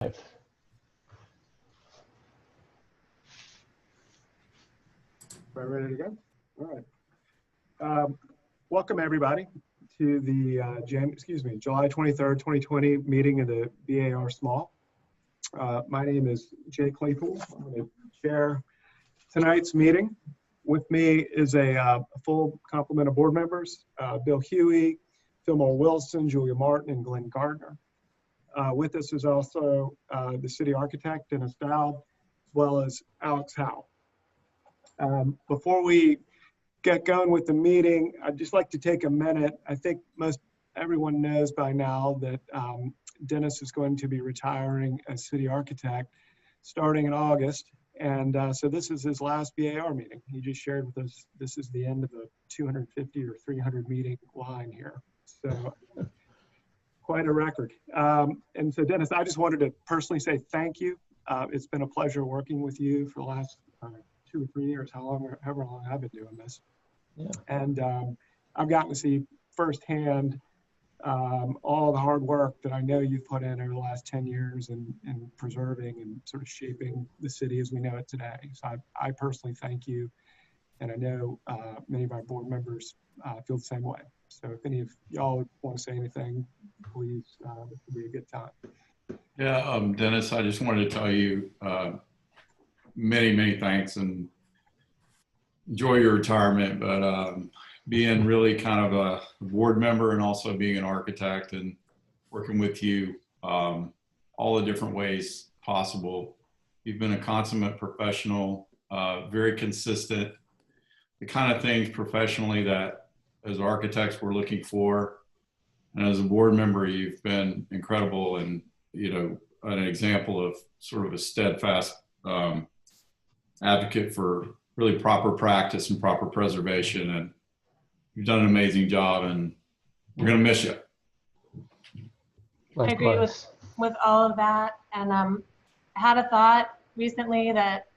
Are we ready to go? All right. Welcome everybody to the July 23rd, 2020 meeting of the BAR Small. My name is Jay Claypool. I'm going to chair tonight's meeting. With me is a full complement of board members, Bill Huey, Fillmore Wilson, Julia Martin, and Glenn Gardner. With us is also the city architect, Dennis Dowd, as well as Alex Howe. Before we get going with the meeting, I'd just like to take a minute. I think most everyone knows by now that Dennis is going to be retiring as city architect starting in August. And so this is his last BAR meeting. He just shared with us, this is the end of a 250 or 300 meeting line here. So quite a record. And so Dennis, I just wanted to personally say thank you. It's been a pleasure working with you for the last 2 or 3 years, however long I've been doing this. Yeah. And I've gotten to see firsthand all the hard work that I know you've put in over the last 10 years in preserving and sort of shaping the city as we know it today. So I personally thank you. And I know many of our board members feel the same way. So if any of y'all want to say anything, please, this would be a good time. Yeah, Dennis, I just wanted to tell you many thanks and enjoy your retirement, but being really kind of a board member and also being an architect and working with you all the different ways possible. You've been a consummate professional, very consistent, the kind of things professionally that as architects we're looking for. And as a board member, you've been incredible and, you know, an example of sort of a steadfast advocate for really proper practice and proper preservation. And you've done an amazing job and we're going to miss you. I agree with all of that. And I had a thought recently that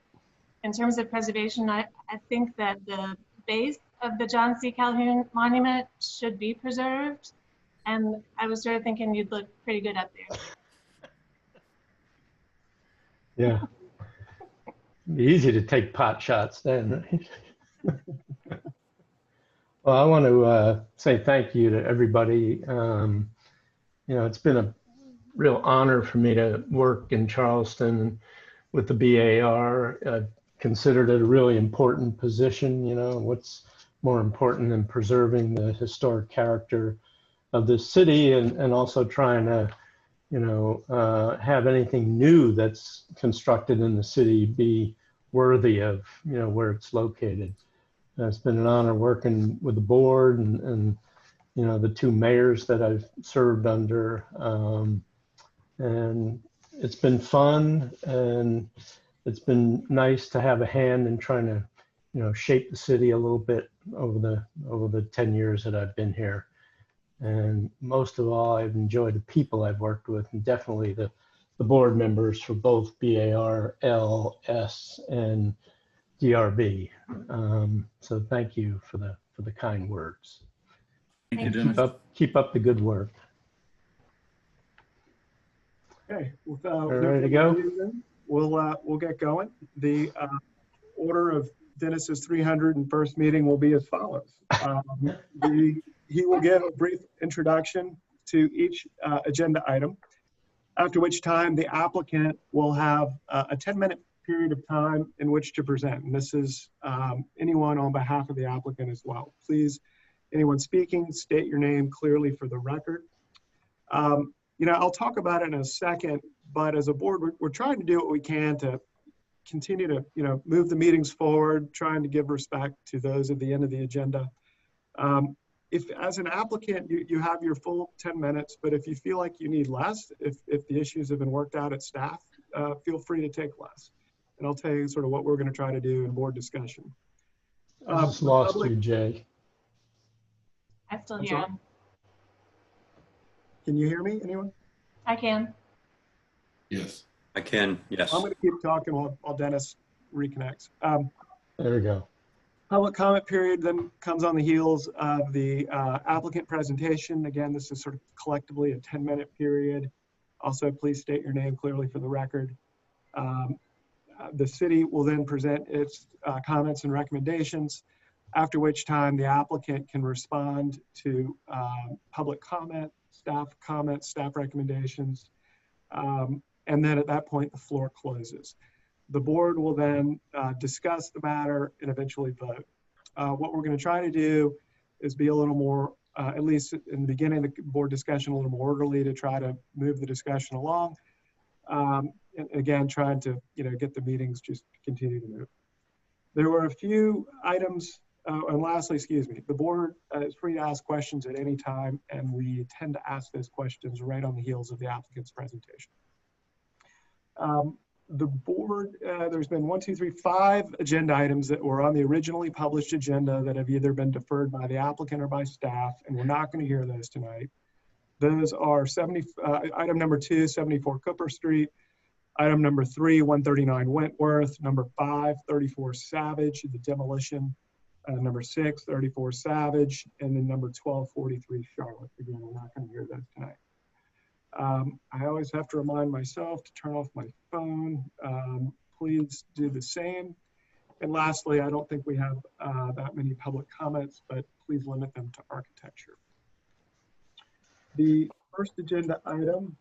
in terms of preservation, I think that the base of the John C. Calhoun Monument should be preserved. And I was sort of thinking you'd look pretty good up there. Yeah. Easy to take pot shots then. Well, I want to say thank you to everybody. You know, it's been a real honor for me to work in Charleston with the BAR. I've considered it a really important position. You know, what's more important than preserving the historic character of this city and also trying to, you know, have anything new that's constructed in the city be worthy of, you know, where it's located. It's been an honor working with the board and you know, the 2 mayors that I've served under. And it's been fun and it's been nice to have a hand in trying to, you know, shape the city a little bit over the 10 years that I've been here. And most of all, I've enjoyed the people I've worked with, and definitely the board members for both BAR, L, S, and DRB. So thank you for the kind words. Thank you, Dennis. Keep up the good work. Okay, ready to go? We'll get going. The order of Dennis's 301st meeting will be as follows. He will give a brief introduction to each agenda item, after which time the applicant will have a 10-minute period of time in which to present. And this is anyone on behalf of the applicant as well. Please, anyone speaking, state your name clearly for the record. You know, I'll talk about it in a second, but as a board, we're trying to do what we can to continue to, you know, move the meetings forward, trying to give respect to those at the end of the agenda. If as an applicant, you have your full 10 minutes, but if you feel like you need less, if the issues have been worked out at staff, feel free to take less. And I'll tell you sort of what we're going to try to do in board discussion. I just lost you, Jay. I still hear him. Can you hear me, anyone? I can. Yes. I can, yes. I'm going to keep talking while Dennis reconnects. There we go. Public comment period then comes on the heels of the applicant presentation. Again, this is sort of collectively a 10-minute period. Also, please state your name clearly for the record. The city will then present its comments and recommendations, after which time the applicant can respond to public comment, staff recommendations, and then at that point, the floor closes. The board will then discuss the matter and eventually vote. What we're going to try to do is be a little more, at least in the beginning of the board discussion, a little more orderly to try to move the discussion along. And again, trying to get the meetings just continue to move. There were a few items, and lastly, excuse me, the board is free to ask questions at any time, and we tend to ask those questions right on the heels of the applicant's presentation. The board, there's been 5 agenda items that were on the originally published agenda that have either been deferred by the applicant or by staff, and we're not going to hear those tonight. Those are item number 2, 74 Cooper Street, item number 3, 139 Wentworth, number 5, 34 Savage, the demolition, number 6, 34 Savage, and then number 1243 Charlotte. Again, we're not going to hear those tonight. I always have to remind myself to turn off my phone. Please do the same. And lastly, I don't think we have that many public comments, but please limit them to architecture. The first agenda item,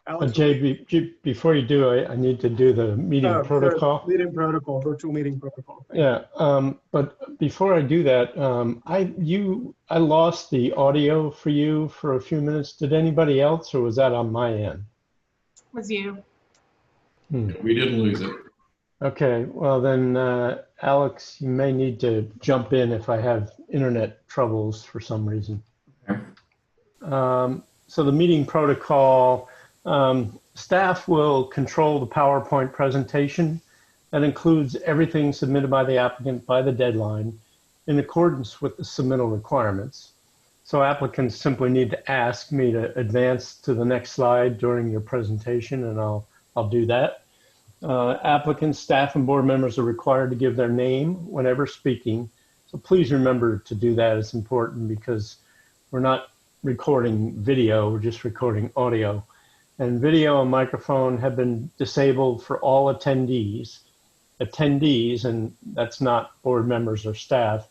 Alex, Jay, before you do, I need to do the meeting protocol. Meeting protocol, virtual meeting protocol. Yeah, but before I do that, I lost the audio for you for a few minutes. Did anybody else, or was that on my end? It was you. We didn't lose it. Okay, well then, Alex, you may need to jump in if I have internet troubles for some reason. Okay. So the meeting protocol, staff will control the PowerPoint presentation. That includes everything submitted by the applicant by the deadline in accordance with the submittal requirements. So applicants simply need to ask me to advance to the next slide during your presentation, and I'll do that. Applicants, staff, and board members are required to give their name whenever speaking. So please remember to do that. It's important because we're not recording video, we're just recording audio. And video and microphone have been disabled for all attendees, and that's not board members or staff,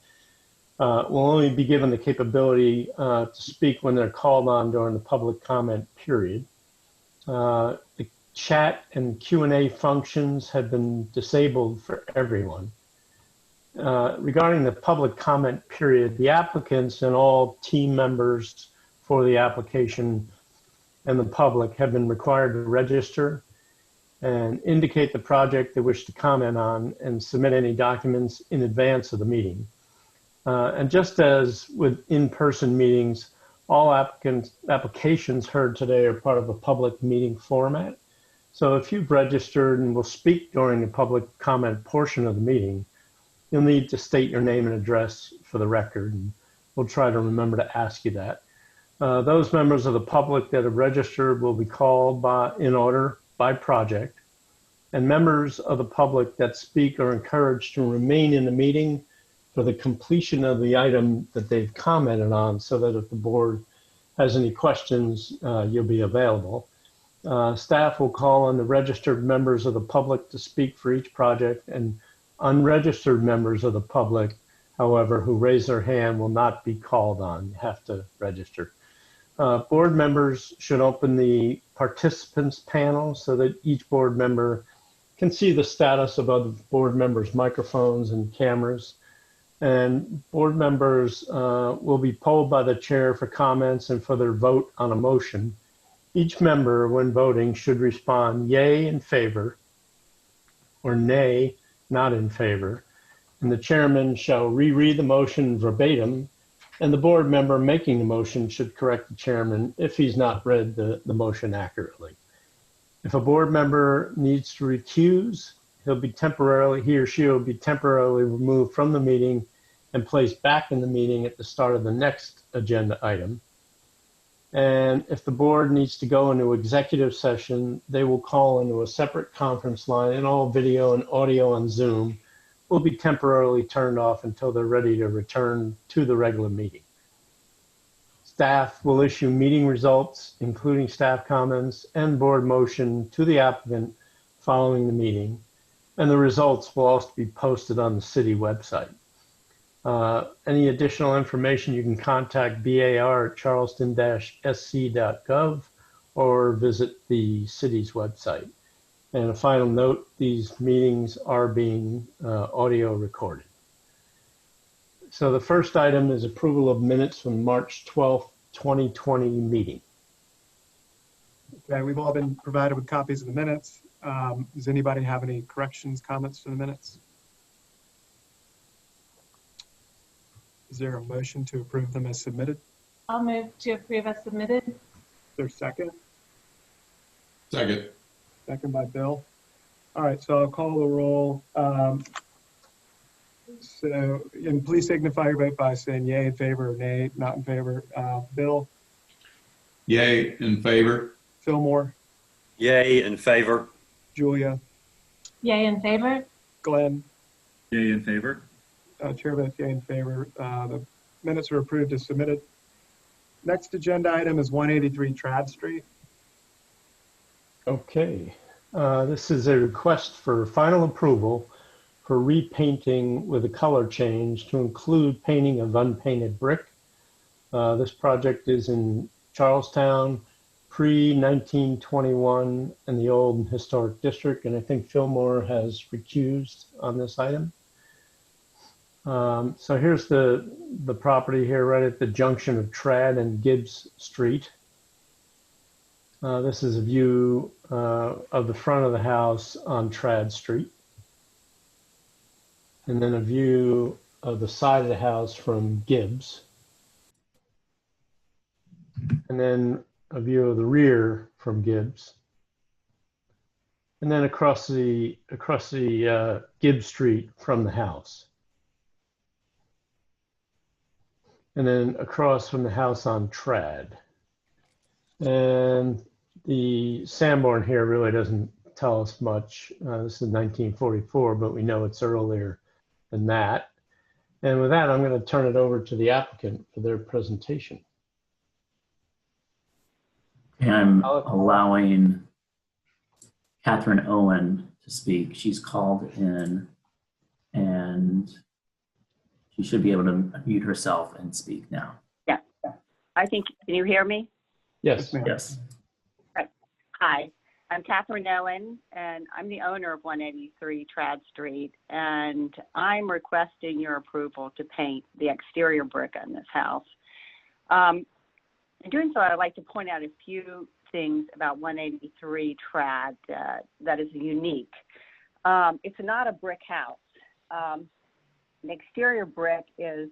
will only be given the capability to speak when they're called on during the public comment period. The chat and Q&A functions have been disabled for everyone. Regarding the public comment period, the applicants and all team members for the application and the public have been required to register and indicate the project they wish to comment on and submit any documents in advance of the meeting. And just as with in-person meetings, all applications heard today are part of a public meeting format. So if you've registered and will speak during the public comment portion of the meeting, you'll need to state your name and address for the record, and we'll try to remember to ask you that. Those members of the public that have registered will be called in order by project, and members of the public that speak are encouraged to remain in the meeting for the completion of the item that they've commented on, so that if the board has any questions, you'll be available. Staff will call on the registered members of the public to speak for each project, and unregistered members of the public, however, who raise their hand will not be called on. You have to register. Board members should open the participants panel so that each board member can see the status of other board members' microphones and cameras. And board members will be polled by the chair for comments and for their vote on a motion. Each member, when voting, should respond yay in favor or nay, not in favor. And the chairman shall reread the motion verbatim, and the board member making the motion should correct the chairman if he's not read the motion accurately. If a board member needs to recuse, he or she will be temporarily removed from the meeting and placed back in the meeting at the start of the next agenda item. And if the board needs to go into executive session, they will call into a separate conference line, and all video and audio on Zoom will be temporarily turned off until they're ready to return to the regular meeting. staff will issue meeting results, including staff comments and board motion to the applicant following the meeting. And the results will also be posted on the city website. Any additional information, you can contact BAR at charleston-sc.gov or visit the city's website. And a final note, these meetings are being audio recorded. So the first item is approval of minutes from March 12th, 2020 meeting. Okay, we've all been provided with copies of the minutes. Does anybody have any corrections, comments to the minutes? Is there a motion to approve them as submitted? I'll move to approve as submitted. Is there a second? Second. Second by Bill. All right, so I'll call the roll. And please signify your vote by saying yay in favor or nay, not in favor. Bill? Yay in favor. Fillmore? Yay in favor. Julia? Yay in favor. Glenn? Yay in favor. Chair votes yay in favor. The minutes are approved as submitted. Next agenda item is 183 Trad Street. Okay, this is a request for final approval for repainting with a color change to include painting of unpainted brick. This project is in Charlestown, pre-1921 in the old historic district, and I think Fillmore has recused on this item. So here's the property here right at the junction of Trad and Gibbs Street. This is a view of the front of the house on Trad Street. And then a view of the side of the house from Gibbs. And then a view of the rear from Gibbs. And then across the Gibbs Street from the house. And then across from the house on Trad. And the Sandboard here really doesn't tell us much. This is 1944, but we know it's earlier than that. And with that, I'm going to turn it over to the applicant for their presentation. Okay, I'm allowing Catherine Owen to speak. She's called in and she should be able to mute herself and speak now. Yeah, I think, can you hear me? Yes. Yes. Right. Hi, I'm Catherine Owen, and I'm the owner of 183 Trad Street, and I'm requesting your approval to paint the exterior brick on this house. In doing so, I'd like to point out a few things about 183 Trad that is unique. It's not a brick house. An exterior brick is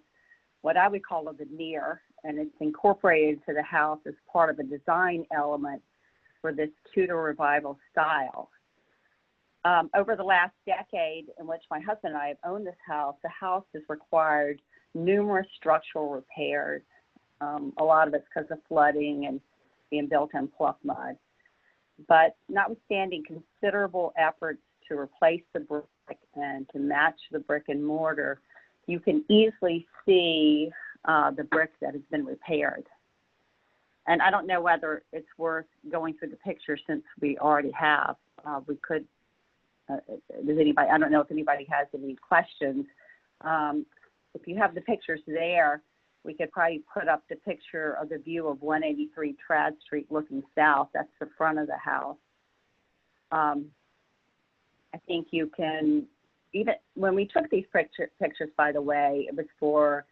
what I would call a veneer, and it's incorporated into the house as part of a design element for this Tudor Revival style. Over the last decade in which my husband and I have owned this house, the house has required numerous structural repairs. A lot of it's because of flooding and being built on pluff mud. But notwithstanding considerable efforts to replace the brick and to match the brick and mortar, you can easily see the brick that has been repaired. And I don't know whether it's worth going through the picture since we already have. We could, does anybody, I don't know if anybody has any questions. If you have the pictures there, we could probably put up the picture of the view of 183 Trad Street looking south. That's the front of the house. I think you can, even when we took these pictures, by the way, it was for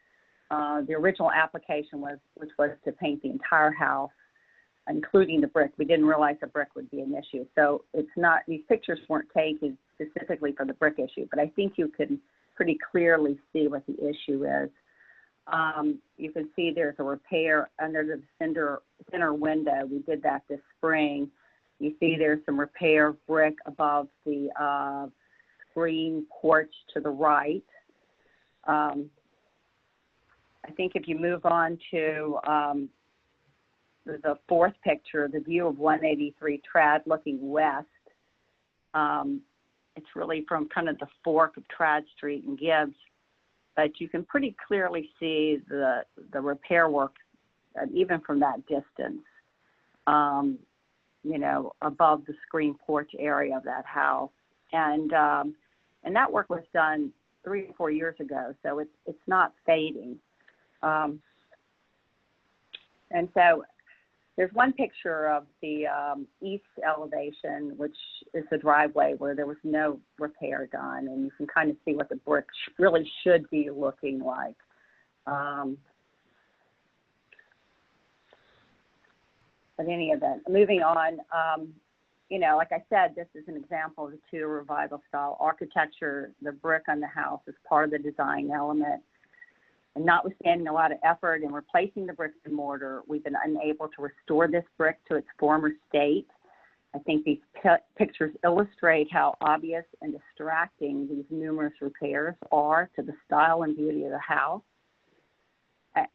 the original application which was to paint the entire house, including the brick. We didn't realize the brick would be an issue. So it's not, these pictures weren't taken specifically for the brick issue, but I think you can pretty clearly see what the issue is. You can see there's a repair under the center window. We did that this spring. You see there's some repair brick above the green porch to the right. I think if you move on to the fourth picture, the view of 183 Trad looking west, it's really from kind of the fork of Trad Street and Gibbs, but you can pretty clearly see the repair work even from that distance, you know, above the screen porch area of that house. And that work was done 3 or 4 years ago, so it's not fading. And so there's one picture of the east elevation, which is the driveway where there was no repair done, and you can kind of see what the brick really should be looking like. But any event, moving on, you know, like I said, this is an example of the Tudor Revival style architecture. The brick on the house is part of the design element. And notwithstanding a lot of effort in replacing the bricks and mortar, we've been unable to restore this brick to its former state. I think these pictures illustrate how obvious and distracting these numerous repairs are to the style and beauty of the house.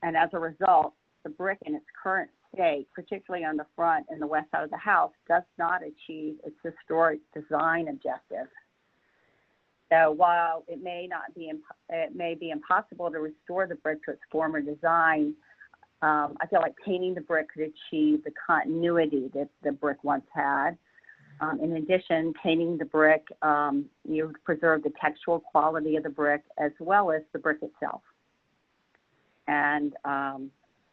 And as a result, the brick in its current state, particularly on the front and the west side of the house, does not achieve its historic design objective. So while it may be impossible to restore the brick to its former design, I feel like painting the brick could achieve the continuity that the brick once had. In addition, painting the brick, you would preserve the textual quality of the brick as well as the brick itself. And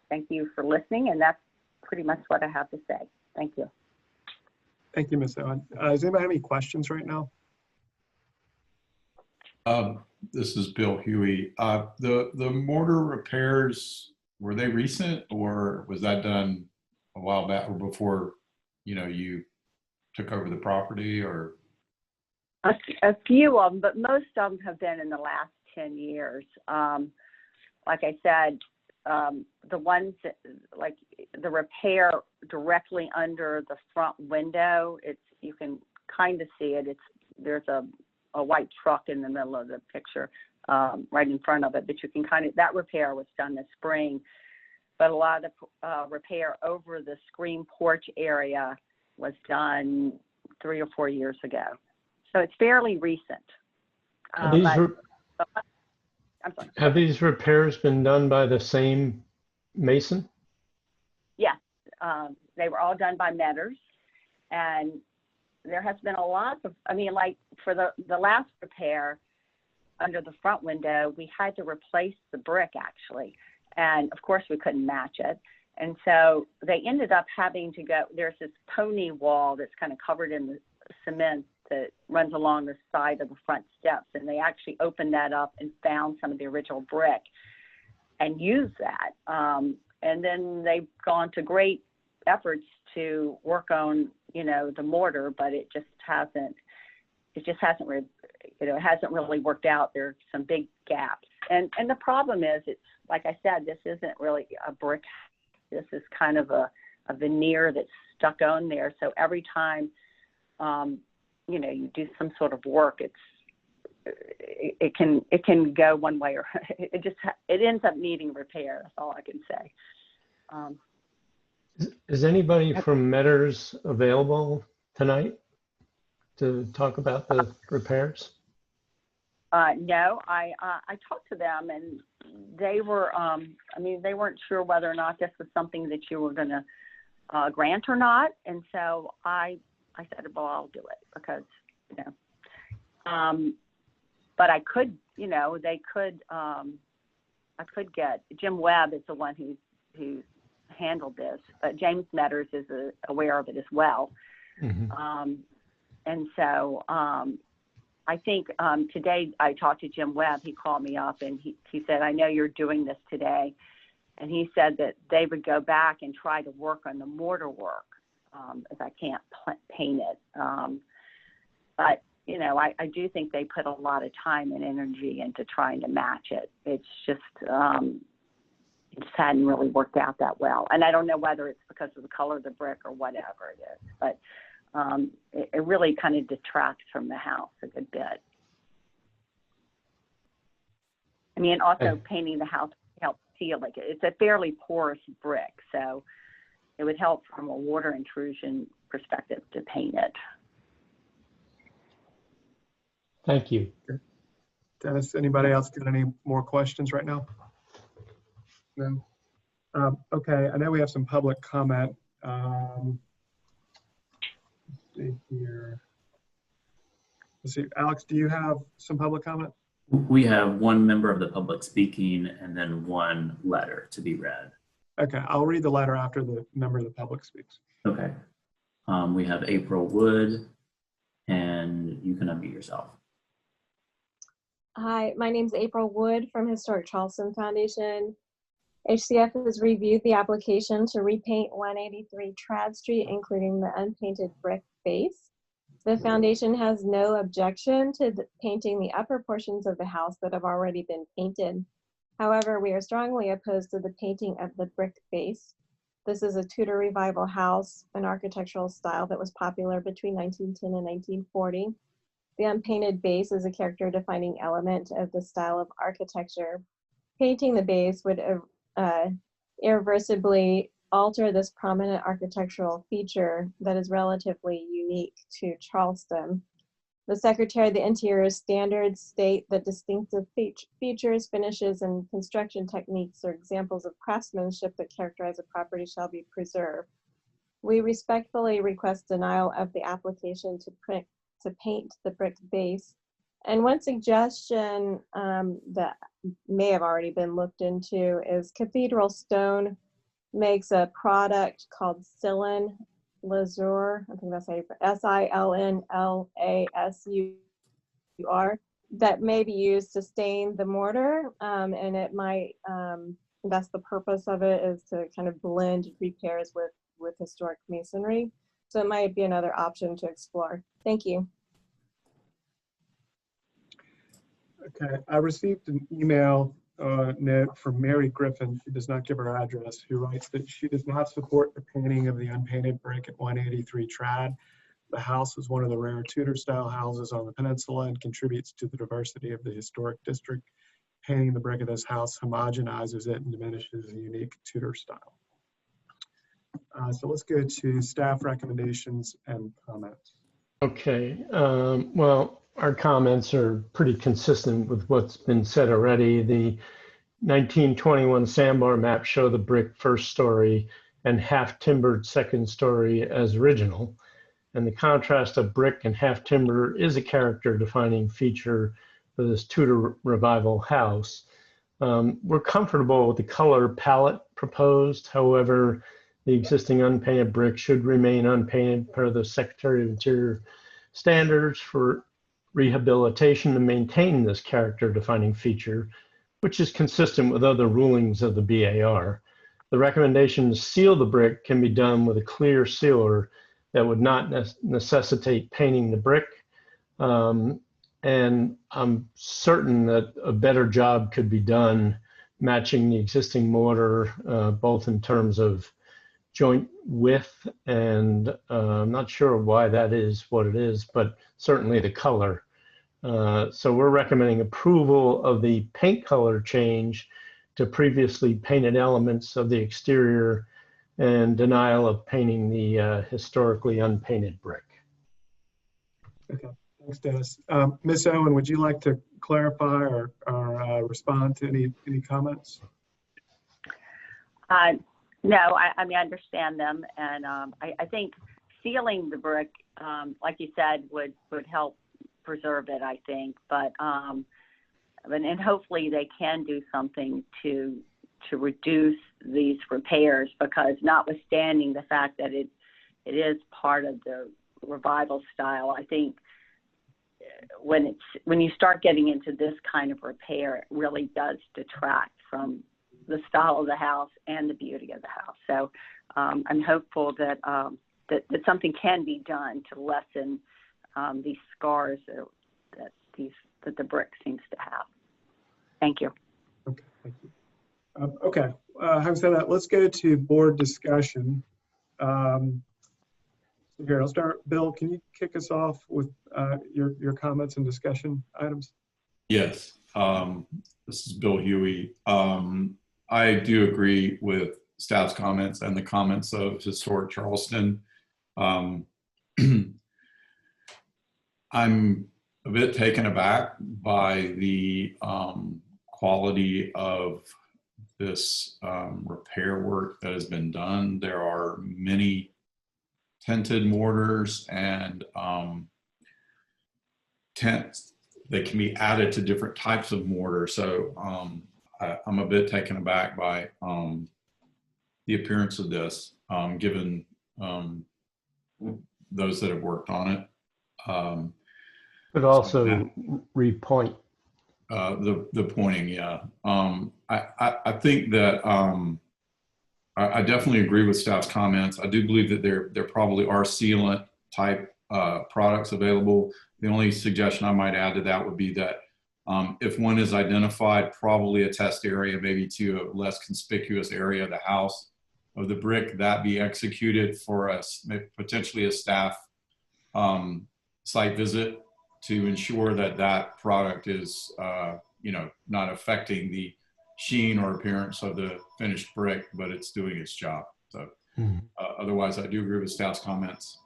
thank you for listening, and that's pretty much what I have to say. Thank you. Thank you, Ms. Owen. Does anybody have any questions right now? This is Bill Huey. The mortar repairs, were they recent, or was that done a while back or before, you know, you took over the property? Or A few of them, but most of them have been in the last 10 years. Like I said, the ones that, like the repair directly under the front window, you can kind of see it. There's a white truck in the middle of the picture, right in front of it, but you can that repair was done this spring. But a lot of the repair over the screen porch area was done 3 or 4 years ago. So it's fairly recent. I'm sorry. Have these repairs been done by the same mason? Yes, they were all done by Metters, and there has been a lot of, like for the last repair under the front window, we had to replace the brick actually. And of course we couldn't match it. And so they ended up having to go, there's this pony wall that's kind of covered in the cement that runs along the side of the front steps. And they actually opened that up and found some of the original brick and used that. And then they've gone to great efforts to work on, the mortar, but it hasn't really worked out. There are some big gaps. And the problem is, it's like I said, this isn't really a brick. This is kind of a veneer that's stuck on there. So every time, you do some sort of work, it can go one way or it ends up needing repair. That's all I can say. Is anybody from Metters available tonight to talk about the repairs? No, I talked to them, and they were, they weren't sure whether or not this was something that you were going to grant or not. And so I said, well, I'll do it because, but I could, they could, I could get, Jim Webb is the one who handled this, but James Metters is aware of it as well. Mm-hmm. And so I think today I talked to Jim Webb. He called me up and he said, I know you're doing this today. And he said that they would go back and try to work on the mortar work, as I can't paint it. But, I do think they put a lot of time and energy into trying to match it. It's just, it just hadn't really worked out that well. And I don't know whether it's because of the color of the brick or whatever it is, but it really kind of detracts from the house a good bit. Also painting the house helps seal it. It's a fairly porous brick, so it would help from a water intrusion perspective to paint it. Thank you. Dennis, anybody else got any more questions right now? No? Okay, I know we have some public comment. Let's see here. Let's see, Alex, do you have some public comment? We have one member of the public speaking and then one letter to be read. Okay, I'll read the letter after the member of the public speaks. Okay. We have April Wood, and you can unmute yourself. Hi, my name is April Wood from Historic Charleston Foundation. HCF has reviewed the application to repaint 183 Trad Street, including the unpainted brick base. The foundation has no objection to painting the upper portions of the house that have already been painted. However, we are strongly opposed to the painting of the brick base. This is a Tudor Revival house, an architectural style that was popular between 1910 and 1940. The unpainted base is a character-defining element of the style of architecture. Painting the base would irreversibly alter this prominent architectural feature that is relatively unique to Charleston. The Secretary of the Interior standards state that distinctive features, finishes, and construction techniques are examples of craftsmanship that characterize a property shall be preserved. We respectfully request denial of the application to paint the brick base. And one suggestion that may have already been looked into is Cathedral Stone makes a product called Silin Lasur, I think that's how you put it, SILNLASUR, that may be used to stain the mortar, and it might, that's the purpose of it, is to kind of blend repairs with historic masonry. So it might be another option to explore. Thank you. Okay, I received an email note from Mary Griffin. She does not give her address, who writes that she does not support the painting of the unpainted brick at 183 Trad. The house is one of the rare Tudor style houses on the peninsula and contributes to the diversity of the historic district. Painting the brick of this house homogenizes it and diminishes the unique Tudor style. So let's go to staff recommendations and comments. Okay, well, our comments are pretty consistent with what's been said already. The 1921 Sandboard maps show the brick first story and half timbered second story as original. And the contrast of brick and half timber is a character defining feature for this Tudor Revival house. We're comfortable with the color palette proposed. However, the existing unpainted brick should remain unpainted per the Secretary of Interior standards for rehabilitation to maintain this character defining feature, which is consistent with other rulings of the BAR. The recommendation to seal the brick can be done with a clear sealer that would not necessitate painting the brick. And I'm certain that a better job could be done matching the existing mortar, both in terms of joint width and I'm not sure why that is what it is, but certainly the color. So we're recommending approval of the paint color change to previously painted elements of the exterior and denial of painting the historically unpainted brick. Okay, thanks, Dennis. Ms. Owen, would you like to clarify or respond to any comments? No, I mean, I understand them, and I think sealing the brick, like you said, would help preserve it, I think, but and hopefully they can do something to reduce these repairs, because notwithstanding the fact that it is part of the revival style, I think when you start getting into this kind of repair, it really does detract from the style of the house and the beauty of the house. So I'm hopeful that that something can be done to lessen these scars that the brick seems to have. Thank you. Okay, thank you. Okay, having said that, let's go to board discussion. Here, I'll start. Bill, can you kick us off with your comments and discussion items? Yes, this is Bill Huey. I do agree with staff's comments and the comments of Historic Charleston. I'm a bit taken aback by the quality of this repair work that has been done. There are many tented mortars and tents that can be added to different types of mortar. So I'm a bit taken aback by the appearance of this, given those that have worked on it. But also repoint. The pointing, yeah. I think that I definitely agree with staff's comments. I do believe that there probably are sealant type products available. The only suggestion I might add to that would be that if one is identified, probably a test area, maybe to a less conspicuous area of the house of the brick, that be executed for us, potentially a staff site visit to ensure that that product is, not affecting the sheen or appearance of the finished brick, but it's doing its job. So otherwise, I do agree with staff's comments.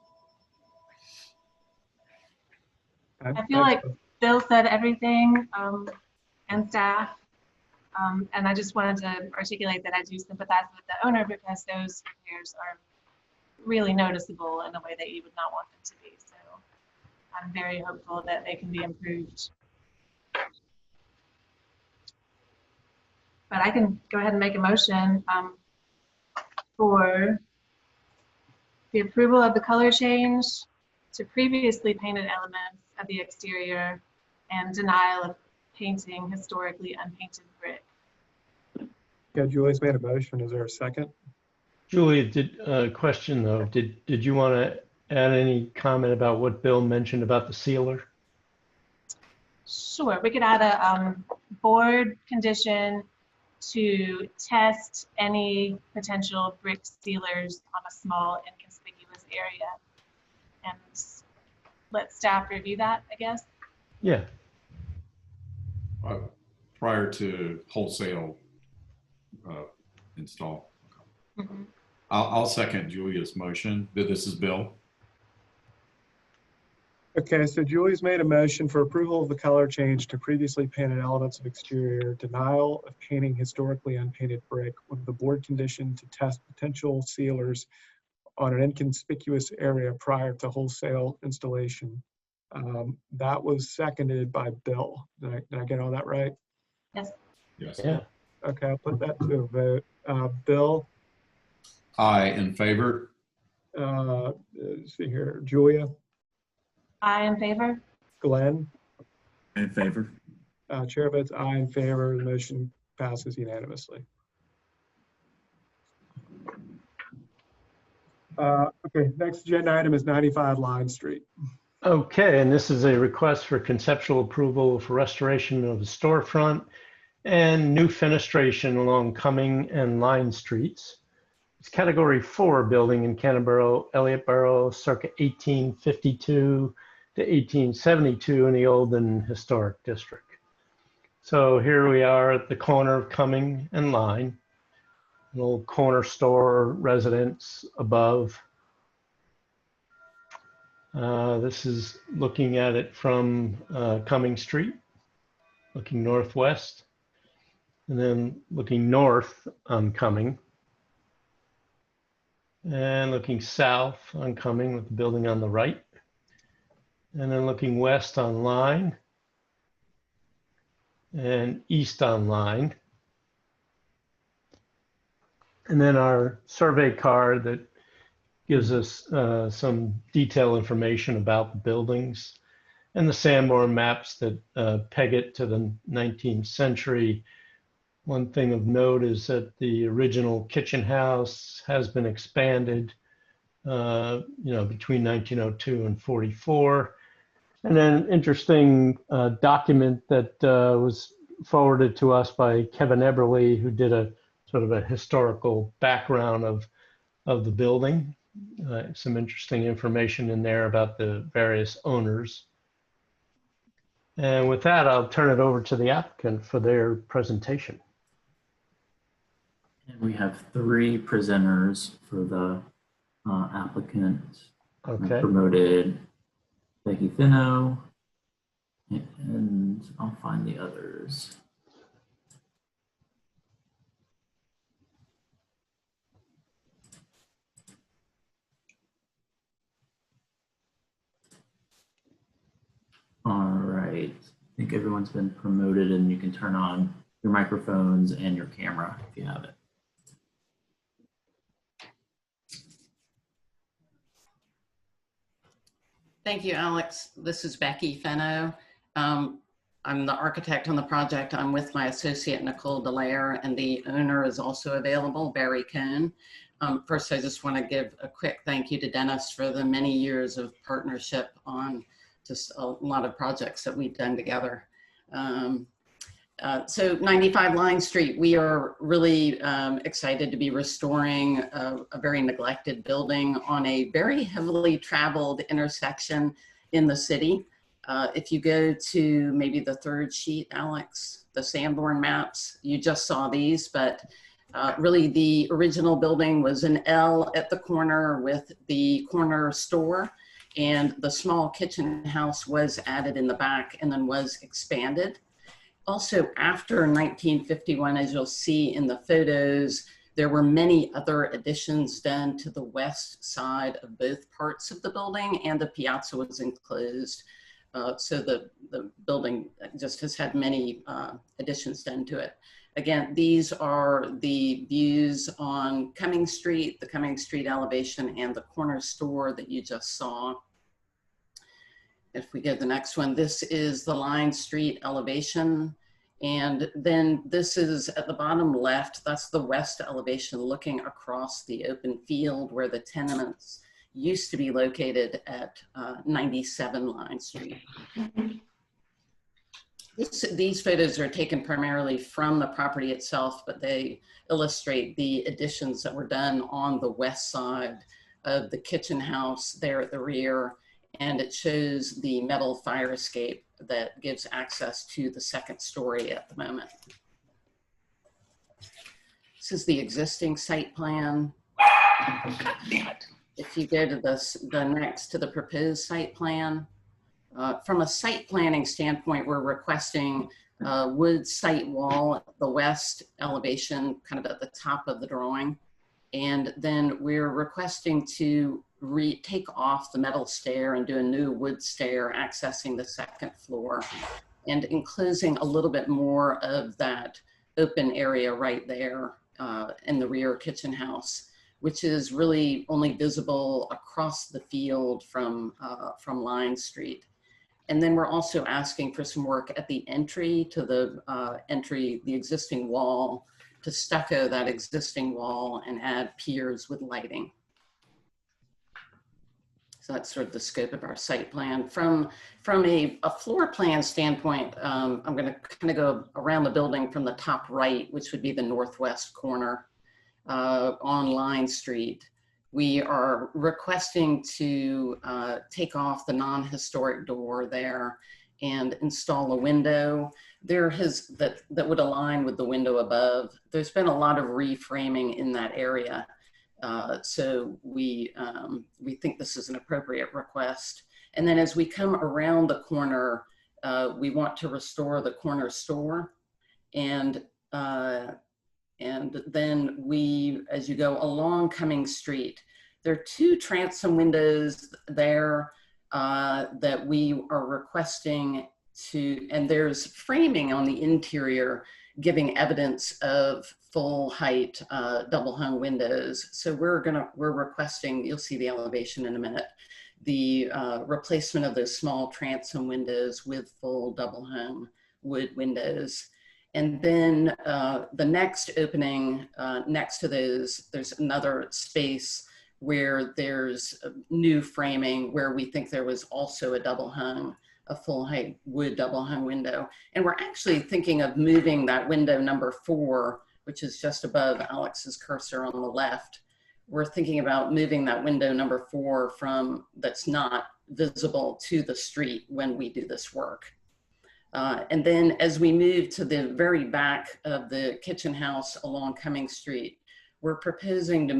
I feel like Bill said everything, and staff. And I just wanted to articulate that I do sympathize with the owner because those repairs are really noticeable in a way that you would not want them to be. So I'm very hopeful that they can be improved. But I can go ahead and make a motion for the approval of the color change to previously painted elements of the exterior and denial of painting historically unpainted brick. Yeah, Julie's made a motion. Is there a second? Julia, question though, did you want to add any comment about what Bill mentioned about the sealer? Sure, we could add a board condition to test any potential brick sealers on a small inconspicuous area and let staff review that, I guess. Yeah. Prior to wholesale install. Mm-hmm. I'll second Julia's motion. This is Bill. Okay, so Julie's made a motion for approval of the color change to previously painted elements of exterior, denial of painting historically unpainted brick with the board condition to test potential sealers on an inconspicuous area prior to wholesale installation. That was seconded by Bill. Did I get all that right? Yes. Yes. Yeah. Okay, I'll put that to a vote. Bill? Aye, in favor. Let's see here. Julia? Aye in favor. Glenn? In favor. Chair votes aye in favor. The motion passes unanimously. Okay, next agenda item is 95 Line Street. Okay, and this is a request for conceptual approval for restoration of the storefront and new fenestration along Cumming and Line Streets. It's category 4 building in Canterbury, Elliotboro, circa 1852 to 1872 in the Olden Historic District. So here we are at the corner of Cumming and Line, an old corner store residence above. This is looking at it from Cumming Street, looking northwest, and then looking north on Cumming, and looking south on Cumming with the building on the right, and then looking west on Line, and east on Line. And then our survey card that gives us some detailed information about the buildings, and the Sandboard maps that peg it to the 19th century. One thing of note is that the original kitchen house has been expanded, between 1902 and 44. And then an interesting document that was forwarded to us by Kevin Eberly, who did a sort of a historical background of the building. Some interesting information in there about the various owners. And with that, I'll turn it over to the applicant for their presentation. And we have 3 presenters for the applicant. Okay. I promoted Becky Finno, and I'll find the others. great. I think everyone's been promoted and you can turn on your microphones and your camera if you have it. Thank you, Alex. This is Becky Fenno. I'm the architect on the project. I'm with my associate, Nicole Delaire, and the owner is also available, Barry Cohn. First, I just want to give a quick thank you to Dennis for the many years of partnership on just a lot of projects that we've done together. So 95 Line Street, we are really excited to be restoring a very neglected building on a very heavily traveled intersection in the city. If you go to maybe the third sheet, Alex, the Sandboard maps, you just saw these, but really the original building was an L at the corner with the corner store, and the small kitchen house was added in the back and then was expanded. Also, after 1951, as you'll see in the photos, there were many other additions done to the west side of both parts of the building, and the piazza was enclosed. So the building just has had many additions done to it. Again, these are the views on Cumming Street, the Cumming Street elevation, and the corner store that you just saw. If we go to the next one, this is the Line Street elevation. And then this is at the bottom left, that's the west elevation looking across the open field where the tenements used to be located at 97 Line Street. These photos are taken primarily from the property itself, but they illustrate the additions that were done on the west side of the kitchen house there at the rear. And it shows the metal fire escape that gives access to the second story at the moment. This is the existing site plan. If you go to the next to the proposed site plan, from a site planning standpoint, we're requesting a wood site wall at the west elevation, kind of at the top of the drawing. And then we're requesting to take off the metal stair and do a new wood stair accessing the second floor, and enclosing a little bit more of that open area right there in the rear kitchen house, which is really only visible across the field from Line Street. And then we're also asking for some work at the entry to the the existing wall, to stucco that existing wall and add piers with lighting. So that's sort of the scope of our site plan. From a floor plan standpoint, I'm going to kind of go around the building from the top right, which would be the northwest corner on Line Street. We are requesting to take off the non-historic door there and install a window there that would align with the window above. There's been a lot of reframing in that area. So we think this is an appropriate request. And then as we come around the corner, we want to restore the corner store. And then as you go along Cumming Street, there are two transom windows there that we are requesting and there's framing on the interior giving evidence of full height double hung windows. So we're requesting, you'll see the elevation in a minute, the replacement of those small transom windows with full double hung wood windows. And then the next opening next to those, there's another space where there's new framing where we think there was also a full height wood double hung window. And we're actually thinking of moving that window number 4, which is just above Alex's cursor on the left. We're thinking about moving that window number 4 that's not visible to the street when we do this work. And then as we move to the very back of the kitchen house along Cumming Street, we're proposing to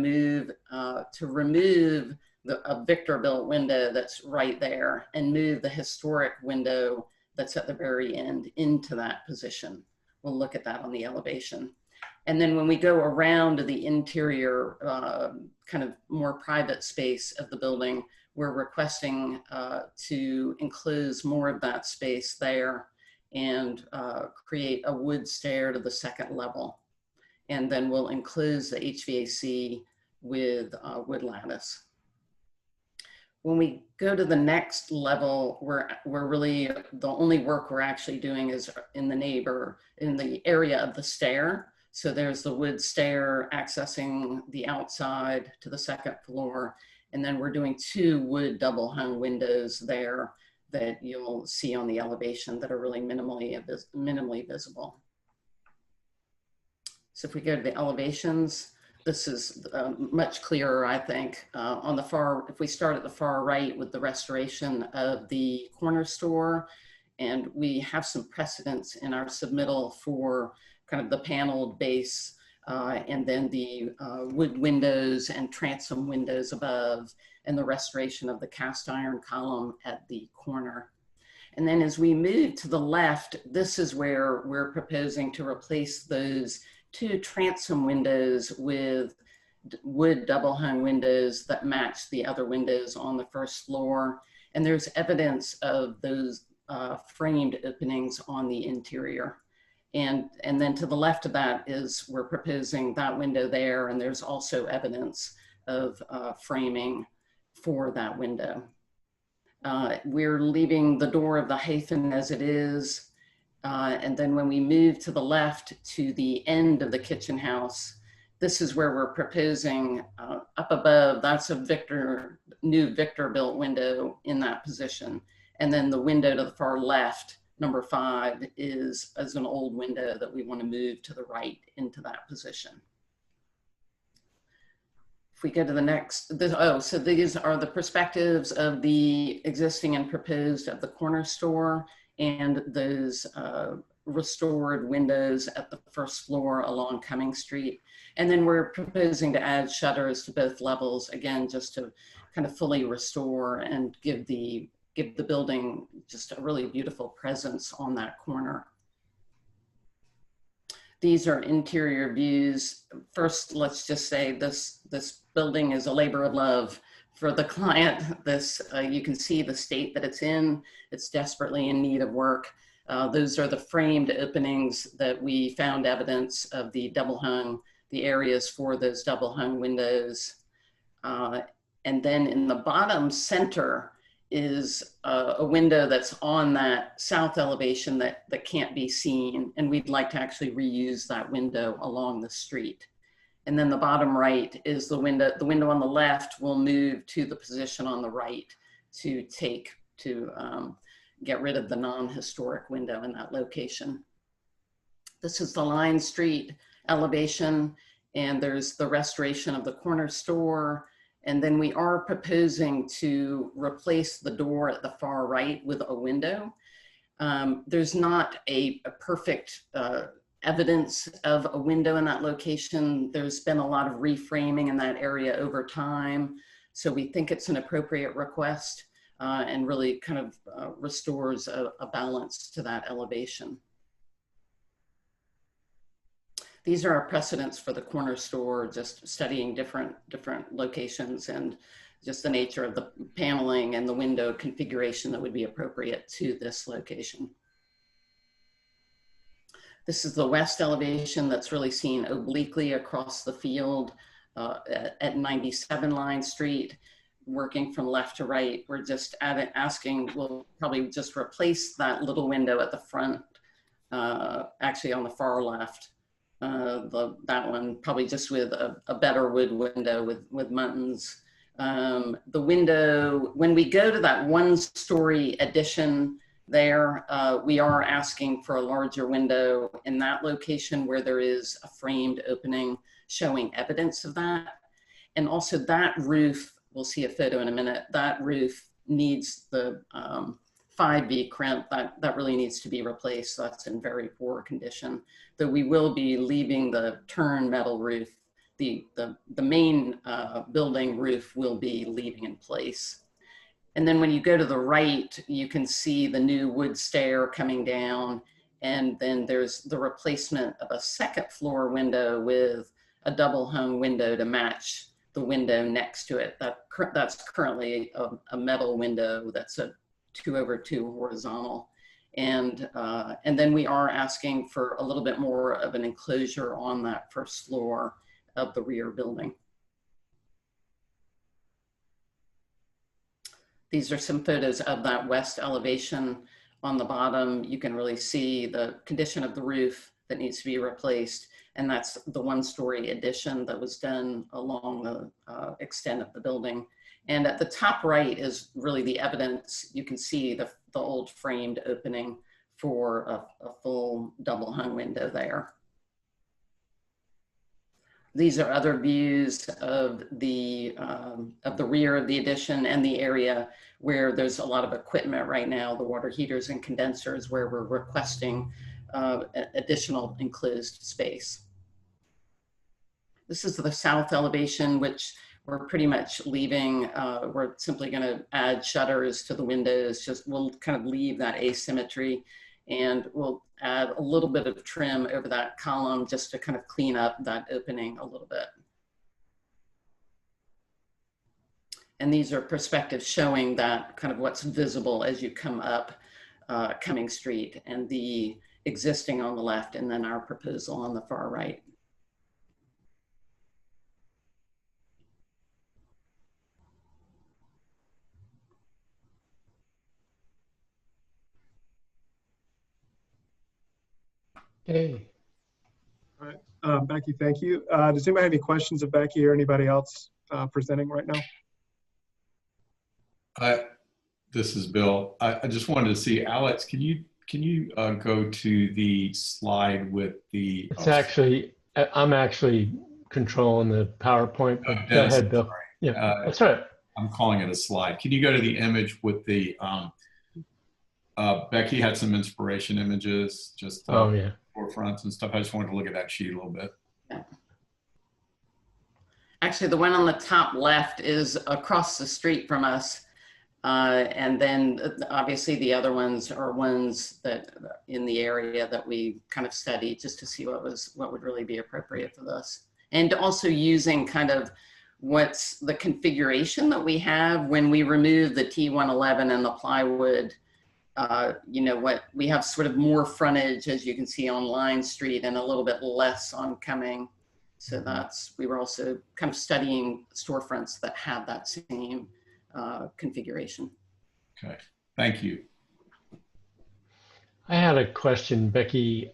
remove a Victor-built window that's right there and move the historic window that's at the very end into that position. We'll look at that on the elevation. And then when we go around to the interior, kind of more private space of the building, we're requesting to enclose more of that space there and create a wood stair to the second level. And then we'll enclose the HVAC with wood lattice. When we go to the next level, we're really, the only work we're actually doing is in the area of the stair. So there's the wood stair accessing the outside to the second floor. And then we're doing 2 wood double hung windows there that you'll see on the elevation that are really minimally visible. So if we go to the elevations, this is much clearer, I think. If we start at the far right with the restoration of the corner store, and we have some precedents in our submittal for kind of the paneled base, and then the wood windows and transom windows above, and the restoration of the cast iron column at the corner. And then as we move to the left, this is where we're proposing to replace those 2 transom windows with wood double hung windows that match the other windows on the first floor. And there's evidence of those framed openings on the interior. And then to the left of that is we're proposing that window there, and there's also evidence of framing for that window. We're leaving the door of the hyphen as it is. And then when we move to the left to the end of the kitchen house, this is where we're proposing up above, that's a new Victor built window in that position. And then the window to the far left, number 5, is an old window that we want to move to the right into that position. If we go to the next, so these are the perspectives of the existing and proposed of the corner store and those restored windows at the first floor along Cumming Street. And then we're proposing to add shutters to both levels, again, just to kind of fully restore and give the building just a really beautiful presence on that corner. These are interior views. First, let's just say this building is a labor of love for the client. You can see the state that it's in. It's desperately in need of work. Those are the framed openings that we found evidence of the double hung, the areas for those double hung windows. And then in the bottom center is a window that's on that south elevation that can't be seen. And we'd like to actually reuse that window along the street. And then the bottom right is the window on the left will move to the position on the right to get rid of the non-historic window in that location. This is the Line Street elevation, and there's the restoration of the corner store. And then we are proposing to replace the door at the far right with a window. There's not a perfect evidence of a window in that location. There's been a lot of reframing in that area over time. So we think it's an appropriate request and really kind of restores a balance to that elevation. These are our precedents for the corner store, just studying different locations and just the nature of the paneling and the window configuration that would be appropriate to this location. This is the west elevation that's really seen obliquely across the field at 97 Line Street, working from left to right. We're just asking, we'll probably just replace that little window at the front, actually on the far left. That one probably just with a better wood window with muntins. The window, when we go to that 1-story addition there, we are asking for a larger window in that location where there is a framed opening showing evidence of that. And also that roof, we'll see a photo in a minute, that roof needs the 5V crimp, that really needs to be replaced. So that's in very poor condition. Though we will be leaving the turn metal roof, the main building roof will be leaving in place. And then when you go to the right, you can see the new wood stair coming down. And then there's the replacement of a second floor window with a double hung window to match the window next to it. That's currently a metal window that's a 2/2 horizontal. And then we are asking for a little bit more of an enclosure on that first floor of the rear building. These are some photos of that west elevation. On the bottom, you can really see the condition of the roof that needs to be replaced. And that's the one-story addition that was done along the extent of the building. And at the top right is really the evidence. You can see the old framed opening for a full double hung window there. These are other views of the rear of the addition and the area where there's a lot of equipment right now, the water heaters and condensers, where we're requesting additional enclosed space. This is the south elevation, which we're pretty much leaving. We're simply going to add shutters to the windows. We'll kind of leave that asymmetry, and we'll add a little bit of trim over that column just to kind of clean up that opening a little bit. And these are perspectives showing that kind of what's visible as you come up Cumming Street, and the existing on the left, and then our proposal on the far right. Okay. All right, Becky, thank you. Does anybody have any questions of Becky or anybody else presenting right now? This is Bill. I just wanted to see, Alex, can you go to the slide with the? It's actually, I'm actually controlling the PowerPoint, but go ahead, Bill. Yeah, that's right. I'm calling it a slide. Can you go to the image with the, Becky had some inspiration images, just oh yeah, forefronts and stuff. I just wanted to look at that sheet a little bit. Yeah. Actually, the one on the top left is across the street from us. And then obviously the other ones are ones that in the area that we kind of studied just to see what would really be appropriate for this. And also using kind of what's the configuration that we have when we remove the T111 and the plywood. You know, what we have sort of more frontage, as you can see, on Line Street and a little bit less on Cumming. So we were also kind of studying storefronts that had that same configuration. Okay, thank you. I had a question, Becky.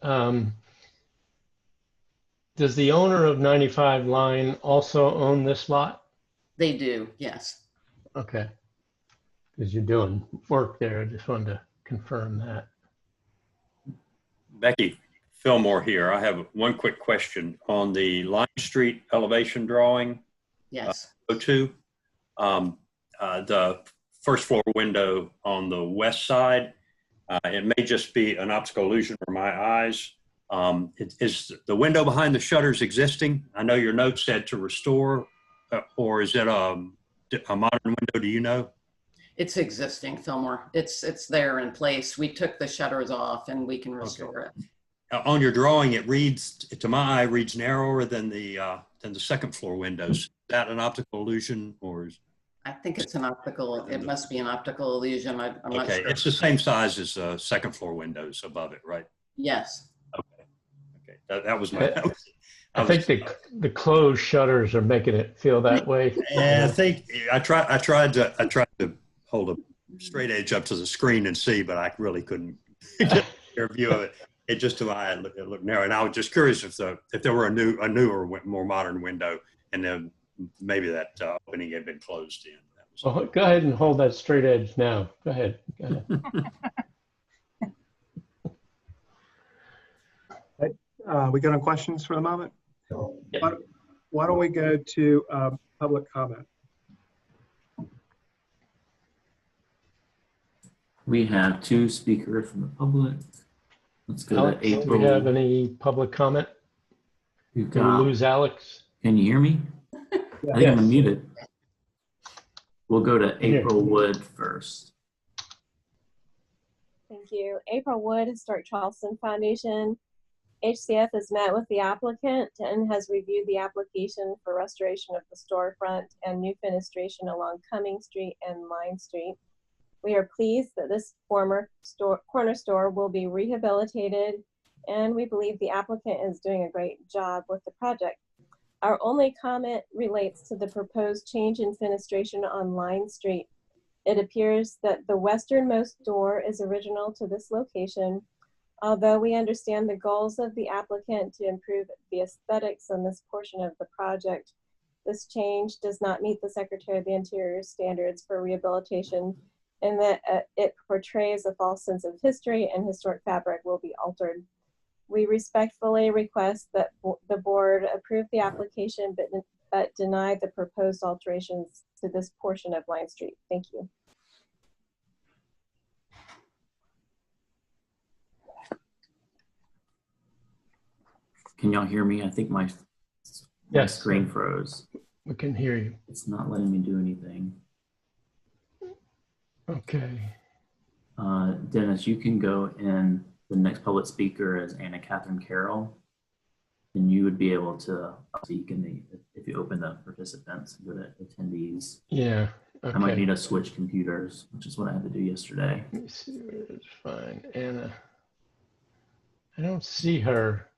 Does the owner of 95 Line also own this lot? They do, yes. Okay, because you're doing work there. I just wanted to confirm that. Becky, Fillmore here. I have one quick question on the Line Street elevation drawing. Yes. O2. The first floor window on the west side, it may just be an optical illusion for my eyes. Is the window behind the shutters existing? I know your note said to restore, or is it a modern window? Do you know? It's existing, Fillmore. It's there in place. We took the shutters off and we can restore it. On your drawing, it reads, to my eye, reads narrower than the second floor windows. Is that an optical illusion, or is? I think it's an optical, it must be an optical illusion. I'm not sure. It's the same size as second floor windows above it, right? Yes. Okay. That was my. I think the closed shutters are making it feel that way. Yeah, I tried to hold a straight edge up to the screen and see, but I really couldn't get a view of it. It just to my eye, it looked narrow. And I was just curious if there were a newer, more modern window, and then maybe that opening had been closed in. Well, go ahead and hold that straight edge now. Go ahead. Go ahead. We got any questions for the moment? Yeah. Why don't we go to public comment? We have 2 speakers from the public. Let's go Alex, to April. do we have any public comment? We've Did we got, lose Alex? can you hear me? I think I'm unmuted. We'll go to April Wood first. Thank you. April Wood, Historic Charleston Foundation. HCF has met with the applicant and has reviewed the application for restoration of the storefront and new fenestration along Cumming Street and Line Street. We are pleased that this former corner store will be rehabilitated, and we believe the applicant is doing a great job with the project. Our only comment relates to the proposed change in fenestration on Line Street. It appears that the westernmost door is original to this location. Although we understand the goals of the applicant to improve the aesthetics on this portion of the project, this change does not meet the Secretary of the Interior standards for rehabilitation, and that it portrays a false sense of history and historic fabric will be altered. We respectfully request that the board approve the application but deny the proposed alterations to this portion of Line Street. Thank you. Can y'all hear me? I think my Yes. screen froze. We can hear you. It's not letting me do anything. Okay. Dennis, you can go in the next public speaker as Anna Catherine Carroll, and you would be able to, so you can, if you open the participants, go to attendees. Yeah. Okay. I might need to switch computers, which is what I had to do yesterday. Let me see where it's fine. Anna. I don't see her.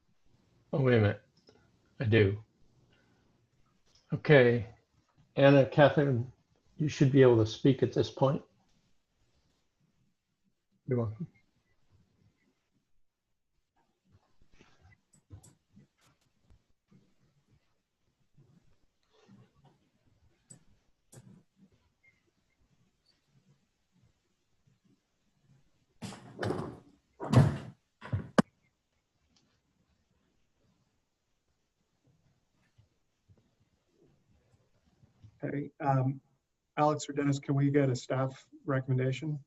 Oh, wait a minute. I do. Okay. Anna, Catherine, you should be able to speak at this point. You're welcome. Okay. Alex or Dennis, can we get a staff recommendation?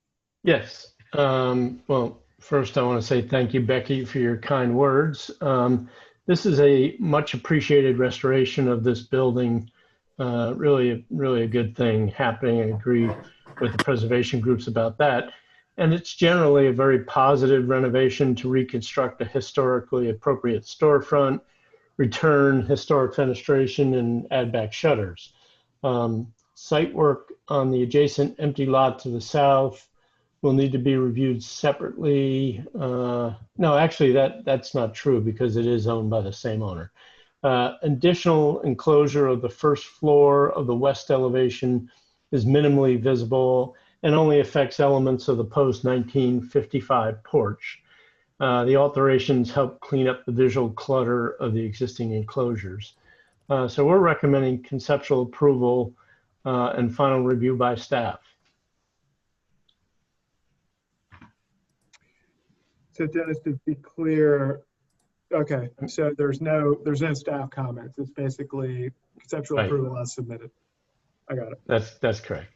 Yes. Well, first I want to say thank you, Becky, for your kind words. This is a much appreciated restoration of this building. Really a good thing happening. I agree with the preservation groups about that. And it's generally a very positive renovation to reconstruct a historically appropriate storefront, return historic fenestration, and add back shutters. Site work on the adjacent empty lot to the south will need to be reviewed separately. No, actually that's not true because it is owned by the same owner. Additional enclosure of the first floor of the west elevation is minimally visible and only affects elements of the post-1955 porch. The alterations help clean up the visual clutter of the existing enclosures. So we're recommending conceptual approval and final review by staff. So Dennis, to be clear, okay, so there's no staff comments. It's basically conceptual Right. approval as submitted. I got it. That's correct.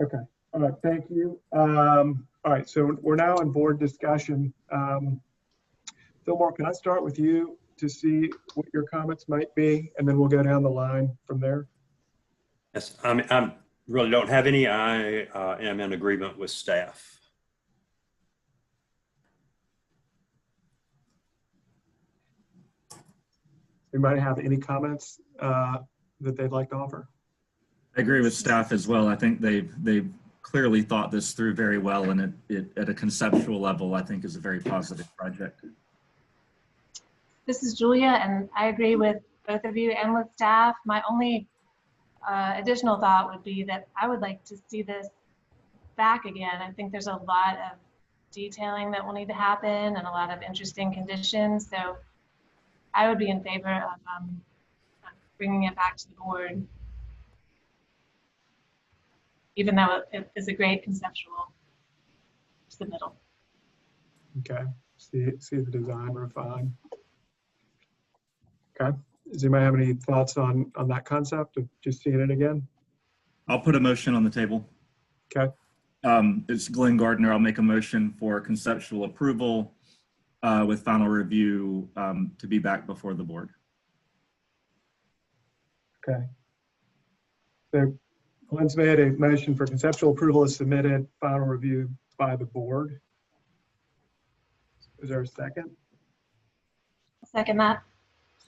Okay. All right. Thank you. All right. So we're now in board discussion. Fillmore, can I start with you to see what your comments might be, and then we'll go down the line from there? Yes, I really don't have any. I am in agreement with staff. Anybody have any comments that they'd like to offer? I agree with staff as well. I think they've clearly thought this through very well, and it at a conceptual level, I think is a very positive project. This is Julia, and I agree with both of you and with staff. My only additional thought would be that I would like to see this back again. I think there's a lot of detailing that will need to happen and a lot of interesting conditions. So I would be in favor of bringing it back to the board, even though it is a great conceptual submittal. Okay. See the design refined. Okay. Does anybody have any thoughts on that concept of just seeing it again? I'll put a motion on the table. Okay. It's Glenn Gardner. I'll make a motion for conceptual approval with final review to be back before the board. Okay. So Glenn's made a motion for conceptual approval is submitted, final review by the board. Is there a second? second that.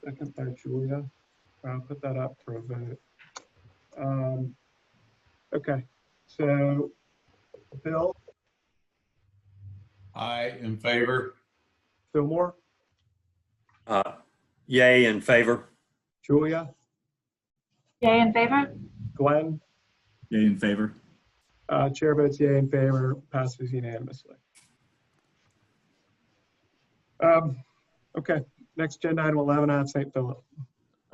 Second by Julia. I'll put that up for a vote. Okay, so Bill, I in favor. Fillmore, Yay in favor. Julia, Yay in favor? Glenn, Yay in favor. chair votes yay in favor, passes unanimously. Okay, next agenda item 11 on St. Philip.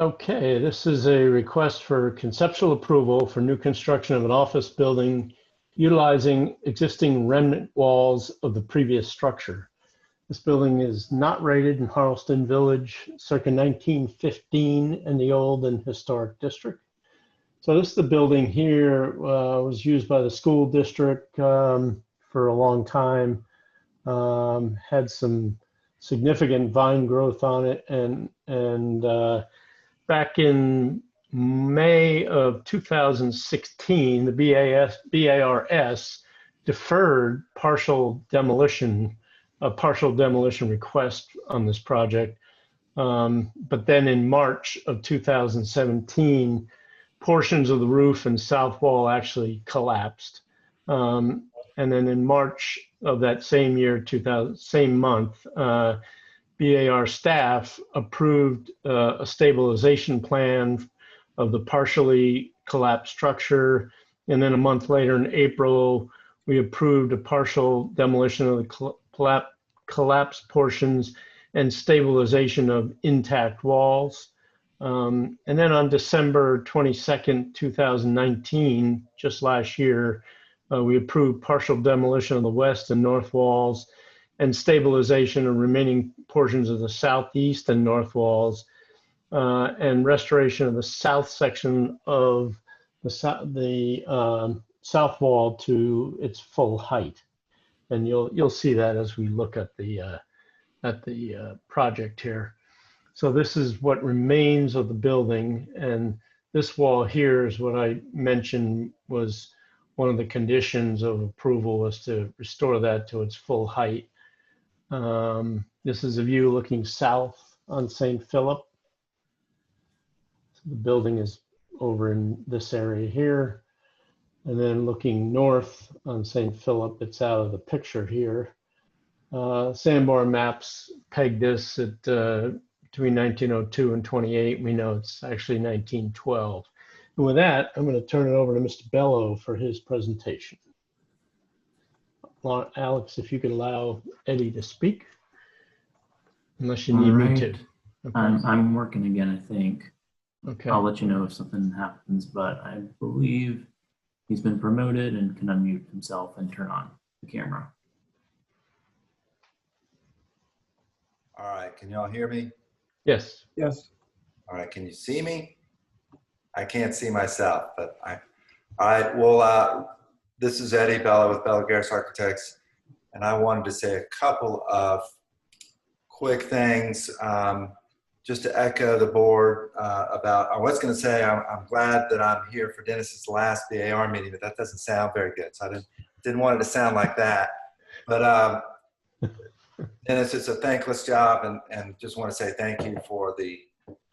Okay, this is a request for conceptual approval for new construction of an office building utilizing existing remnant walls of the previous structure. This building is not rated in Charleston Village, circa 1915 in the old and historic district. So this is the building here, was used by the school district for a long time, had some significant vine growth on it, and back in May of 2016, the BARS deferred a partial demolition request on this project. But then in March of 2017, portions of the roof and south wall actually collapsed. And then in March of that same year, same month, BAR staff approved a stabilization plan of the partially collapsed structure. And then a month later in April, we approved a partial demolition of the collapsed portions and stabilization of intact walls. And then on December 22nd, 2019, just last year, we approved partial demolition of the west and north walls and stabilization of remaining portions of the southeast and north walls, and restoration of the south section of the south wall to its full height. And you'll see that as we look at the project here. So this is what remains of the building, and this wall here is what I mentioned was one of the conditions of approval, was to restore that to its full height. This is a view looking south on St. Philip. So the building is over in this area here. And then looking north on St. Philip, it's out of the picture here. Sandboard maps peg this at between 1902 and 28. We know it's actually 1912. And with that, I'm going to turn it over to Mr. Bello for his presentation. Alex, if you could allow Eddie to speak, unless you need me to. Okay. I'm working again, I think. Okay. I'll let you know if something happens, but I believe he's been promoted and can unmute himself and turn on the camera. All right, can y'all hear me? Yes. Yes. All right, can you see me? I can't see myself, but all right, well, this is Eddie Bello with Bello Garris Architects, and I wanted to say a couple of quick things just to echo the board about, I was going to say I'm glad that I'm here for Dennis's last BAR meeting, but that doesn't sound very good, so I didn't want it to sound like that. But Dennis, it's a thankless job, and just want to say thank you for the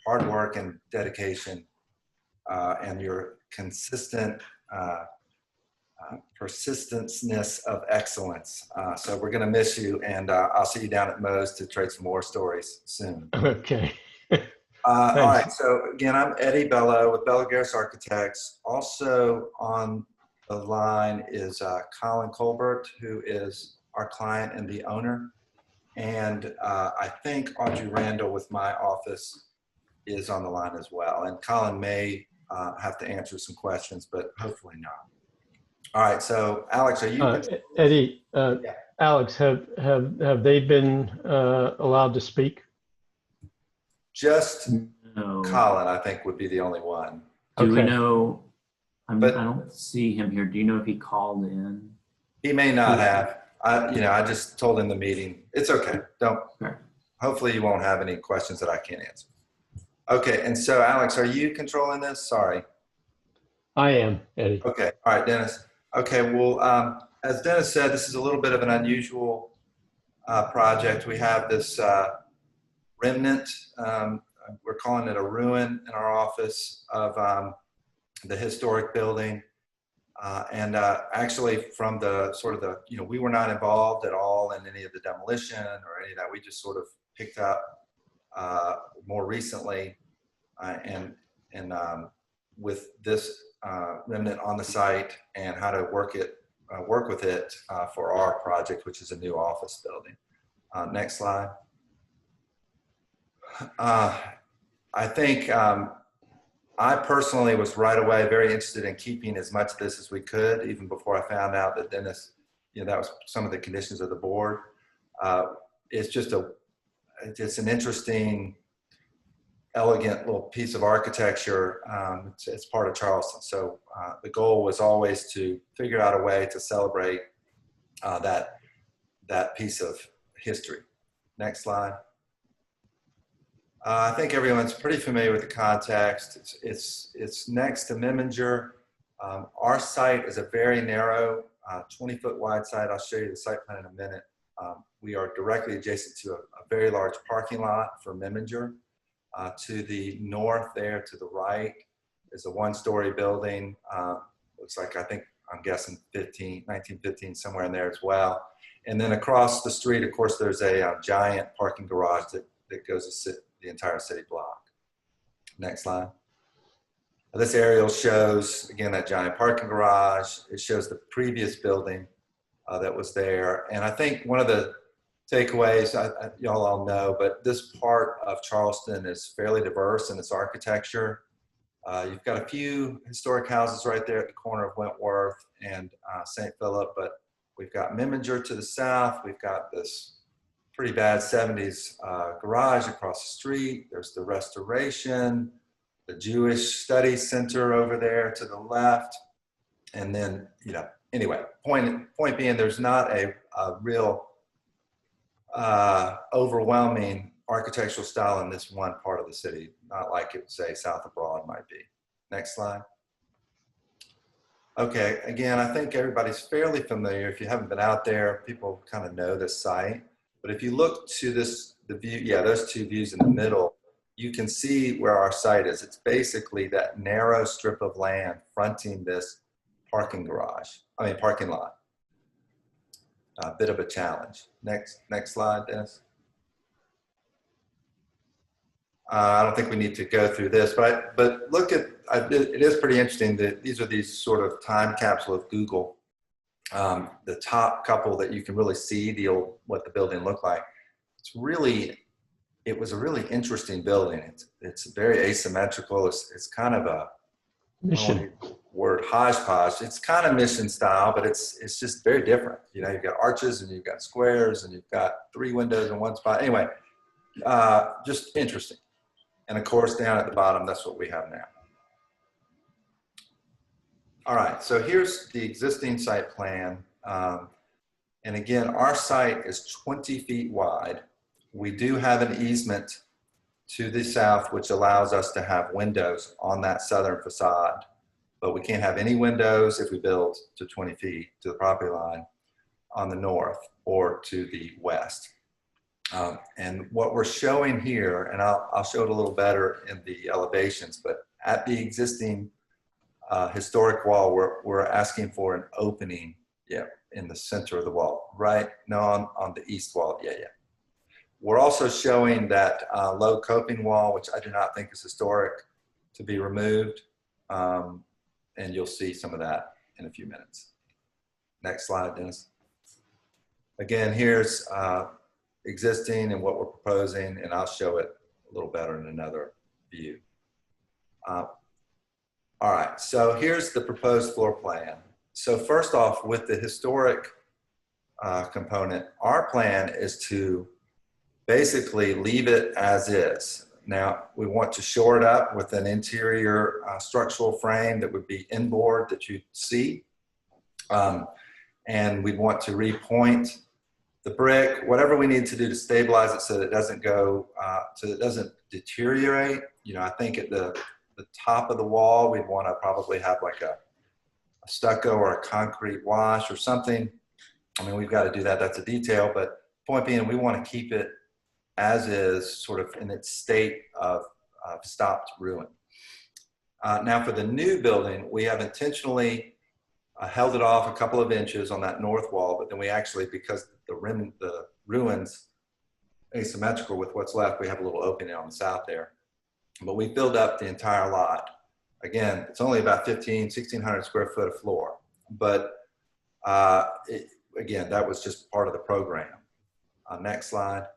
hard work and dedication and your consistent persistence of excellence. So we're going to miss you, and I'll see you down at Moe's to trade some more stories soon. Okay. All right. So again, I'm Eddie Bello with Bello Garris Architects. Also on the line is Colin Colbert, who is our client and the owner. And I think Audrey Randall with my office is on the line as well. And Colin may have to answer some questions, but hopefully not. All right, so Alex, are you? Eddie, Yeah. Alex, have they been allowed to speak? Just No. Colin, I think, would be the only one. Do we Okay. know? I But- don't see him here. Do you know if he called in? He may not have. I just told him the meeting. It's okay. Don't. Sure. Hopefully, you won't have any questions that I can't answer. Okay, and so Alex, are you controlling this? Sorry. I am, Eddie. Okay. All right, Dennis. Okay. Well, as Dennis said, this is a little bit of an unusual project. We have this remnant. We're calling it a ruin in our office of the historic building. Actually from the sort of the, we were not involved at all in any of the demolition or any of that. We just sort of picked up more recently with this remnant on the site and how to work with it for our project, which is a new office building. Next slide. I think I personally was right away very interested in keeping as much of this as we could, even before I found out that Dennis, that was some of the conditions of the board. It's just it's an interesting, elegant little piece of architecture. It's part of Charleston. So the goal was always to figure out a way to celebrate that piece of history. Next slide. I think everyone's pretty familiar with the context. It's next to Meminger. Our site is a very narrow, 20-foot wide site. I'll show you the site plan in a minute. We are directly adjacent to a very large parking lot for Meminger. To the north there, to the right, is a one-story building. Looks like, I'm guessing 1915, somewhere in there as well. And then across the street, of course, there's a giant parking garage that goes to the entire city block. Next slide. This aerial shows, again, that giant parking garage. It shows the previous building that was there. And I think one of the takeaways, y'all all know, but this part of Charleston is fairly diverse in its architecture. You've got a few historic houses right there at the corner of Wentworth and St. Philip, but we've got Meminger to the south. We've got this pretty bad 70s garage across the street. There's the Restoration, the Jewish Studies Center over there to the left. And then, anyway, point being, there's not a real overwhelming architectural style in this one part of the city, not like it, say, South of Broad might be. Next slide. Okay, again, I think everybody's fairly familiar. If you haven't been out there, people kind of know this site. But if you look to the view, those two views in the middle, you can see where our site is. It's basically that narrow strip of land fronting this parking lot. A bit of a challenge. Next slide, Dennis. I don't think we need to go through this, but look at, it is pretty interesting that these are these sort of time capsule of Google. The top couple that you can really see what the building looked like. It was a really interesting building. It's very asymmetrical. It's kind of a Mission. Word hodgepodge. It's kind of mission style, but it's just very different. You've got arches and you've got squares and you've got 3 windows in one spot. Anyway, just interesting. And of course, down at the bottom, that's what we have now. All right, so here's the existing site plan. And again, our site is 20 feet wide. We do have an easement to the south, which allows us to have windows on that southern facade, but we can't have any windows if we build to 20 feet to the property line on the north or to the west. And what we're showing here, and I'll show it a little better in the elevations, but at the existing historic wall, we're asking for an opening, in the center of the wall, right? No, on the east wall, We're also showing that low coping wall, which I do not think is historic, to be removed. And you'll see some of that in a few minutes. Next slide, Dennis. Again, here's existing and what we're proposing, and I'll show it a little better in another view. All right, so here's the proposed floor plan. So first off, with the historic component, our plan is to basically leave it as is. Now, we want to shore it up with an interior structural frame that would be inboard that you'd see. And we'd want to repoint the brick, whatever we need to do to stabilize it so that it doesn't go, so that it doesn't deteriorate. I think at the top of the wall, we'd want to probably have like a stucco or a concrete wash or something. I mean, we've got to do that. That's a detail, but point being, we want to keep it as is, sort of in its state of stopped ruin. Now for the new building, we have intentionally held it off a couple of inches on that north wall, but then we actually, because the ruins asymmetrical with what's left, we have a little opening on the south there. But we filled up the entire lot. Again, it's only about 1,600 square foot of floor, but again, that was just part of the program. Next slide.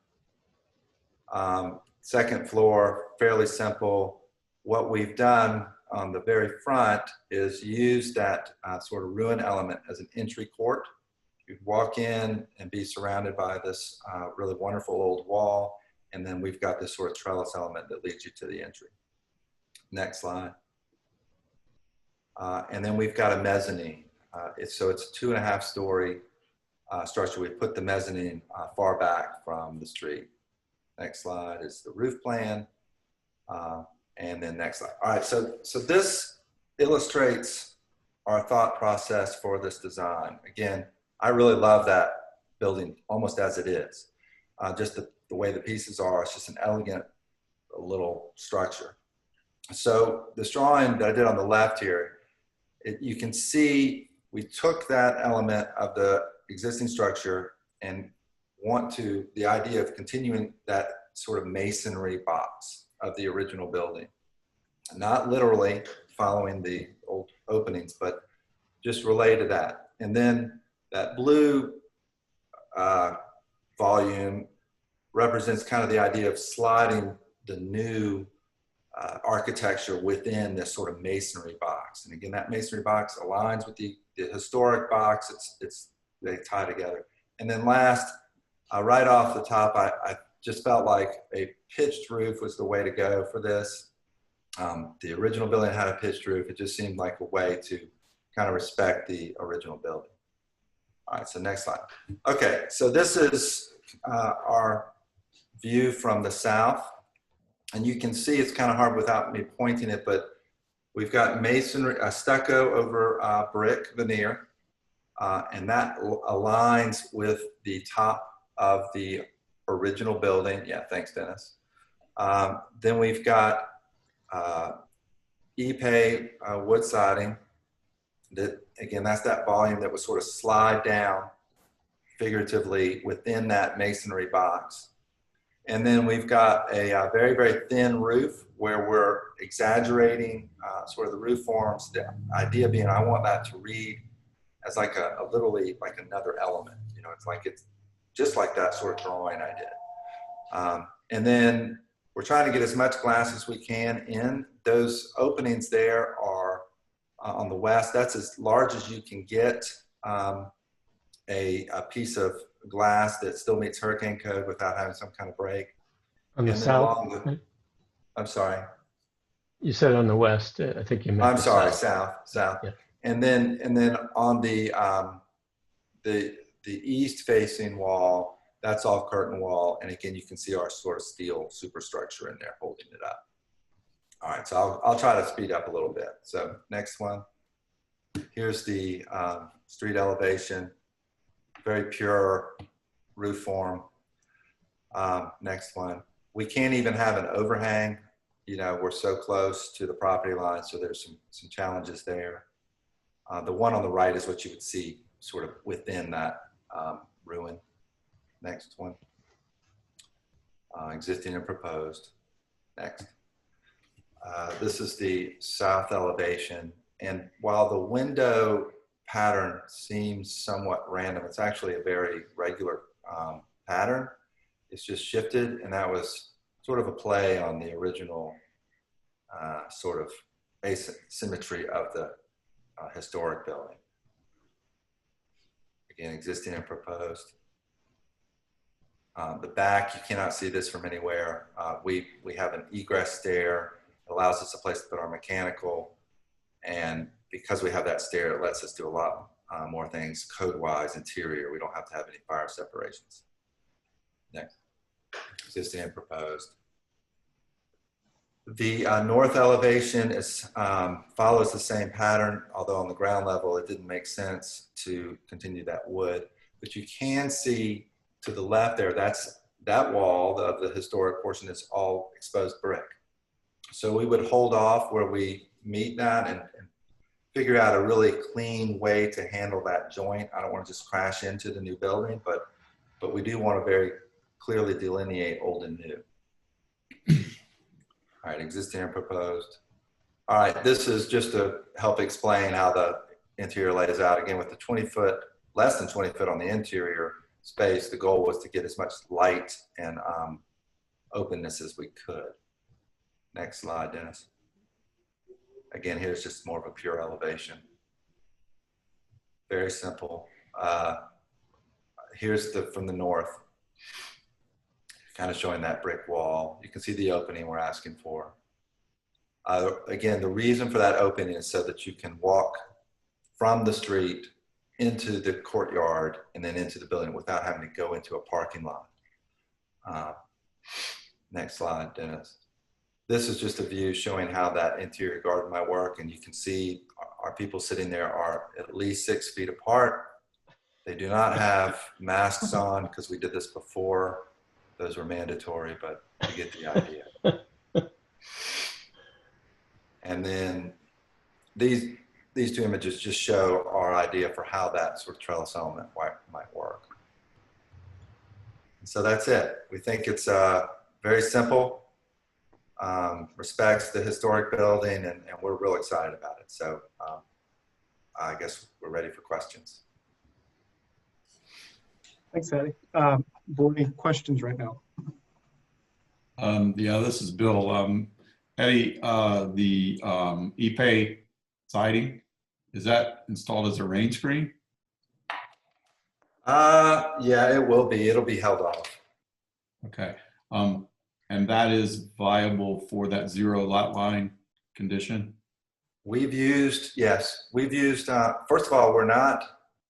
Second floor, fairly simple. What we've done on the very front is use that sort of ruin element as an entry court. You'd walk in and be surrounded by this really wonderful old wall, and then we've got this sort of trellis element that leads you to the entry. Next slide. And then we've got a mezzanine. So it's a 2.5 story structure. We put the mezzanine far back from the street. Next slide is the roof plan. And then next slide. All right, so this illustrates our thought process for this design. Again, I really love that building almost as it is. Just the way the pieces are, it's just an elegant little structure. So this drawing that I did on the left here, you can see we took that element of the existing structure and the idea of continuing that sort of masonry box of the original building. Not literally following the old openings, but just related to that. And then that blue volume represents kind of the idea of sliding the new architecture within this sort of masonry box. And again, that masonry box aligns with the historic box. They tie together. And then last, right off the top, I just felt like a pitched roof was the way to go for this. The original building had a pitched roof. It just seemed like a way to kind of respect the original building. All right, so next slide. Okay, so this is our view from the south. And you can see it's kind of hard without me pointing it, but we've got masonry, stucco over brick veneer, and that aligns with the top of the original building. Yeah, thanks, Dennis. Then we've got Ipe wood siding. That, again, that's that volume that would sort of slide down figuratively within that masonry box. And then we've got a very, very thin roof where we're exaggerating sort of the roof forms. The idea being I want that to read as like literally like another element. You know, it's just like that sort of drawing I did. And then we're trying to get as much glass as we can in. Those openings there are on the west. That's as large as you can get a piece of glass that still meets hurricane code without having some kind of break. On the south? I'm sorry. You said on the west. I think you meant. I'm sorry, south. Yeah. And then on the east facing wall, that's all curtain wall. And again, you can see our sort of steel superstructure in there holding it up. All right, so I'll try to speed up a little bit. So next one. Here's the street elevation. Very pure roof form. Next one. We can't even have an overhang. You know, we're so close to the property line, so there's some challenges there. The one on the right is what you would see sort of within that ruin. Next one. Existing and proposed. Next. This is the south elevation. And while the window pattern seems somewhat random, it's actually a very regular pattern. It's just shifted, and that was sort of a play on the original sort of basic symmetry of the historic building. Again, existing and proposed. The back, you cannot see this from anywhere. We have an egress stair. It allows us a place to put our mechanical, and because we have that stair, it lets us do a lot more things code-wise, interior. We don't have to have any fire separations. Next. Existing and proposed. The north elevation follows the same pattern, although on the ground level, it didn't make sense to continue that wood. But you can see to the left there, that wall of the historic portion is all exposed brick. So we would hold off where we meet that and figure out a really clean way to handle that joint. I don't want to just crash into the new building, but we do want to very clearly delineate old and new. All right, existing and proposed. All right, this is just to help explain how the interior lays out. Again, with the 20-foot, less than 20 foot on the interior space, the goal was to get as much light and openness as we could. Next slide, Dennis. Again, here's just more of a pure elevation. Very simple. Here's from the north, kind of showing that brick wall. You can see the opening we're asking for. Again, the reason for that opening is so that you can walk from the street into the courtyard and then into the building without having to go into a parking lot. Next slide, Dennis. This is just a view showing how that interior garden might work, and you can see our people sitting there are at least 6 feet apart. They do not have masks on because we did this before. Those were mandatory, but you get the idea. And then these two images just show our idea for how that sort of trellis element might work. So that's it. We think it's very simple, respects the historic building, and we're real excited about it. So I guess we're ready for questions. Thanks, Eddie. Board, any questions right now? Yeah, this is Bill. Eddie, the ePay siding, is that installed as a rain screen? Yeah, it will be. It'll be held off. Okay. And that is viable for that 0 lot line condition? We've used, yes, we've used, first of all, we're not,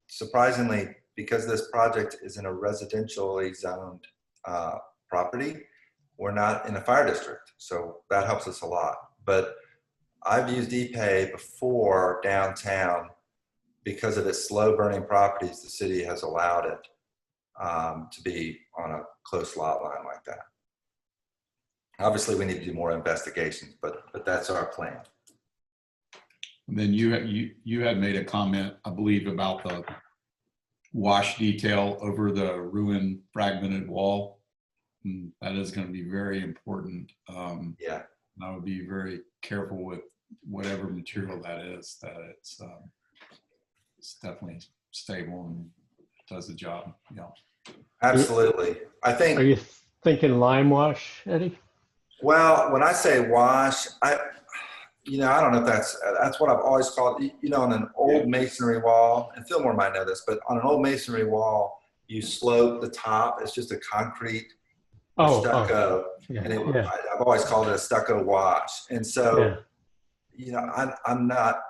surprisingly, because this project is in a residentially zoned property, we're not in a fire district. So that helps us a lot. But I've used ePay before downtown because of its slow burning properties. The city has allowed it to be on a close lot line like that. Obviously, we need to do more investigations, but that's our plan. And then you had made a comment, I believe, about the wash detail over the ruined fragmented wall. And that is going to be very important. Yeah. I would be very careful with whatever material that is, that it's definitely stable and does the job. Yeah. Absolutely. I think. Are you thinking lime wash, Eddie? Well, when I say wash, I don't know if that's what I've always called, on an old masonry wall, and Fillmore might know this, but on an old masonry wall, you slope the top. It's just a concrete stucco. Yeah, and yeah. I've always called it a stucco wash. And so, I'm not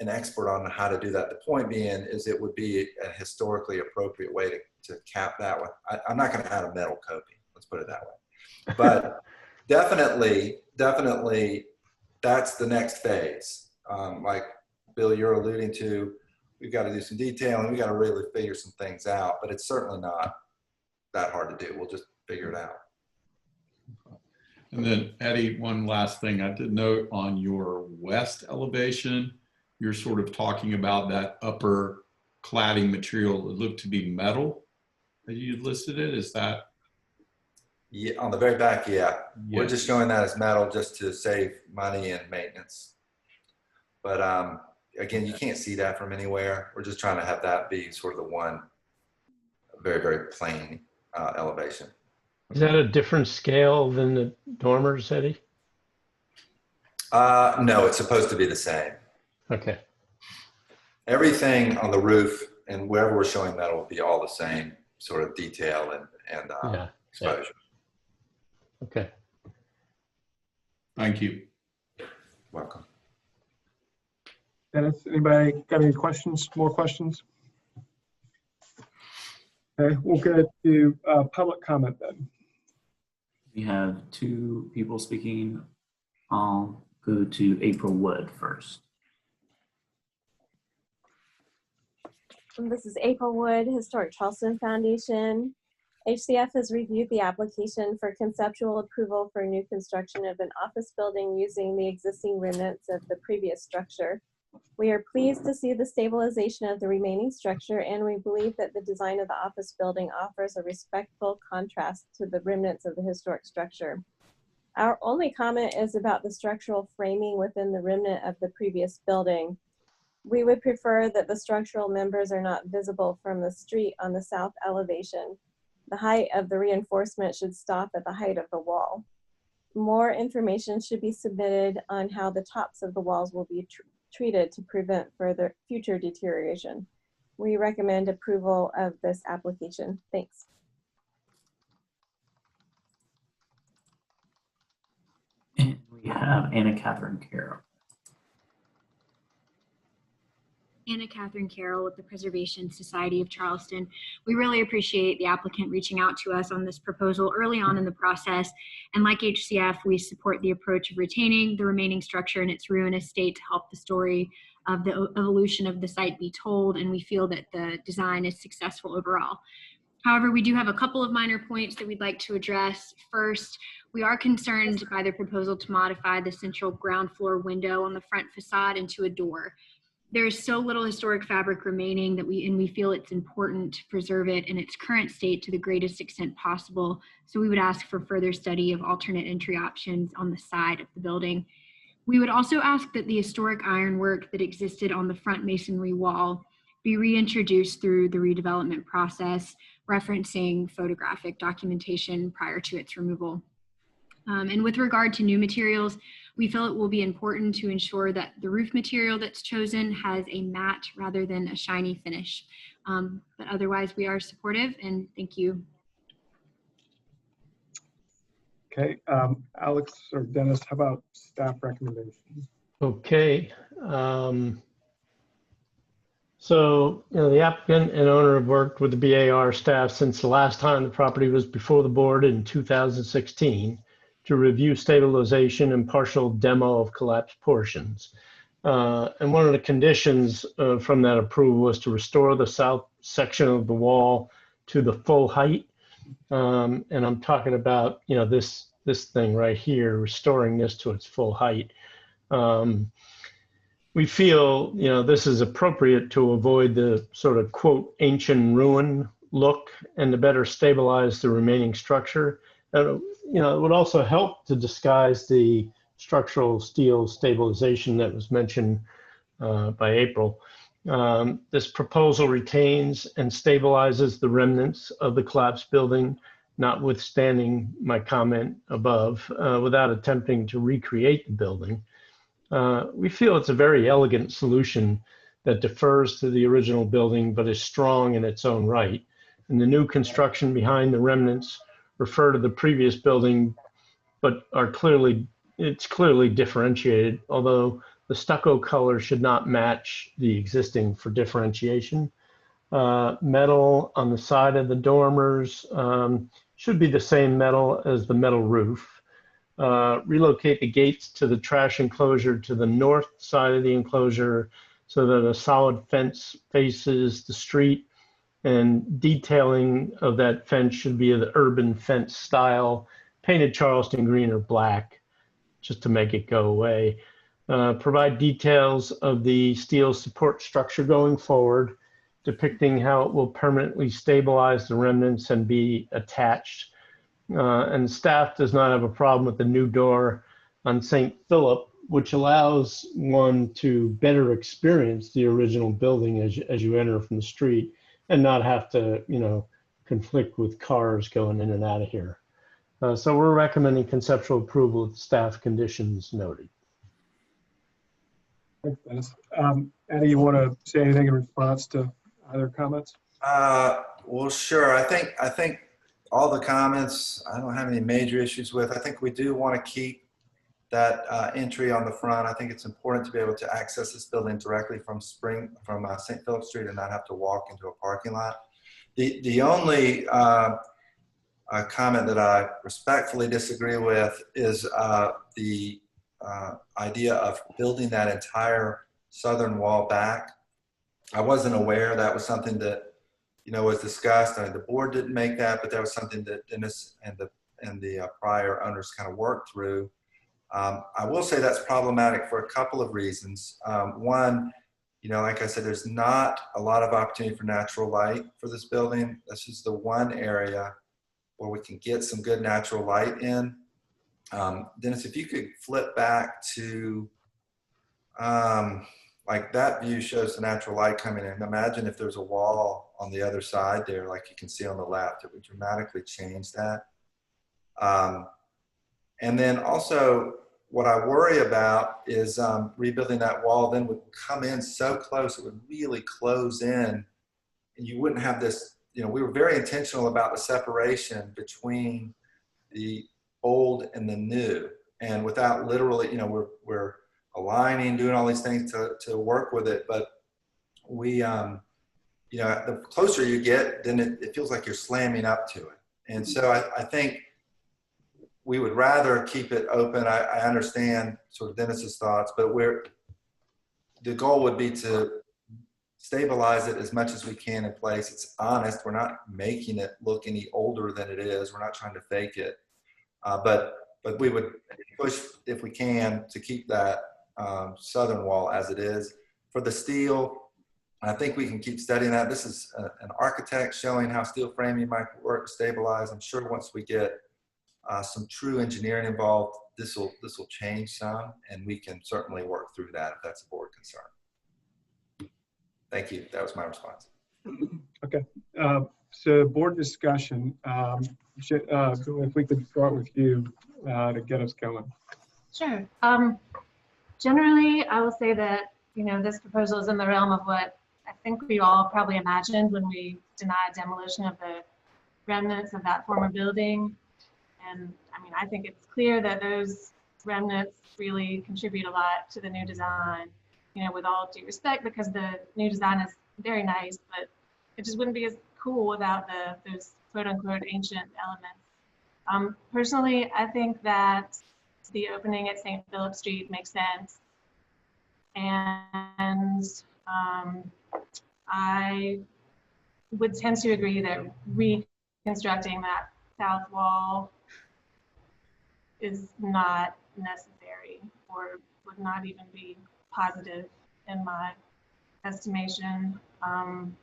an expert on how to do that. The point being is it would be a historically appropriate way to cap that with. I'm not going to add a metal coating. Let's put it that way. But definitely, that's the next phase. Like Bill, you're alluding to, we've got to do some detailing. We've got to really figure some things out, but it's certainly not that hard to do. We'll just figure it out. And then Eddie, one last thing I did note on your west elevation, you're sort of talking about that upper cladding material. It looked to be metal that you listed it. Is that? Yeah, on the very back, yeah. We're just showing that as metal just to save money and maintenance. But again, you can't see that from anywhere. We're just trying to have that be sort of the one very, very plain elevation. Is that a different scale than the dormers, Eddie? No, it's supposed to be the same. Okay. Everything on the roof and wherever we're showing metal will be all the same sort of detail and exposure. Yeah. Okay. Thank you. Welcome. Dennis, anybody got any questions, more questions? Okay, we'll go to public comment then. We have 2 people speaking. I'll go to April Wood first. This is April Wood, Historic Charleston Foundation. HCF has reviewed the application for conceptual approval for new construction of an office building using the existing remnants of the previous structure. We are pleased to see the stabilization of the remaining structure, and we believe that the design of the office building offers a respectful contrast to the remnants of the historic structure. Our only comment is about the structural framing within the remnant of the previous building. We would prefer that the structural members are not visible from the street on the south elevation. The height of the reinforcement should stop at the height of the wall. More information should be submitted on how the tops of the walls will be treated to prevent further future deterioration. We recommend approval of this application. Thanks. And we have Anna Catherine Carroll. Anna Catherine Carroll with the Preservation Society of Charleston. We really appreciate the applicant reaching out to us on this proposal early on in the process. And like HCF, we support the approach of retaining the remaining structure in its ruinous state to help the story of the evolution of the site be told. And we feel that the design is successful overall. However, we do have a couple of minor points that we'd like to address. First, we are concerned by the proposal to modify the central ground floor window on the front facade into a door. There is so little historic fabric remaining that we feel it's important to preserve it in its current state to the greatest extent possible. So we would ask for further study of alternate entry options on the side of the building. We would also ask that the historic ironwork that existed on the front masonry wall be reintroduced through the redevelopment process, referencing photographic documentation prior to its removal. And with regard to new materials, we feel it will be important to ensure that the roof material that's chosen has a matte rather than a shiny finish. But otherwise, we are supportive, and thank you. Okay, Alex or Dennis, how about staff recommendations? Okay. So, the applicant and owner have worked with the BAR staff since the last time the property was before the board in 2016 to review stabilization and partial demo of collapsed portions. And one of the conditions from that approval was to restore the south section of the wall to the full height. And I'm talking about, this thing right here, restoring this to its full height. We feel, this is appropriate to avoid the sort of quote ancient ruin look and to better stabilize the remaining structure. It would also help to disguise the structural steel stabilization that was mentioned by April. This proposal retains and stabilizes the remnants of the collapsed building, notwithstanding my comment above, without attempting to recreate the building. We feel it's a very elegant solution that defers to the original building, but is strong in its own right. And the new construction behind the remnants refer to the previous building, but it's clearly differentiated, although the stucco color should not match the existing for differentiation. Metal on the side of the dormers should be the same metal as the metal roof. Relocate the gates to the trash enclosure to the north side of the enclosure so that a solid fence faces the street, and detailing of that fence should be of the urban fence style, painted Charleston green or black, just to make it go away. Provide details of the steel support structure going forward, depicting how it will permanently stabilize the remnants and be attached. And staff does not have a problem with the new door on St. Philip, which allows one to better experience the original building as you enter from the street and not have to, conflict with cars going in and out of here. So we're recommending conceptual approval with staff conditions noted. Thanks, Dennis. Eddie, you want to say anything in response to other comments? Well, sure. I think all the comments, I don't have any major issues with. I think we do want to keep that entry on the front. I think it's important to be able to access this building directly from St. Philip Street and not have to walk into a parking lot. The only comment that I respectfully disagree with is the idea of building that entire southern wall back. I wasn't aware that was something that was discussed. I mean, the board didn't make that, but that was something that Dennis and the prior owners kind of worked through. I will say that's problematic for a couple of reasons. One, like I said, there's not a lot of opportunity for natural light for this building. This is the one area where we can get some good natural light in. Dennis, if you could flip back to, like that view shows the natural light coming in. Imagine if there's a wall on the other side there, like you can see on the left, it would dramatically change that. And then also what I worry about is rebuilding that wall then would come in so close, it would really close in, and you wouldn't have this, we were very intentional about the separation between the old and the new. And without literally, we're aligning, doing all these things to work with it. But we, the closer you get, then it feels like you're slamming up to it. And so I think we would rather keep it open. I understand sort of Dennis's thoughts, but the goal would be to stabilize it as much as we can in place. It's honest. We're not making it look any older than it is. We're not trying to fake it. But we would push, if we can, to keep that southern wall as it is. For the steel, I think we can keep studying that. This is an architect showing how steel framing might work to stabilize. I'm sure once we get some true engineering involved, this will change some, and we can certainly work through that if that's a board concern. Thank you. That was my response. Okay. So board discussion. If we could start with you to get us going. Sure. Generally, I will say that, this proposal is in the realm of what I think we all probably imagined when we denied demolition of the remnants of that former building. And I mean, I think it's clear that those remnants really contribute a lot to the new design, with all due respect, because the new design is very nice, but it just wouldn't be as cool without those quote unquote ancient elements. Personally, I think that the opening at St. Philip Street makes sense. And I would tend to agree that reconstructing that south wall is not necessary, or would not even be positive in my estimation. And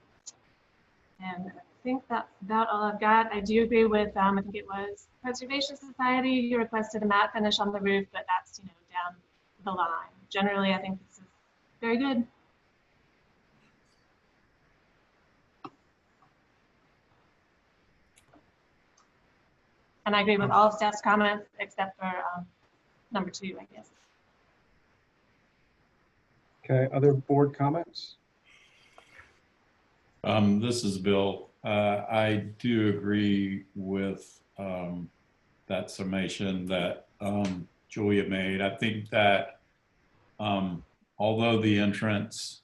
I think that's about all I've got. I do agree with, I think it was Preservation Society who requested a matte finish on the roof, but that's, down the line. Generally, I think this is very good. And I agree with all of staff's comments except for number 2, I guess. Okay, other board comments? This is Bill. I do agree with that summation that Julia made. I think that although the entrance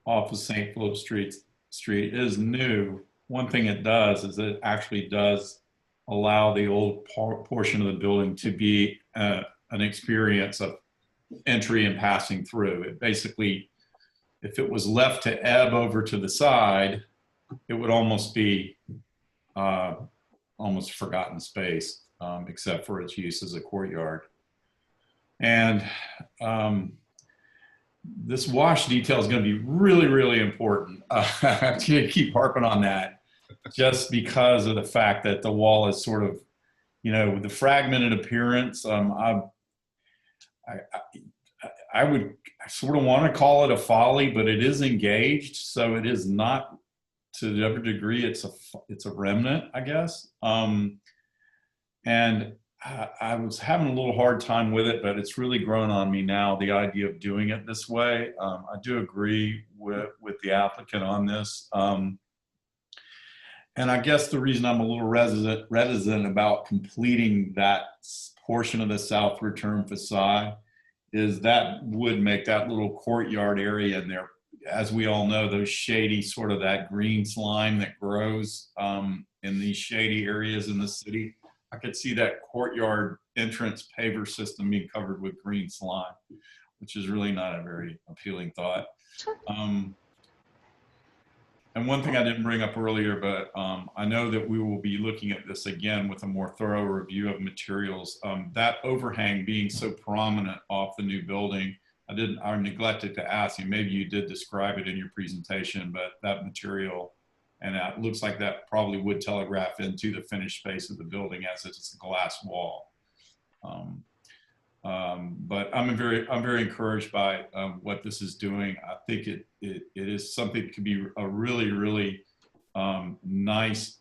off of St. Philip Street is new, one thing it does is it actually does allow the old portion of the building to be an experience of entry and passing through. It basically, if it was left to ebb over to the side, it would almost be almost forgotten space, except for its use as a courtyard. And this wash detail is going to be really, really important. I have to keep harping on that, just because of the fact that the wall is sort of, the fragmented appearance. I would sort of want to call it a folly, but it is engaged, so it is not to the other degree. It's a remnant, I guess. And I was having a little hard time with it, but it's really grown on me now, the idea of doing it this way. I do agree with the applicant on this. And I guess the reason I'm a little reticent about completing that portion of the south return facade is that would make that little courtyard area in there, as we all know, those shady, sort of that green slime that grows in these shady areas in the city. I could see that courtyard entrance paver system being covered with green slime, which is really not a very appealing thought. And one thing I didn't bring up earlier, but I know that we will be looking at this again with a more thorough review of materials. That overhang being so prominent off the new building, I neglected to ask you, maybe you did describe it in your presentation, but that material, and it looks like that probably would telegraph into the finished space of the building as it's a glass wall. But I'm very encouraged by what this is doing. I think it is something that could be a really nice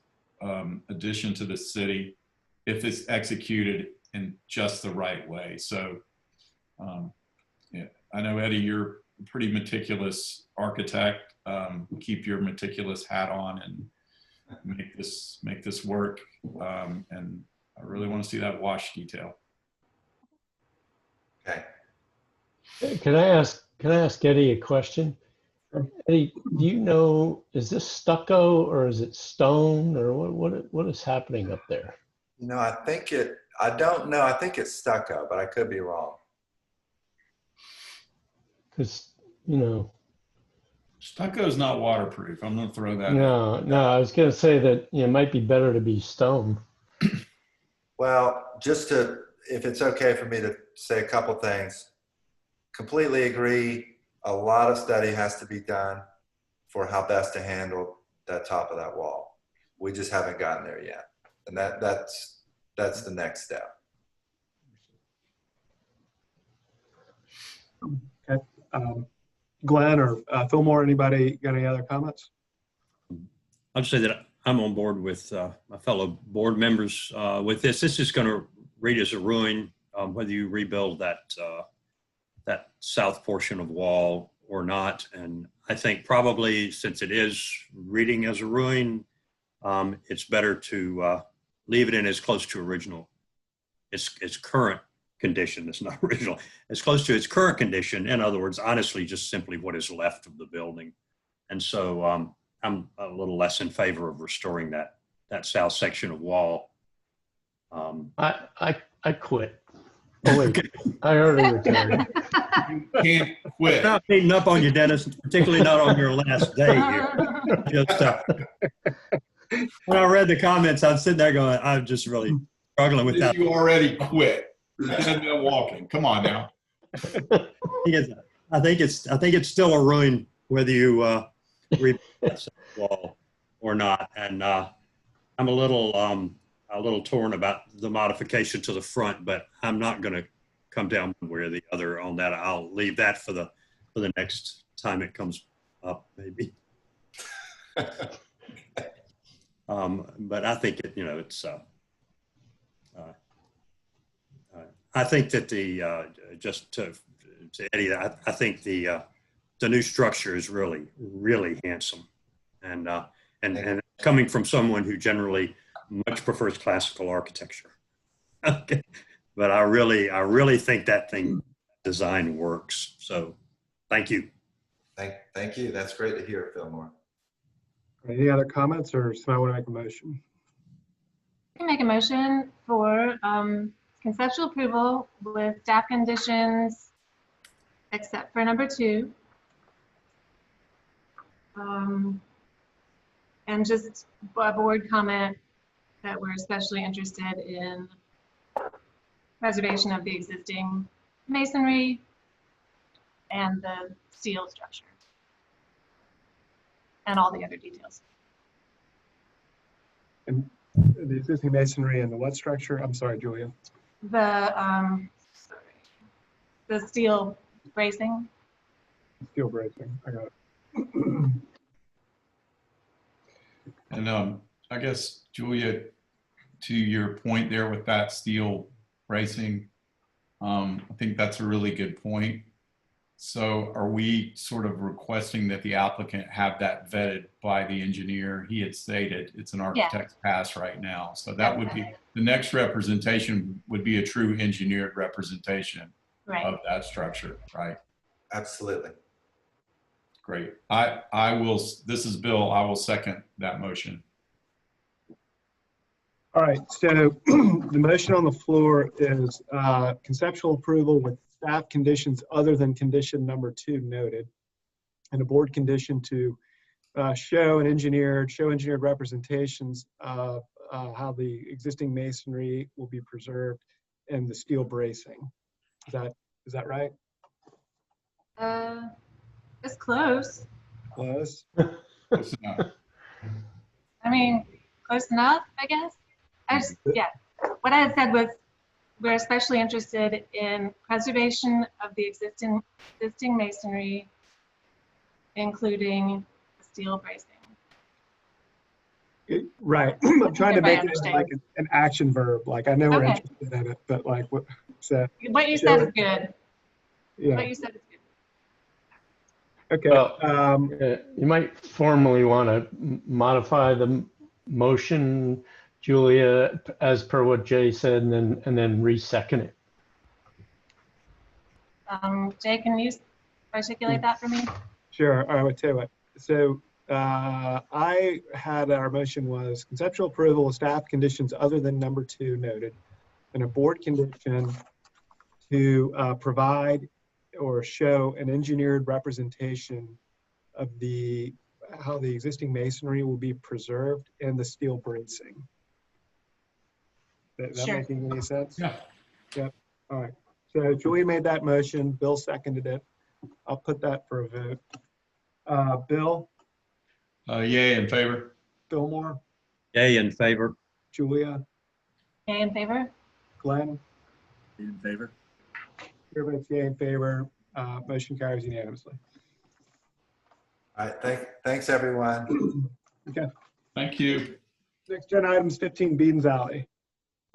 addition to the city if it's executed in just the right way. So yeah, I know, Eddie, you're a pretty meticulous architect. Keep your meticulous hat on and make this work. And I really want to see that wash detail. Okay. Can I ask Eddie a question? Eddie, do you know, is this stucco or is it stone, or what is happening up there? You know, I don't know. I think it's stucco, but I could be wrong. Because, you know. Stucco is not waterproof. I'm going to throw that. No, I was going to say that, you know, it might be better to be stone. Well, if it's okay for me to say a couple things, completely agree. A lot of study has to be done for how best to handle that top of that wall. We just haven't gotten there yet. And that's the next step. Okay. Glenn or Fillmore, anybody got any other comments? I'd say that I'm on board with my fellow board members with this. This is going to read as a ruin, whether you rebuild that south portion of wall or not. And I think probably, since it is reading as a ruin, it's better to leave it in as close to original, its current condition. It's not original. As close to its current condition. In other words, honestly, just simply what is left of the building. And so I'm a little less in favor of restoring that south section of wall. I quit. Oh wait, okay. I already retired. You can't quit. I'm not beating up on you, Dennis, particularly not on your last day here. Just, when I read the comments, I'm sitting there going, I'm just really struggling with that. You already quit. There's no walking. Come on now. I think it's still a ruin whether you rebuild that wall or not. And I'm a little torn about the modification to the front, but I'm not going to come down one way or the other on that. I'll leave that for the next time it comes up, maybe. But I think it's. I think that just to Eddie, I think the new structure is really handsome, and coming from someone who generally much prefers classical architecture. Okay. But I really think that thing design works. So thank you. Thank you. That's great to hear, Fillmore. Any other comments, or somebody want to make a motion? I can make a motion for conceptual approval with staff conditions, except for number 2. And just a board comment that we're especially interested in preservation of the existing masonry and the steel structure and all the other details. And the existing masonry and the what structure? I'm sorry, Julia. The steel bracing. Steel bracing. I got it. And I guess, Julia, to your point there with that steel bracing, I think that's a really good point. So are we sort of requesting that the applicant have that vetted by the engineer? He had stated it's an architect's pass right now. So that would be, the next representation would be a true engineered representation of that structure, right? Absolutely. Great. I will, this is Bill, I will second that motion. All right, so the motion on the floor is conceptual approval with staff conditions other than condition number 2 noted, and a board condition to show engineered representations of how the existing masonry will be preserved and the steel bracing. Is that right? It's close. Close. Close enough. I mean, close enough, I guess. Yeah. What I had said was we're especially interested in preservation of the existing masonry, including the steel bracing. Right. I'm trying to make it understand. like an action verb. Like I know we're Okay. interested in it, but like what said. What you said is good. Yeah. What you said is good. Okay. Well, you might formally want to modify the motion, Julia, as per what Jay said, and then re-second it. Jay, can you articulate that for me? Sure. I would tell you what. So I had our motion was conceptual approval of staff conditions other than number 2 noted, and a board condition to provide or show an engineered representation of how the existing masonry will be preserved and the steel bracing. Is that Sure. making any sense? Yeah. Yep. All right. So Julie made that motion. Bill seconded it. I'll put that for a vote. Bill? Yay, in favor. Fillmore? Yay, in favor. Julia? Jay in favor? Glenn? In favor? Everybody's yay in favor. Motion carries unanimously. All right, thanks everyone. Okay. Thank you. Next agenda item is 15 Beedens Alley.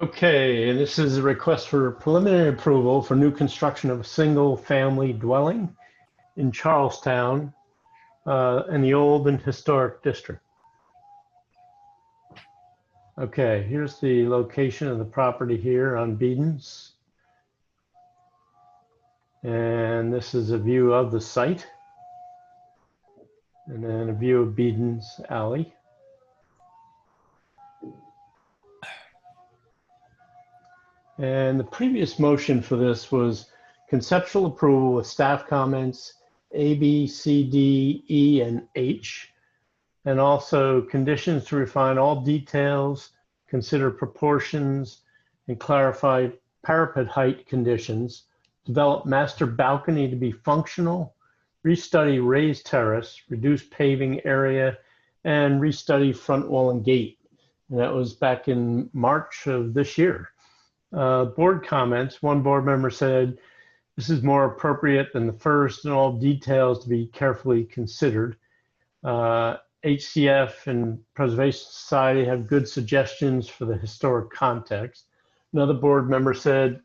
Okay, and this is a request for preliminary approval for new construction of a single-family dwelling in Charlestown in the Old and Historic District. Okay, here's the location of the property here on Beedens. And this is a view of the site. And then a view of Beedens Alley. And the previous motion for this was conceptual approval with staff comments A, B, C, D, E, and H, and also conditions to refine all details, consider proportions, and clarify parapet height conditions, develop master balcony to be functional, restudy raised terrace, reduce paving area, and restudy front wall and gate. And that was back in March of this year. Board comments, one board member said, this is more appropriate than the first and all details to be carefully considered. HCF and Preservation Society have good suggestions for the historic context. Another board member said,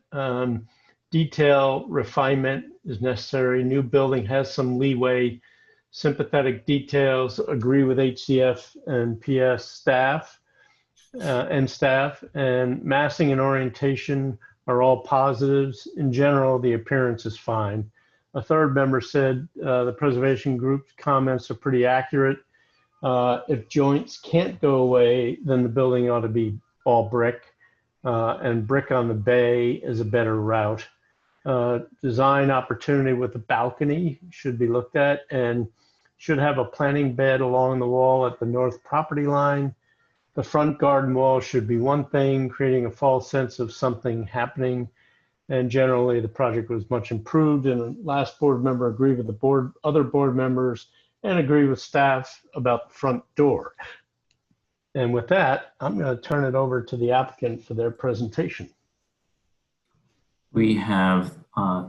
detail refinement is necessary. New building has some leeway. Sympathetic details, agree with HCF and PS staff. And massing and orientation are all positives. In general, the appearance is fine. A third member said the preservation group's comments are pretty accurate. If joints can't go away, then the building ought to be all brick, and brick on the bay is a better route. Design opportunity with the balcony should be looked at and should have a planting bed along the wall at the north property line. The front garden wall should be one thing, creating a false sense of something happening. And generally, the project was much improved. And the last board member agreed with the other board members and agreed with staff about the front door. And with that, I'm going to turn it over to the applicant for their presentation. We have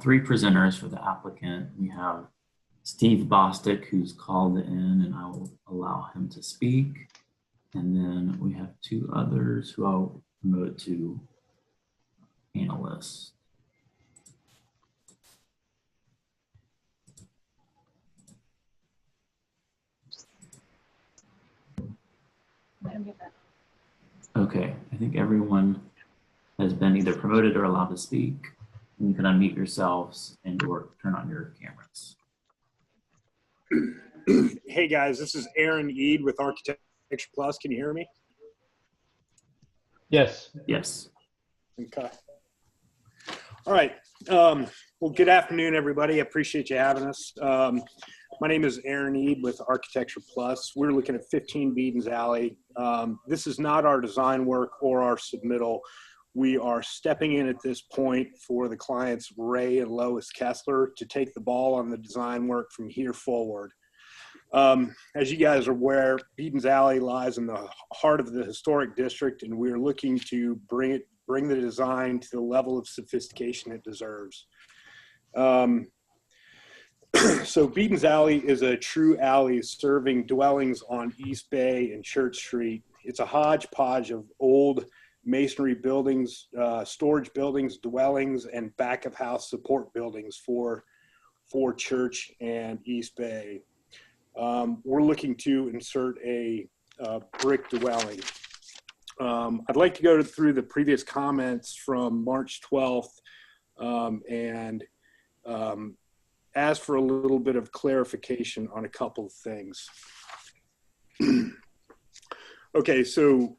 3 presenters for the applicant. We have Steve Bostic, who's called in, and I will allow him to speak. And then we have 2 others who I'll promote to panelists. Okay, I think everyone has been either promoted or allowed to speak. And you can unmute yourselves and or turn on your cameras. Hey guys, this is Aaron Eid with Architecture Plus. Can you hear me? Yes. Yes. Okay. All right. Well, good afternoon, everybody. I appreciate you having us. My name is Aaron Ead with Architecture Plus. We're looking at 15 Beedens Alley. This is not our design work or our submittal. We are stepping in at this point for the clients Ray and Lois Kessler to take the ball on the design work from here forward. As you guys are aware, Beedens Alley lies in the heart of the historic district, and we're looking to bring the design to the level of sophistication it deserves. So Beedens Alley is a true alley serving dwellings on East Bay and Church Street. It's a hodgepodge of old masonry buildings, storage buildings, dwellings, and back of house support buildings for Church and East Bay. We're looking to insert a brick dwelling. I'd like to go through the previous comments from March 12th and ask for a little bit of clarification on a couple of things. Okay, so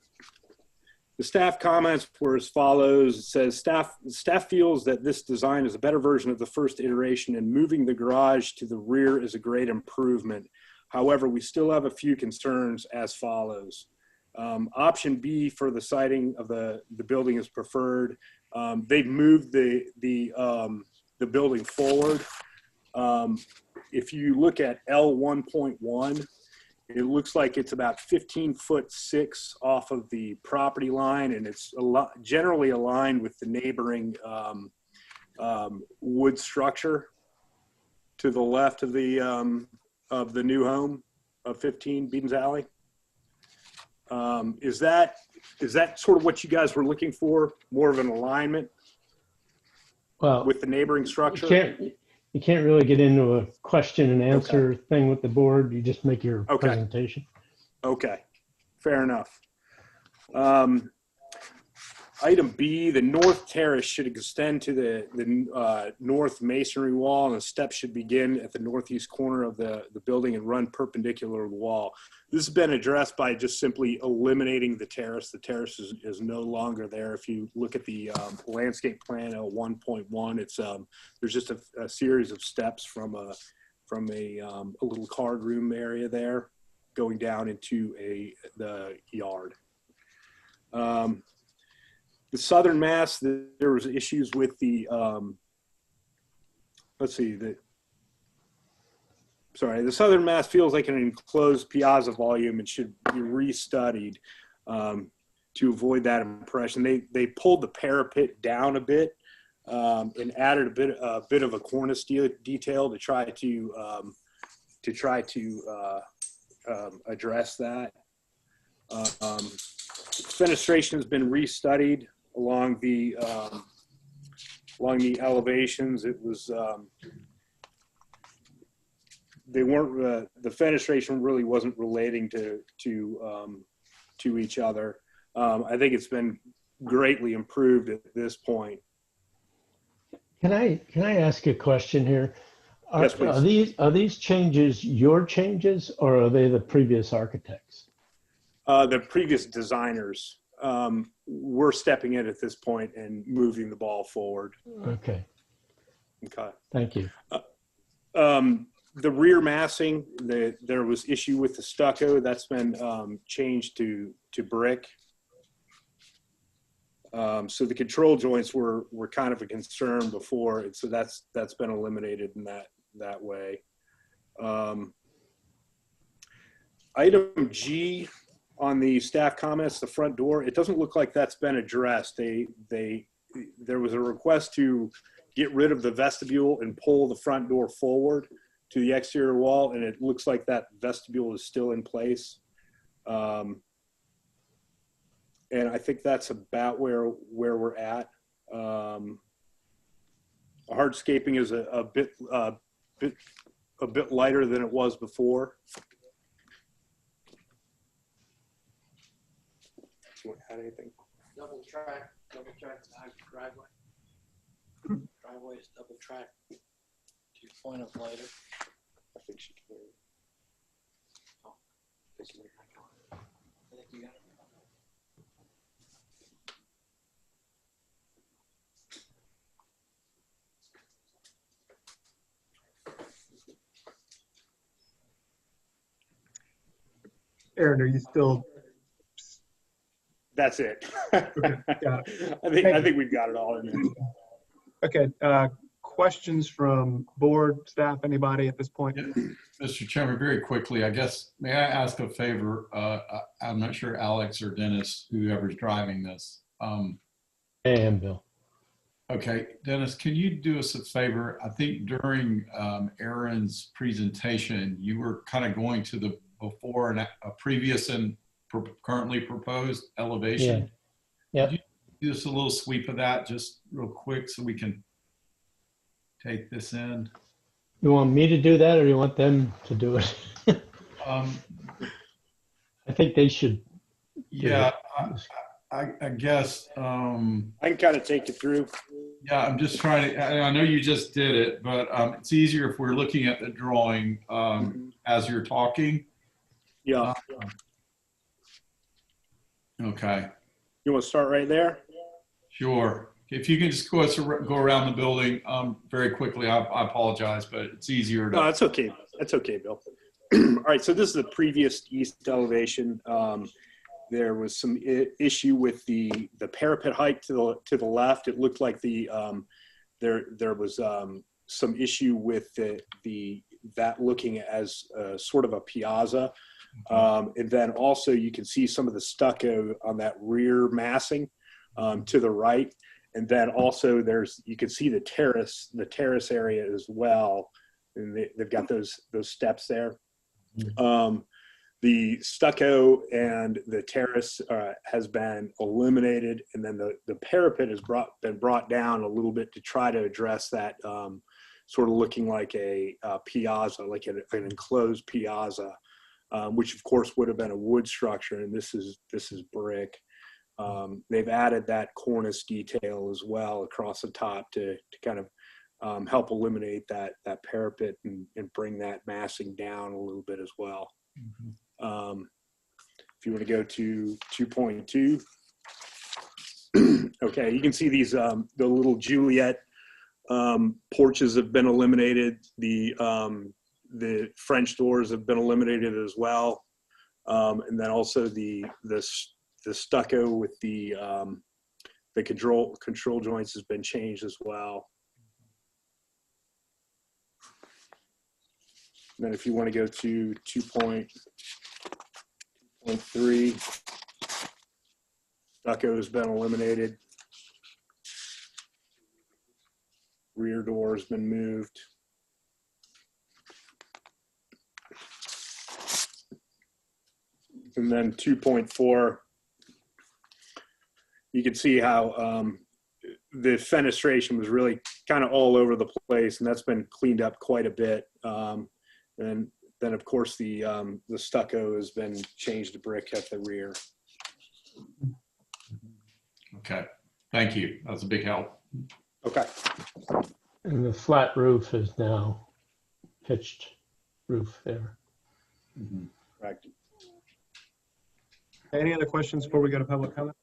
the staff comments were as follows. It says, staff feels that this design is a better version of the first iteration, and moving the garage to the rear is a great improvement. However, we still have a few concerns as follows. Option B for the siding of the building is preferred. They've moved the building forward. If you look at L1.1, it looks like it's about 15'6" off of the property line, and it's generally aligned with the neighboring wood structure to the left of the new home of 15 Beedens Alley. Is that sort of what you guys were looking for? More of an alignment with the neighboring structure? You can't really get into a question and answer thing with the board. You just make your presentation. Okay, fair enough. Item B, the north terrace should extend to the north masonry wall, and the steps should begin at the northeast corner of the building and run perpendicular to the wall. This has been addressed by just simply eliminating the terrace. The terrace is no longer there. If you look at the landscape plan 1.1, it's there's just a series of steps from a little card room area there going down into the yard. The southern mass, there was issues with the, the southern mass feels like an enclosed piazza volume and should be restudied to avoid that impression. They pulled the parapet down a bit and added a bit of a cornice detail to try to address that. Fenestration has been restudied along the elevations. It was the fenestration really wasn't relating to each other. I think it's been greatly improved at this point. Can I ask a question here? Yes, please. Are these changes your changes, or are they the previous architects? The previous designers. We're stepping in at this point and moving the ball forward. Okay. Okay. Thank you. The rear massing, there was issue with the stucco. That's been changed to brick. So the control joints were kind of a concern before, and so that's been eliminated in that way. Item G on the staff comments, the front door, it doesn't look like that's been addressed. There was a request to get rid of the vestibule and pull the front door forward to the exterior wall, and it looks like that vestibule is still in place. And I think that's about where we're at. Hardscaping is a bit lighter than it was before. Do you want to add anything? Double track driveway. Driveway is double track. To your point of lighter. I think she can hear you. Oh, I think you got it. Aaron, are you still? That's it. Okay, got it. I think we've got it all in there. Okay. Questions from board staff? Anybody at this point? Mr. Chairman, very quickly, I guess, may I ask a favor? I'm not sure Alex or Dennis, whoever's driving this. And Bill. Okay, Dennis, can you do us a favor? I think during Aaron's presentation, you were kind of going to the before and a previous and currently proposed elevation. Yeah. Could you do us a little sweep of that just real quick so we can take this in? You want me to do that or you want them to do it? I think they should. Yeah, I guess. I can kind of take you through. Yeah, I'm just trying to, I know you just did it, but it's easier if we're looking at the drawing as you're talking. Yeah. Okay. You want to start right there? Sure. If you can just go around the building very quickly, I apologize, but it's easier to. No, that's okay. That's okay, Bill. All right, so this is the previous east elevation. There was some issue with the parapet height to the left. It looked like there was some issue with that looking as sort of a piazza. And then also you can see some of the stucco on that rear massing to the right. And then also you can see the terrace area as well. And they've got those steps there. The stucco and the terrace has been eliminated, and then the parapet has been brought down a little bit to try to address that sort of looking like a piazza, like an enclosed piazza, which of course would have been a wood structure, and this is brick. They've added that cornice detail as well across the top to kind of help eliminate that parapet and bring that massing down a little bit as well. Mm-hmm. If you want to go to 2.2, okay, you can see these the little Juliet porches have been eliminated. The French doors have been eliminated as well, and then also the stucco with the control joints has been changed as well. And then if you want to go to 2.3, stucco has been eliminated. Rear door has been moved. And then 2.4, you can see how the fenestration was really kind of all over the place, and that's been cleaned up quite a bit. And then, of course, the stucco has been changed to brick at the rear. Okay, thank you. That's a big help. Okay. And the flat roof is now pitched roof there. Mm-hmm. Correct. Any other questions before we go to public comment?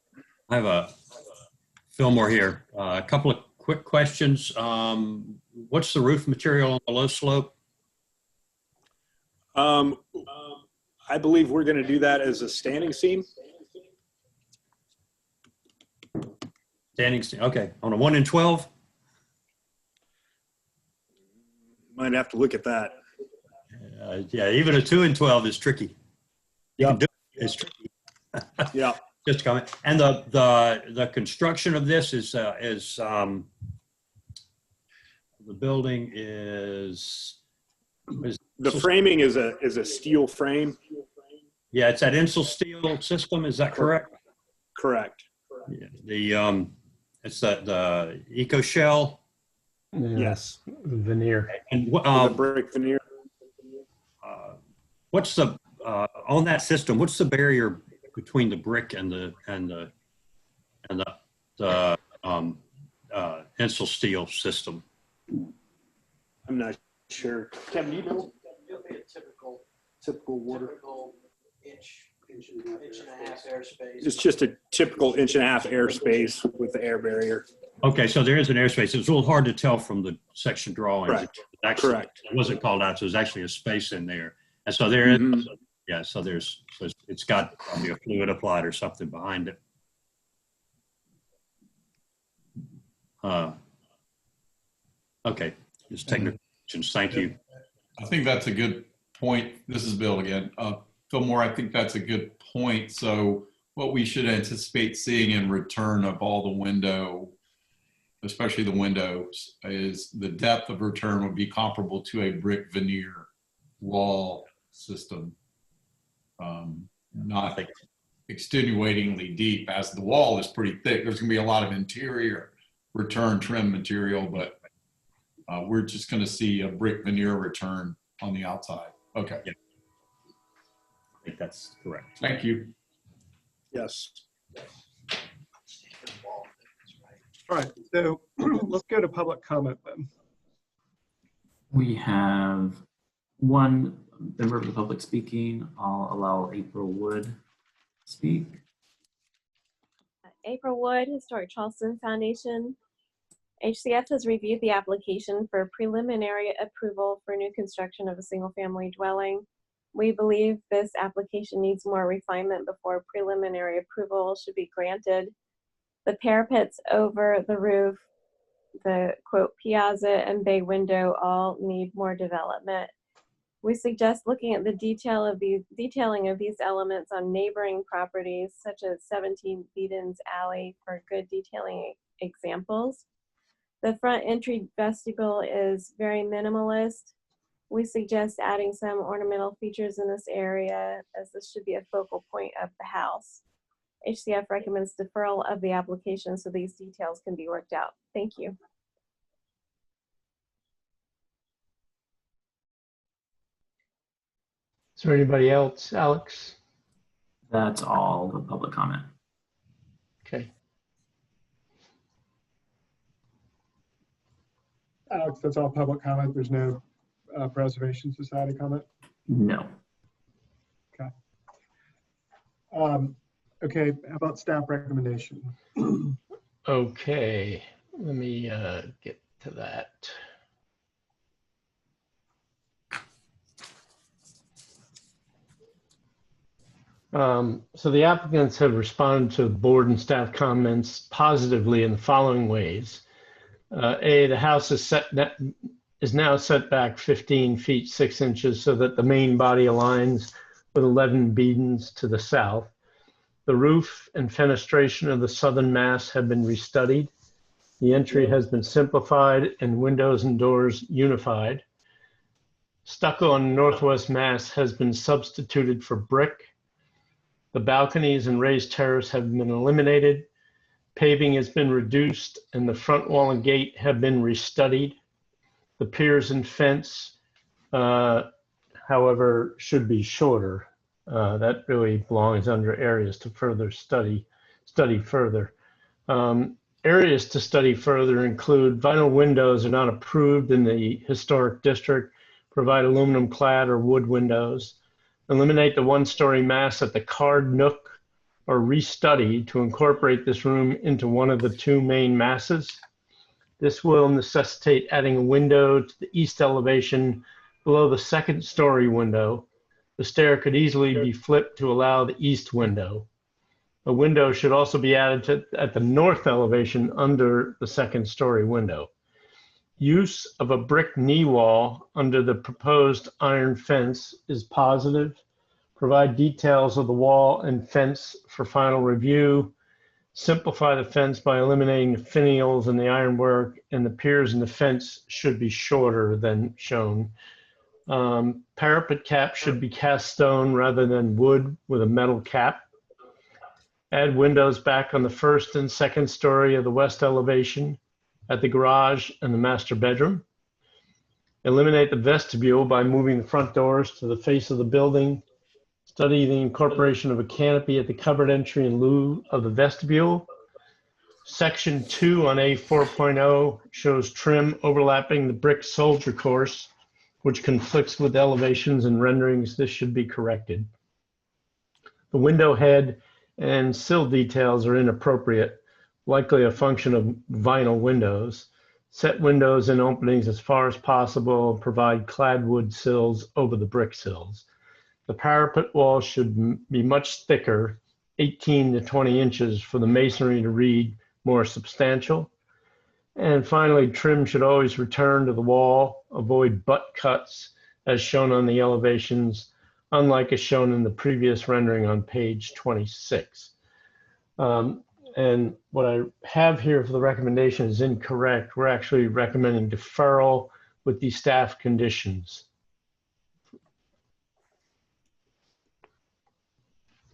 I have a Fillmore here. A couple of quick questions. What's the roof material on the low slope? I believe we're going to do that as a standing seam. Standing seam. Okay. On a 1 in 12? Might have to look at that. Yeah, even a 2 in 12 is tricky. You can do it. It's tricky. Yeah. Just a comment. And the construction of this is the building is the framing is a steel frame. Yeah, it's that insul steel system. Is that correct? Correct. Yeah, it's the eco shell. Yes. Veneer. And the brick veneer. What's the on that system? What's the barrier between the brick and the insul steel system? I'm not sure. Kevin, you know? It'll be a typical water. inch and a half airspace. It's just a typical 1.5 inch airspace with the air barrier. Okay, so there is an airspace. It's a little hard to tell from the section drawings. Correct. Actually, Correct. It wasn't called out, so there's actually a space in there. And so there is, Yeah, so it's got probably a fluid applied or something behind it. Okay, just technical questions. Thank you. I think that's a good point. This is Bill again. Fillmore, I think that's a good point. So what we should anticipate seeing in return of all the window, especially the windows, is the depth of return would be comparable to a brick veneer wall system. Not extenuatingly deep, as the wall is pretty thick. There's gonna be a lot of interior return trim material, but we're just gonna see a brick veneer return on the outside. Okay. Yeah. I think that's correct. Thank you. Yes. All right, so let's go to public comment then. We have one member of the public speaking. I'll allow April Wood to speak. April Wood, Historic Charleston Foundation. HCF has reviewed the application for preliminary approval for new construction of a single-family dwelling. We believe this application needs more refinement before preliminary approval should be granted. The parapets over the roof, the quote piazza and bay window all need more development. We suggest looking at the detailing of these elements on neighboring properties such as 17 Beaton's Alley for good detailing examples. The front entry vestibule is very minimalist. We suggest adding some ornamental features in this area, as this should be a focal point of the house. HCF recommends deferral of the application so these details can be worked out. Thank you. Is there anybody else, Alex? That's all the public comment. Okay. Alex, that's all public comment. There's no Preservation Society comment? No. Okay. Okay, how about staff recommendation? Okay, let me get to that. So the applicants have responded to the board and staff comments positively in the following ways. A, the house is now set back 15 feet 6 inches so that the main body aligns with 11 Beadons to the south. The roof and fenestration of the southern mass have been restudied. The entry has been simplified and windows and doors unified. Stucco on the northwest mass has been substituted for brick. The balconies and raised terrace have been eliminated. Paving has been reduced and the front wall and gate have been restudied. The piers and fence, however, should be shorter. That really belongs under areas to further study further. Areas to study further include vinyl windows are not approved in the historic district. Provide aluminum clad or wood windows. Eliminate the one-story mass at the card nook or restudy to incorporate this room into one of the two main masses. This will necessitate adding a window to the east elevation below the second story window. The stair could easily be flipped to allow the east window. A window should also be added at the north elevation under the second story window. Use of a brick knee wall under the proposed iron fence is positive. Provide details of the wall and fence for final review. Simplify the fence by eliminating the finials and the ironwork, and the piers and the fence should be shorter than shown. Parapet cap should be cast stone rather than wood with a metal cap. Add windows back on the first and second story of the west elevation, at the garage and the master bedroom. Eliminate the vestibule by moving the front doors to the face of the building. Study the incorporation of a canopy at the covered entry in lieu of the vestibule. Section 2 on A4.0 shows trim overlapping the brick soldier course, which conflicts with elevations and renderings. This should be corrected. The window head and sill details are inappropriate, likely a function of vinyl windows. Set windows and openings as far as possible. Provide clad wood sills over the brick sills. The parapet wall should be much thicker, 18 to 20 inches, for the masonry to read more substantial. And finally, trim should always return to the wall. Avoid butt cuts as shown on the elevations, unlike as shown in the previous rendering on page 26. And what I have here for the recommendation is incorrect. We're actually recommending deferral with these staff conditions.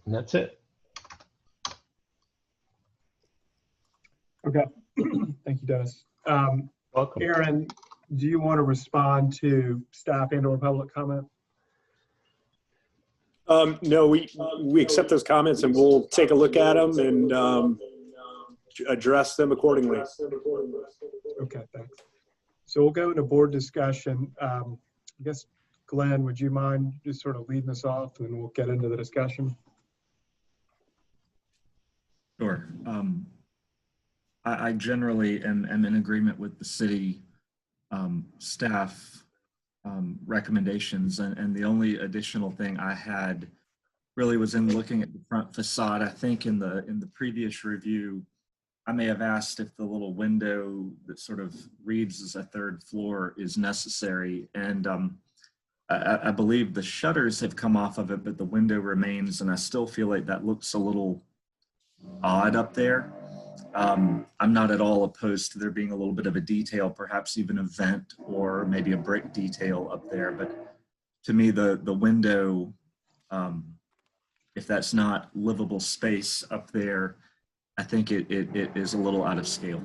And that's it. Okay. Thank you, Dennis. Welcome. Aaron, do you want to respond to staff and/or public comment? No, we accept those comments and we'll take a look at them and address them accordingly. Okay, thanks. So we'll go into board discussion. I guess, Glenn, would you mind just sort of leading us off and we'll get into the discussion? Sure. I generally am in agreement with the city staff recommendations, and the only additional thing I had really was in looking at the front facade. I think in the previous review, I may have asked if the little window that sort of reads as a third floor is necessary, and I believe the shutters have come off of it, but the window remains, and I still feel like that looks a little odd up there. I'm not at all opposed to there being a little bit of a detail, perhaps even a vent or maybe a brick detail up there. But to me, the window, if that's not livable space up there, I think it is a little out of scale.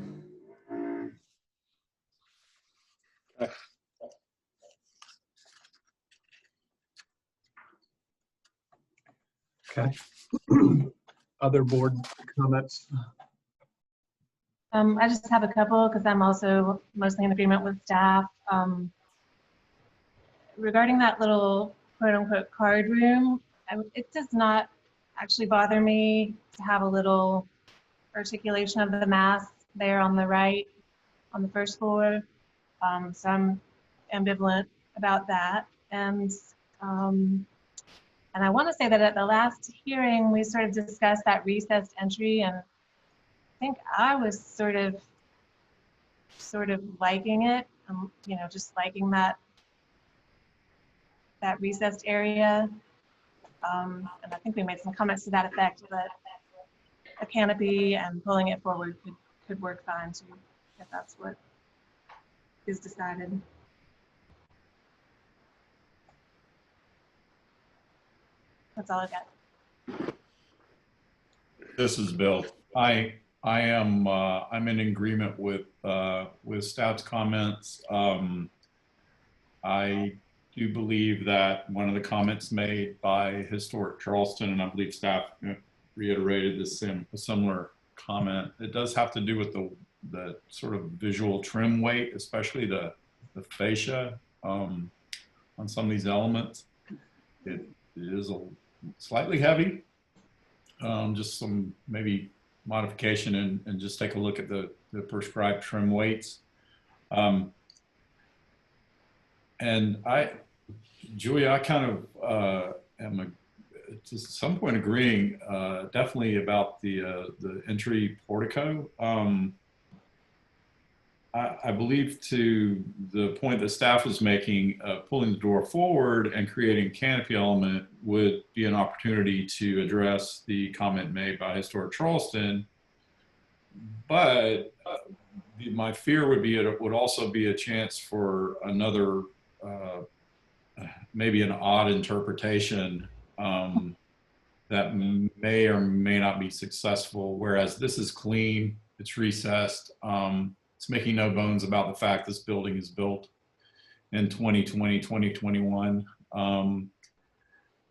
Okay. Other board comments? I just have a couple because I'm also mostly in agreement with staff. Regarding that little quote unquote card room, it does not actually bother me to have a little articulation of the mass there on the right, on the first floor. So I'm ambivalent about that. And I want to say that at the last hearing, we sort of discussed that recessed entry, and I think I was sort of liking it, you know, just liking that recessed area. And I think we made some comments to that effect, but a canopy and pulling it forward could work fine too, if that's what is decided. That's all I got. This is Bill. I'm in agreement with staff's comments. I do believe that one of the comments made by Historic Charleston, and I believe staff reiterated a similar comment, it does have to do with the sort of visual trim weight, especially the fascia on some of these elements. It is slightly heavy. Just some maybe modification and just take a look at the prescribed trim weights. And Julia, I kind of am to some point agreeing definitely about the entry portico. I believe to the point that staff was making, pulling the door forward and creating a canopy element would be an opportunity to address the comment made by Historic Charleston. But my fear would be it would also be a chance for another, maybe an odd interpretation that may or may not be successful, whereas this is clean, it's recessed. It's making no bones about the fact this building is built in 2020, 2021. I'm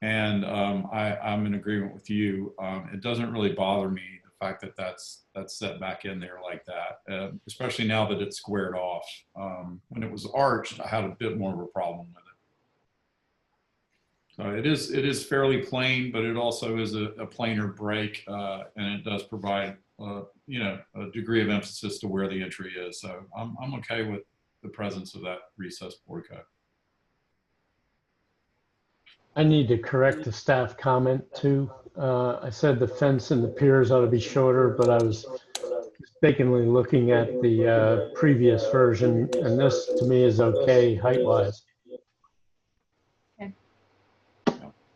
in agreement with you. It doesn't really bother me, the fact that that's set back in there like that, especially now that it's squared off. When it was arched, I had a bit more of a problem with it. So it is fairly plain, but it also is a planar break, and it does provide you know, a degree of emphasis to where the entry is. So I'm okay with the presence of that recessed portico. I need to correct the staff comment too. I said the fence and the piers ought to be shorter, but I was mistakenly looking at the previous version, and this to me is okay height-wise.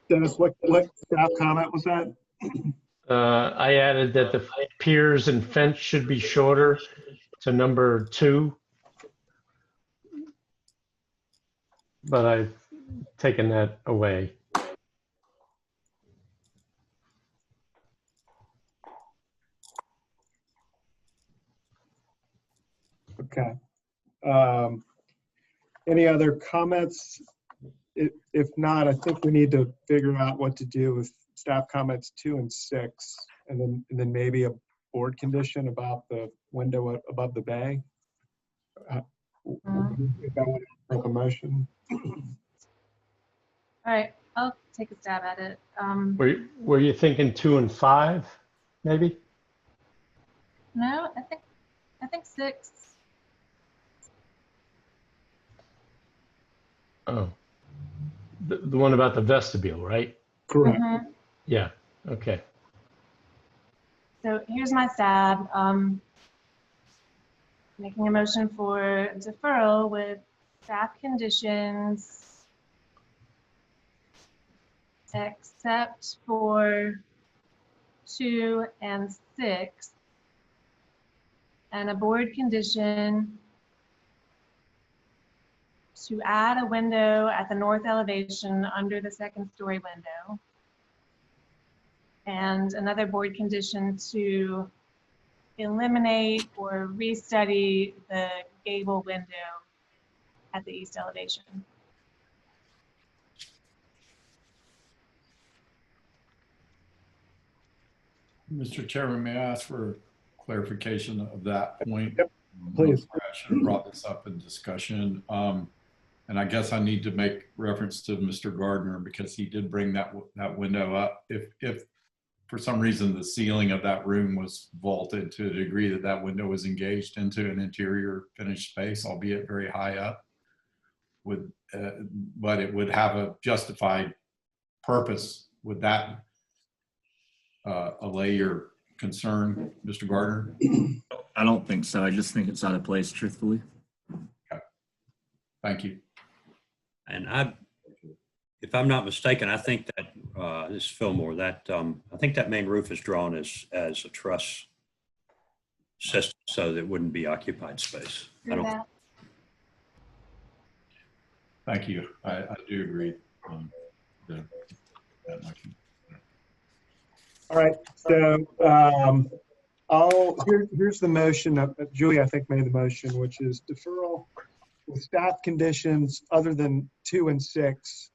Dennis, what staff comment was that? I added that the piers and fence should be shorter to number 2, but I've taken that away. Okay. Any other comments? If not, I think we need to figure out what to do with staff comments 2 and 6, and then maybe a board condition about the window above the bay. If I want to make a motion. All right, I'll take a stab at it. Were you thinking 2 and 5, maybe? No, I think 6. Oh, the one about the vestibule, right? Correct. Mm-hmm. Yeah. Okay. So here's my stab. Making a motion for deferral with staff conditions, except for 2 and 6, and a board condition to add a window at the north elevation under the second story window, and another board condition to eliminate or restudy the gable window at the east elevation. Mr. Chairman, may I ask for clarification of that point? Yep, please. I should have brought this up in discussion. And I guess I need to make reference to Mr. Gardner because he did bring that window up. If for some reason the ceiling of that room was vaulted to a degree that that window was engaged into an interior finished space, albeit very high up, but it would have a justified purpose. Would that allay your concern, Mr. Gardner? I don't think so. I just think it's out of place, truthfully. Okay. Thank you. And if I'm not mistaken, I think that this is Fillmore. That I think that main roof is drawn as a truss system, so that it wouldn't be occupied space. Thank you. I do agree. That motion. All right. So here's the motion. Julie, I think, made the motion, which is deferral with staff conditions other than 2 and 6,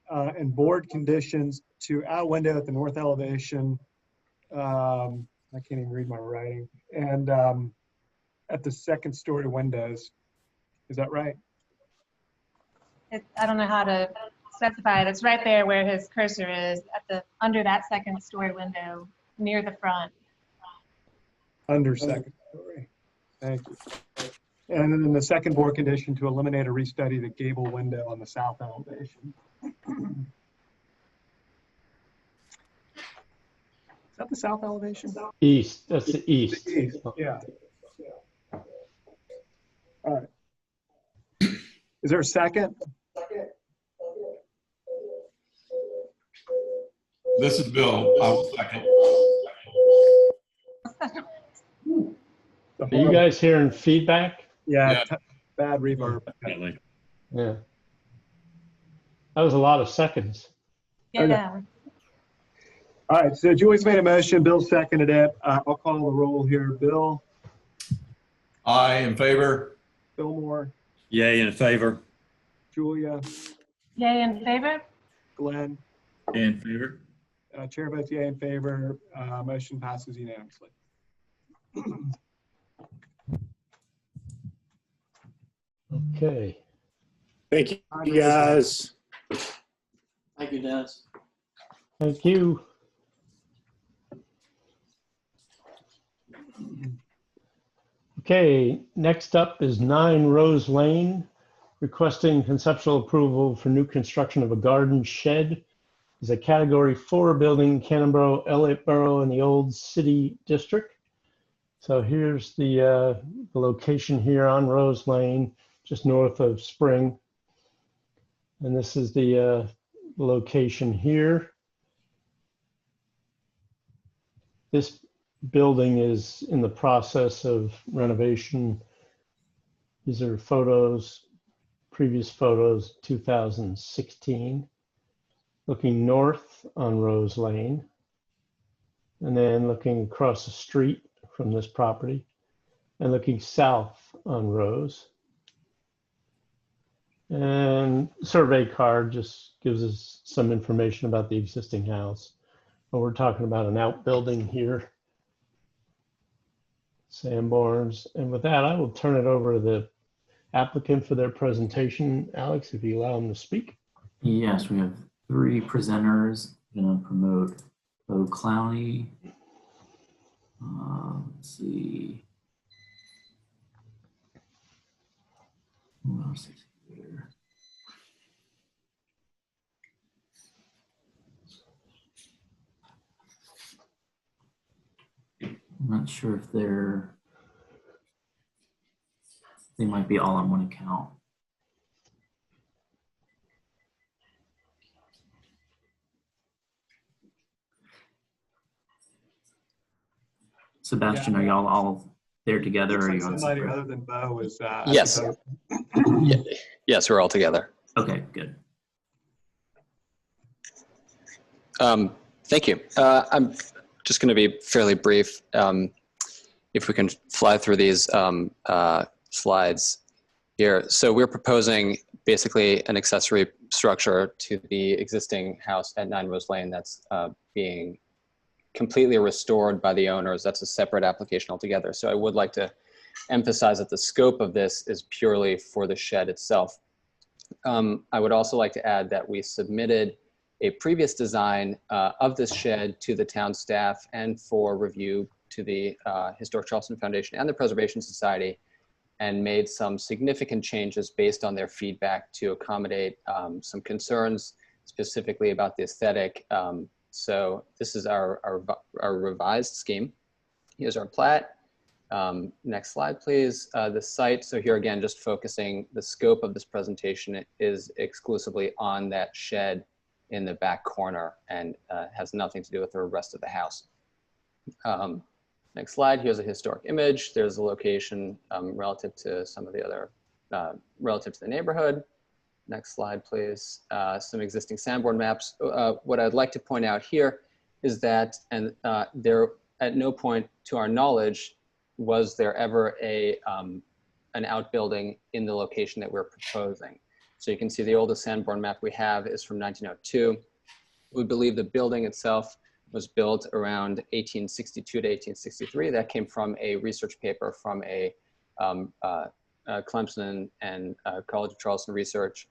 and board conditions to add a window at the north elevation. I can't even read my writing. And at the second story windows. Is that right? I don't know how to specify it. It's right there where his cursor is, under that second story window near the front. Under second story. Thank you. And then the second board condition to eliminate or restudy the gable window on the south elevation. Is that the south elevation? East. That's the east. The east. Yeah. All right. Is there a second? This is Bill. I'll second. Are you guys hearing feedback? Yeah. Bad reverb. Yeah. That was a lot of seconds. Yeah. Okay. All right, so Julie's made a motion, Bill seconded it. I'll call the roll here. Bill? Aye, in favor. Fillmore? Yay, in favor. Julia? Yay, in favor? Glenn? Yay, in favor. Chair votes yay in favor. Motion passes unanimously. Okay. Thank you, guys. Thank you, Dennis. Thank you. Okay, next up is 9 Rose Lane. requesting conceptual approval for new construction of a garden shed. It's a Category 4 building in Canterbury, Elliott Borough in the Old City District. So here's the location here on Rose Lane, just north of Spring. And this is the location here. This building is in the process of renovation. These are photos, previous photos, 2016. Looking north on Rose Lane, and then looking across the street from this property, and looking south on Rose. And survey card just gives us some information about the existing house. But we're talking about an outbuilding here. Sandboards. And with that, I will turn it over to the applicant for their presentation. Alex, if you allow them to speak. Yes, we have 3 presenters. I'm going to promote Bo Clowney. Let's see. Who else is here? I'm not sure if they might be all on one account. Sebastian, are y'all all there together? Or are you on somebody separate? other than Bo is Yes. Yes, we're all together. Okay, good. Thank you. I'm just going to be fairly brief. If we can fly through these slides here. So we're proposing basically an accessory structure to the existing house at 9 Rose Lane that's being completely restored by the owners. That's a separate application altogether. So I would like to emphasize that the scope of this is purely for the shed itself. I would also like to add that we submitted a previous design of this shed to the town staff and for review to the Historic Charleston Foundation and the Preservation Society, and made some significant changes based on their feedback to accommodate some concerns specifically about the aesthetic. So this is our revised scheme. Here's our plat. Next slide, please. The site, so here again, just focusing, the scope of this presentation is exclusively on that shed in the back corner and has nothing to do with the rest of the house. Next slide, here's a historic image. There's a location relative to some of the other, relative to the neighborhood. Next slide, please. Some existing Sandboard maps. What I'd like to point out here is that, and there at no point to our knowledge was there ever an outbuilding in the location that we're proposing. So you can see the oldest Sandboard map we have is from 1902. We believe the building itself was built around 1862 to 1863. That came from a research paper from a Clemson and College of Charleston research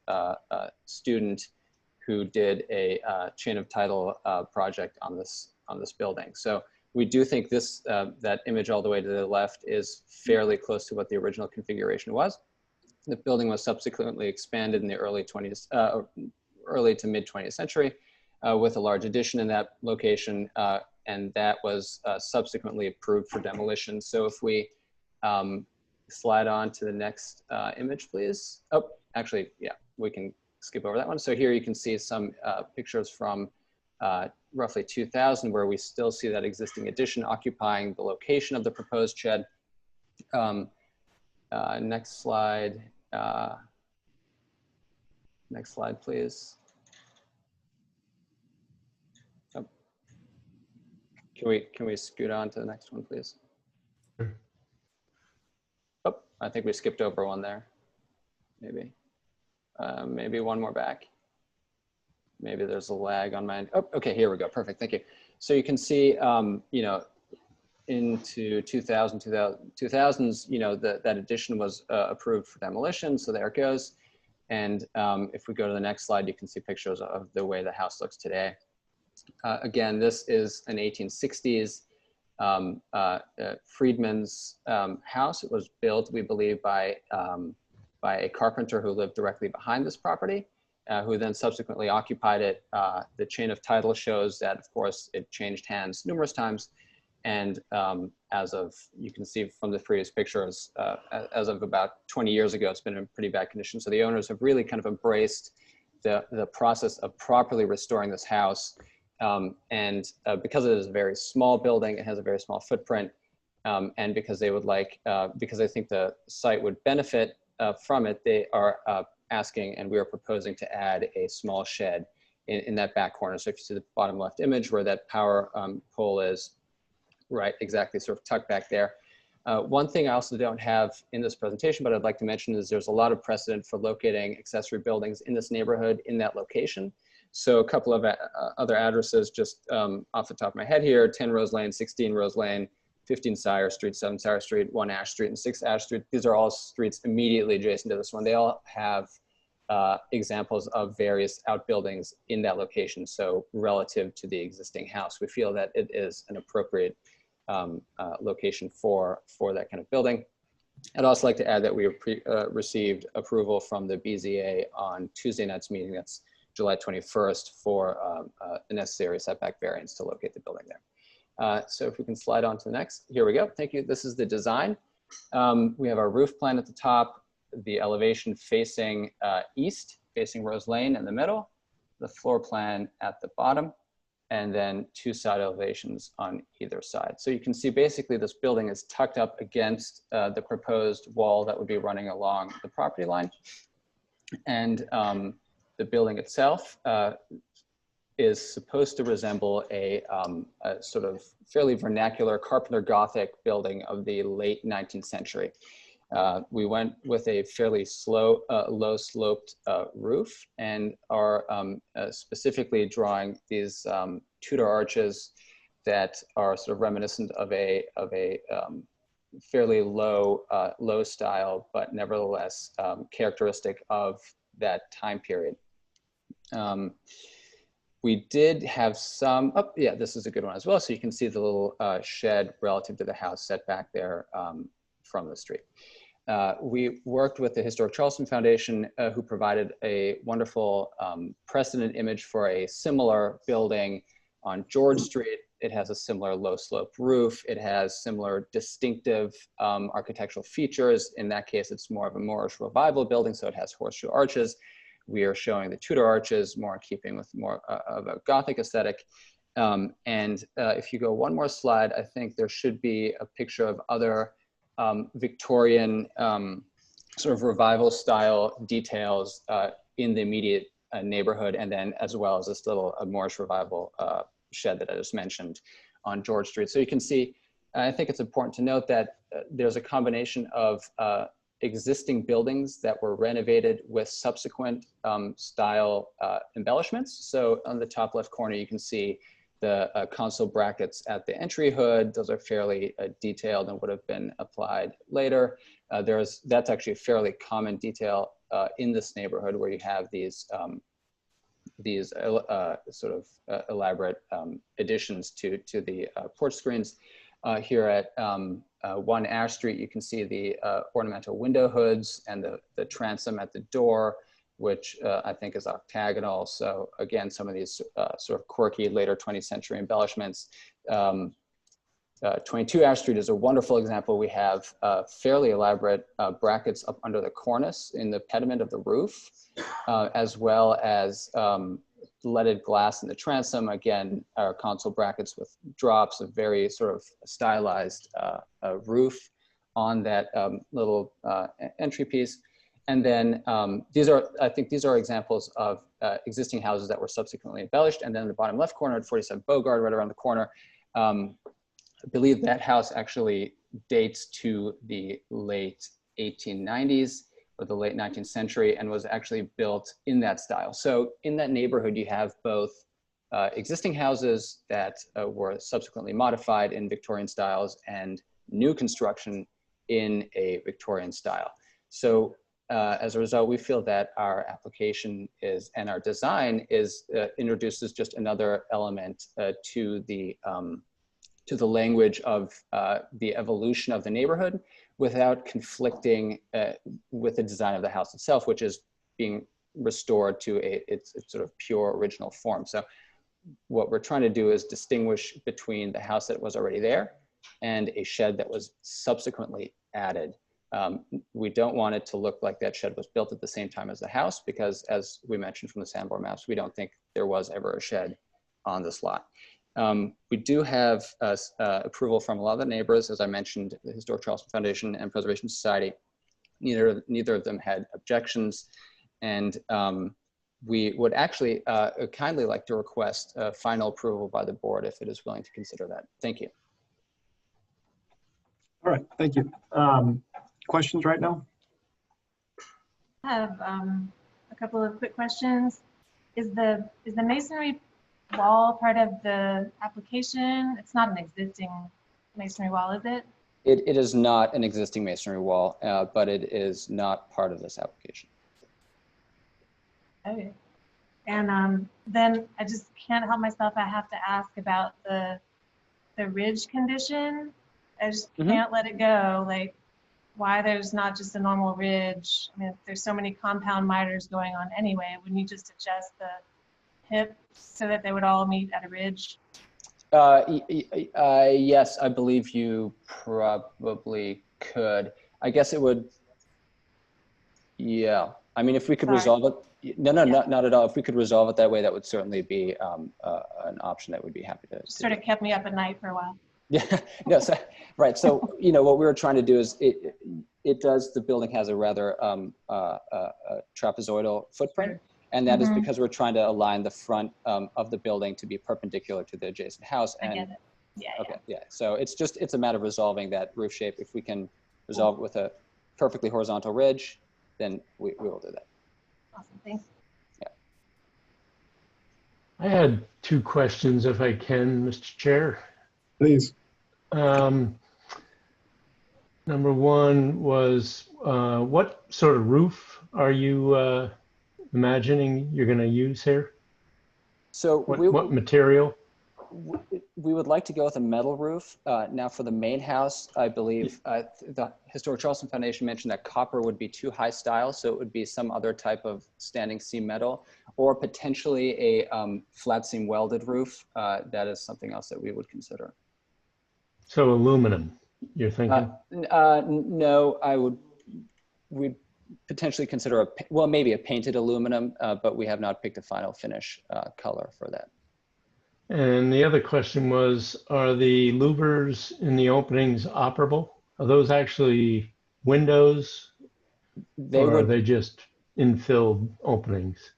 student who did a chain of title project on this building. So we do think this that image all the way to the left is fairly close to what the original configuration was. The building was subsequently expanded in the early to mid 20th century with a large addition in that location, and that was subsequently approved for demolition. So if we slide on to the next image, please. Oh, actually, yeah, we can skip over that one. So here you can see some pictures from roughly 2000, where we still see that existing addition occupying the location of the proposed shed. Next slide. Next slide, please. Oh. Can we scoot on to the next one, please? Oh, I think we skipped over one there. Maybe. Maybe one more back. Maybe there's a lag on my end. Oh, okay, here we go. Perfect, thank you. So you can see, you know, into 2000s, you know, that addition was approved for demolition. So there it goes. And if we go to the next slide, you can see pictures of the way the house looks today. Again, this is an 1860s Freedman's house. It was built, we believe, by by a carpenter who lived directly behind this property, who then subsequently occupied it. The chain of title shows that, of course, it changed hands numerous times. And as of, you can see from the previous pictures, as of about 20 years ago, it's been in pretty bad condition. So the owners have really kind of embraced the process of properly restoring this house. Because it is a very small building, it has a very small footprint, and because they would like, because I think the site would benefit from it, they are asking, and we are proposing to add a small shed in that back corner. So if you see the bottom left image where that power pole is, right, exactly, sort of tucked back there. One thing I also don't have in this presentation, but I'd like to mention is there's a lot of precedent for locating accessory buildings in this neighborhood in that location. So a couple of other addresses just off the top of my head here: 10 Rose Lane, 16 Rose Lane, 15 Sire Street, 7 Sire Street, 1 Ash Street, and 6 Ash Street. These are all streets immediately adjacent to this one. They all have examples of various outbuildings in that location. So relative to the existing house, we feel that it is an appropriate location for that kind of building. I'd also like to add that we received approval from the BZA on Tuesday night's meeting. That's July 21st for the necessary setback variance to locate the building there. So if we can slide on to the next, here we go. Thank you. This is the design. We have our roof plan at the top, the elevation facing east, facing Rose Lane in the middle, the floor plan at the bottom, and then 2 side elevations on either side. So you can see basically this building is tucked up against the proposed wall that would be running along the property line. And the building itself is supposed to resemble a sort of fairly vernacular Carpenter Gothic building of the late 19th century. We went with a fairly low sloped roof, and are specifically drawing these Tudor arches that are sort of reminiscent of a fairly low style, but nevertheless characteristic of that time period. We did have some, oh yeah, this is a good one as well. So you can see the little shed relative to the house set back there from the street. We worked with the Historic Charleston Foundation, who provided a wonderful precedent image for a similar building on George Street. It has a similar low slope roof. It has similar distinctive architectural features. In that case, it's more of a Moorish revival building, so it has horseshoe arches. We are showing the Tudor arches, more in keeping with more of a Gothic aesthetic. If you go one more slide, I think there should be a picture of other Victorian sort of revival style details in the immediate neighborhood, and then as well as this little Moorish revival shed that I just mentioned on George Street. So you can see, I think it's important to note that there's a combination of existing buildings that were renovated with subsequent style embellishments. So on the top left corner, you can see the console brackets at the entry hood. Those are fairly detailed and would have been applied later. That's actually a fairly common detail in this neighborhood, where you have these sort of elaborate additions to the porch screens. Here at 1 Ash Street, you can see the ornamental window hoods and the transom at the door, which I think is octagonal. So again, some of these sort of quirky later 20th century embellishments. 22 Ash Street is a wonderful example. We have fairly elaborate brackets up under the cornice in the pediment of the roof, as well as leaded glass in the transom. Again, our console brackets with drops, a very sort of stylized roof on that little entry piece. And then I think these are examples of existing houses that were subsequently embellished. And then in the bottom left corner at 47 Bogard, right around the corner, I believe that house actually dates to the late 1890s or the late 19th century, and was actually built in that style. So in that neighborhood, you have both existing houses that were subsequently modified in Victorian styles and new construction in a Victorian style. So as a result, we feel that our application and our design introduces just another element to the language of the evolution of the neighborhood, without conflicting with the design of the house itself, which is being restored to its sort of pure original form. So what we're trying to do is distinguish between the house that was already there and a shed that was subsequently added. We don't want it to look like that shed was built at the same time as the house, because as we mentioned from the Sandboard maps, we don't think there was ever a shed on this lot. We do have approval from a lot of the neighbors, as I mentioned, the Historic Charleston Foundation and Preservation Society. Neither of them had objections. And we would actually kindly like to request final approval by the board if it is willing to consider that. Thank you. All right, thank you. Questions right now? I have a couple of quick questions. Is the masonry wall part of the application? It's not an existing masonry wall, is it? It is not an existing masonry wall, but it is not part of this application. Okay. And then I just can't help myself. I have to ask about the ridge condition. I just can't let it go. Like, why there's not just a normal ridge? I mean, there's so many compound miters going on anyway. Wouldn't you just adjust the hips so that they would all meet at a ridge? Yes, I believe you probably could. I guess it would. Yeah. I mean, if we could resolve it. No, not at all. If we could resolve it that way, that would certainly be an option that we'd be happy to. Sort of kept me up at night for a while. Yeah, no, so, right. So, what we were trying to do is the building has a rather trapezoidal footprint. And that is because we're trying to align the front of the building to be perpendicular to the adjacent house. And, I get it. Yeah. Okay. Yeah. So it's a matter of resolving that roof shape. If we can resolve it with a perfectly horizontal ridge, then we will do that. Awesome. Thanks. Yeah. I had two questions, if I can, Mr. Chair. Please. Number one was, what sort of roof are you imagining you're going to use here? So what material? We would like to go with a metal roof. Now for the main house, I believe the Historic Charleston Foundation mentioned that copper would be too high style, so it would be some other type of standing seam metal, or potentially a flat seam welded roof. That is something else that we would consider. So aluminum, you're thinking? No, we'd potentially consider maybe a painted aluminum, but we have not picked a final finish color for that. And the other question was, are the louvers in the openings operable? Are those actually windows, or are they just infilled openings?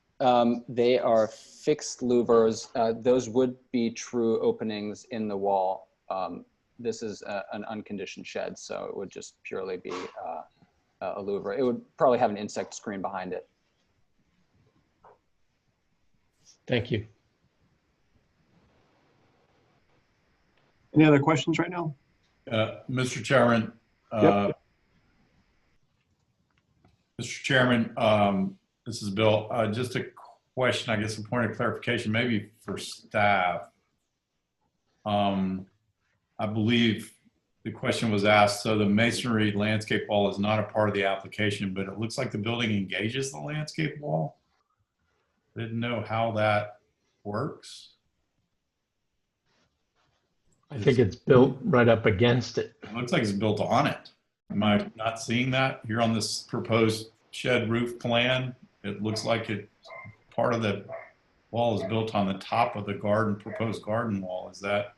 They are fixed louvers. Those would be true openings in the wall. This is an unconditioned shed, so it would just purely be a louver. It would probably have an insect screen behind it. Thank you. Any other questions right now? Mr. Chairman, Mr. Chairman, this is Bill. Just a question, I guess a point of clarification, maybe for staff. I believe the question was asked, so the masonry landscape wall is not a part of the application, but it looks like the building engages the landscape wall. I didn't know how that works. I think it's built right up against it. It looks like it's built on it. Am I not seeing that here on this proposed shed roof plan? It looks like part of the wall is built on the top of the proposed garden wall. Is that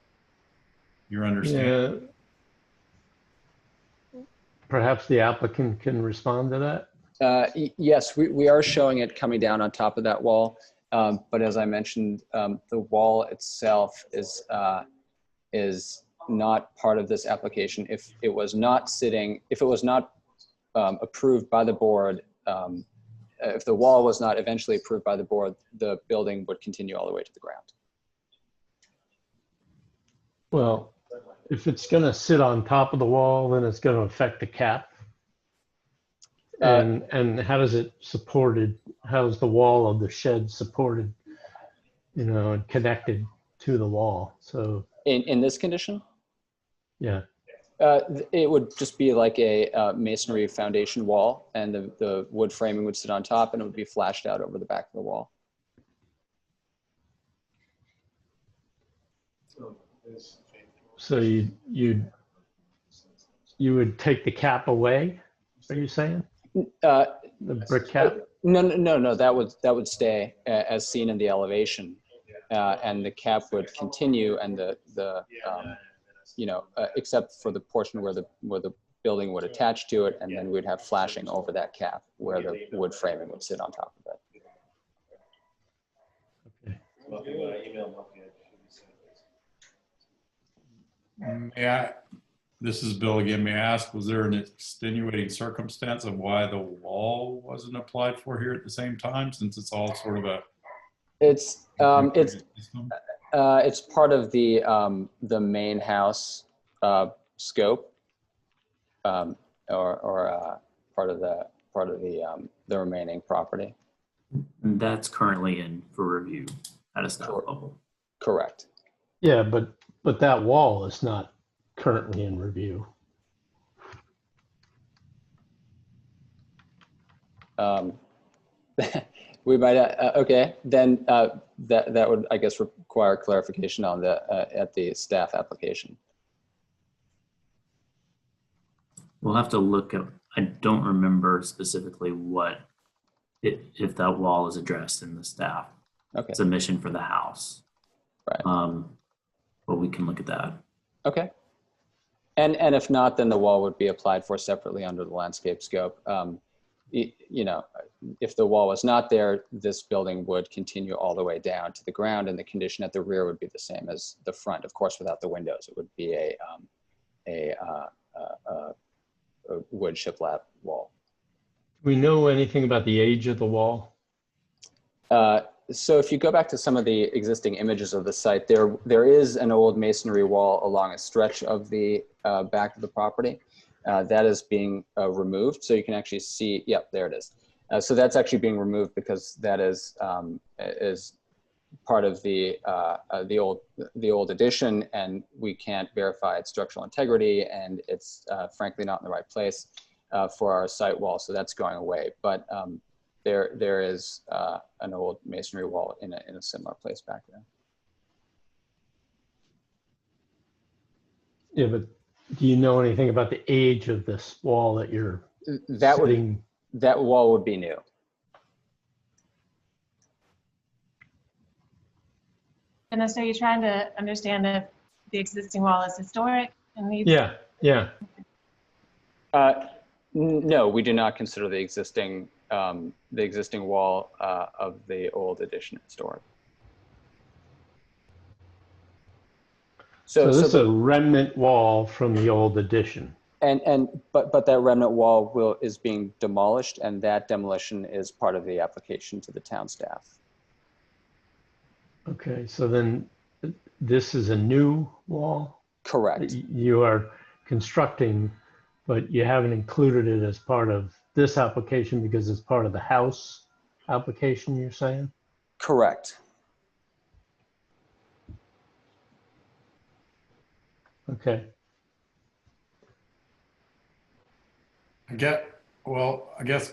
your understanding? Yeah. Perhaps the applicant can respond to that. Yes, we are showing it coming down on top of that wall. But as I mentioned, the wall itself is not part of this application. If it was not approved by the board, if the wall was not eventually approved by the board, the building would continue all the way to the ground. Well, if it's going to sit on top of the wall, then it's going to affect the cap. And how does it supported? How's the wall of the shed supported? And connected to the wall. So in this condition, yeah. It would just be like a masonry foundation wall, and the wood framing would sit on top, and it would be flashed out over the back of the wall. So you would take the cap away? Are you saying the brick cap? No. That would stay as seen in the elevation, and the cap would continue, and except for the portion where the building would attach to it, and then we'd have flashing over that cap where the wood framing would sit on top of it. This is Bill again. May I ask, was there an extenuating circumstance of why the wall wasn't applied for here at the same time, since it's all sort of a? It's part of the main house scope, or part of the remaining property. And that's currently in for review at a staff level. Correct. Yeah, but that wall is not currently in review. We might okay, then that would, I guess, require clarification on at the staff application. We'll have to look at, I don't remember specifically if that wall is addressed in the staff submission for the house. Right. But we can look at that. Okay. And if not, then the wall would be applied for separately under the landscape scope. If the wall was not there, this building would continue all the way down to the ground, and the condition at the rear would be the same as the front. Of course, without the windows, it would be a wood shiplap wall. Do we know anything about the age of the wall? So if you go back to some of the existing images of the site, there is an old masonry wall along a stretch of the back of the property. That is being removed, so you can actually see, yep, there it is. So that's actually being removed because that is part of the old addition, and we can't verify its structural integrity, and it's frankly not in the right place for our site wall, so that's going away. But there is an old masonry wall in a similar place back there. Yeah, but do you know anything about the age of this wall that you're sitting? That wall would be new. And so you're trying to understand if the existing wall is historic and needs. Yeah. No, we do not consider the existing wall of the old addition historic. So this is a remnant wall from the old addition. But that remnant wall is being demolished, and that demolition is part of the application to the town staff. Okay, so then this is a new wall? Correct. You are constructing, but you haven't included it as part of this application because it's part of the house application, you're saying? Correct. Okay. I guess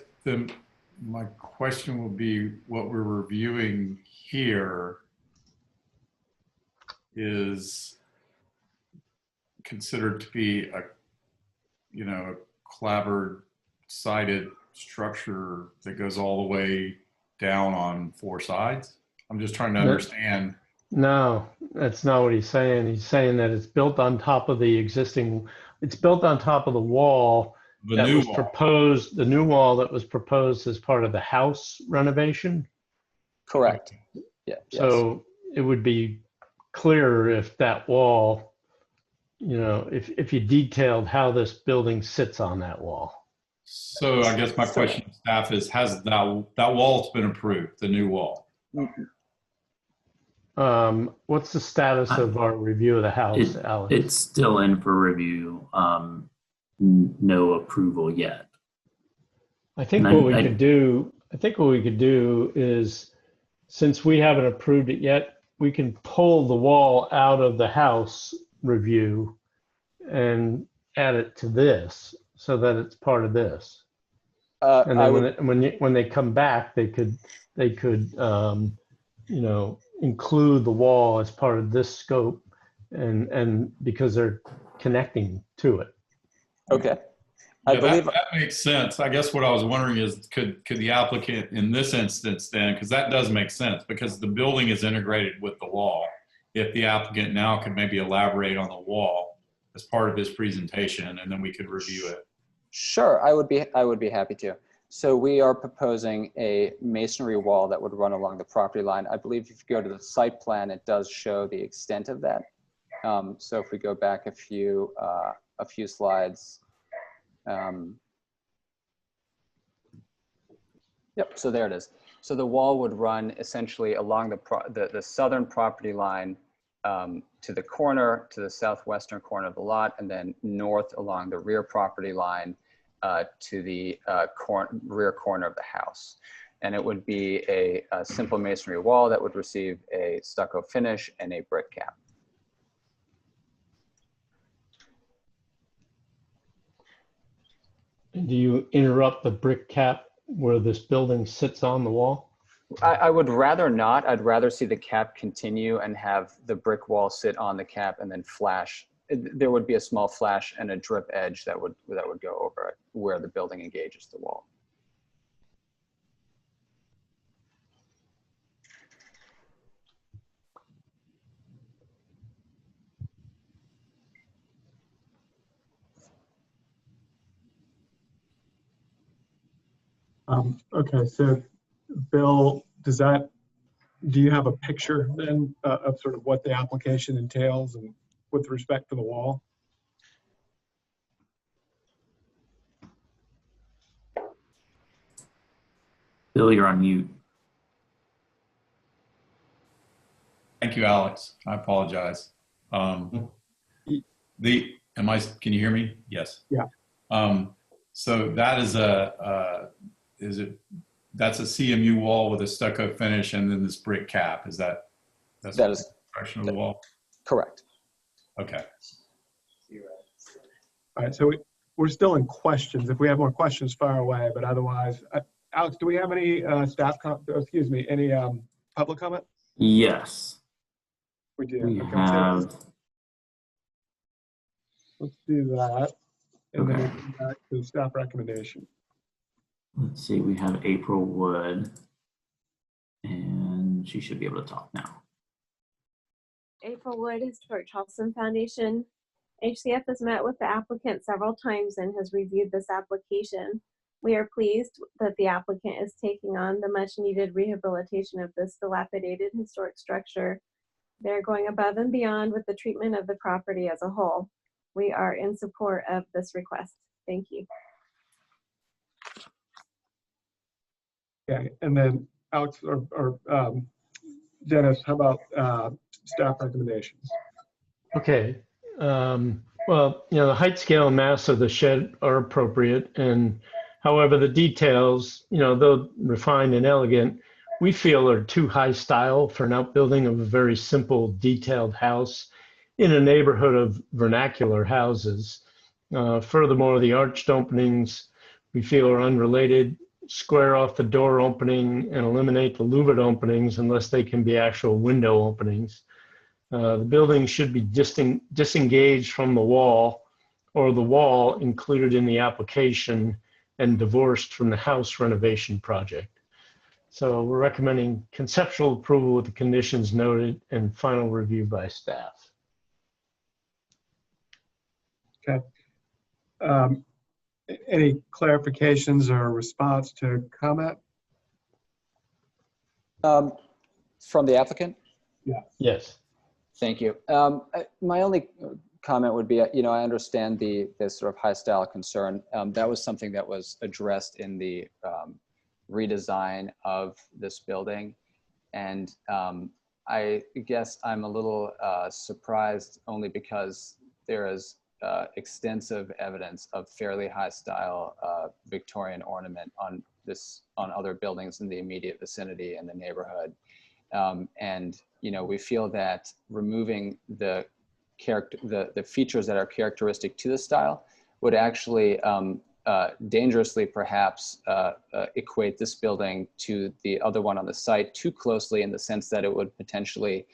my question will be, what we're reviewing here is considered to be a clapboard sided structure that goes all the way down on four sides. I'm just trying to understand. No, that's not what he's saying. He's saying that it's built on top of the existing, it's built on top of the wall that was proposed, the new wall that was proposed as part of the house renovation. Correct. Yeah. So it would be clearer if that wall, if you detailed how this building sits on that wall. So I guess my question to staff is, has that wall's been approved, the new wall? What's the status of our review of the house, Alex? It's still in for review. No approval yet. I think what we could do is, since we haven't approved it yet, we can pull the wall out of the house review and add it to this so that it's part of this. And then when they come back, they could you know, include the wall as part of this scope, and because they're connecting to it. Okay. I believe that makes sense. I guess what I was wondering is, could the applicant in this instance then, because that does make sense, because the building is integrated with the wall. If the applicant now could maybe elaborate on the wall as part of his presentation, and then we could review it. Sure, I would be happy to. So we are proposing a masonry wall that would run along the property line. I believe if you go to the site plan, it does show the extent of that. So if we go back a few slides. Yep, so there it is. So the wall would run essentially along the southern property line to the corner, to the southwestern corner of the lot, and then north along the rear property line to the rear corner of the house. And it would be a simple masonry wall that would receive a stucco finish and a brick cap. Do you interrupt the brick cap where this building sits on the wall? I would rather not. I'd rather see the cap continue and have the brick wall sit on the cap and then flash. There would be a small flash and a drip edge that would go over it where the building engages the wall. Okay, so Bill, do you have a picture then of sort of what the application entails and with respect to the wall? Bill, you're on mute. Thank you, Alex. I apologize. Can you hear me? Yes. Yeah. So that is that's a CMU wall with a stucco finish and then this brick cap. That is construction of the wall? Correct. Okay. All right, so we're still in questions. If we have more questions, fire away, but otherwise, Alex, do we have any any public comment? Yes. We do. We Okay, have. let's do that. And Okay. then we'll come back to the staff recommendation. Let's see, we have April Wood, and she should be able to talk now. April Wood, Historic Charleston Foundation. HCF has met with the applicant several times and has reviewed this application. We are pleased that the applicant is taking on the much needed rehabilitation of this dilapidated historic structure. They're going above and beyond with the treatment of the property as a whole. We are in support of this request. Thank you. Okay, and then Alex or Dennis, how about staff recommendations? Okay. Well, you know, the height, scale, and mass of the shed are appropriate, and however, the details, you know, though refined and elegant, we feel are too high style for an outbuilding of a very simple, detailed house in a neighborhood of vernacular houses. Furthermore, the arched openings we feel are unrelated. Square off the door opening and eliminate the louvered openings unless they can be actual window openings. The building should be disengaged from the wall, or the wall included in the application and divorced from the house renovation project. So we're recommending conceptual approval with the conditions noted and final review by staff. Okay. Any clarifications or response to comment? From the applicant? Yeah. Yes. Thank you. My only comment would be, you know, I understand this sort of high style concern. That was something that was addressed in the redesign of this building. And I guess I'm a little surprised only because there is extensive evidence of fairly high style Victorian ornament on other buildings in the immediate vicinity in the neighborhood. And, you know, we feel that removing the features that are characteristic to the style would actually dangerously perhaps equate this building to the other one on the site too closely, in the sense that it would potentially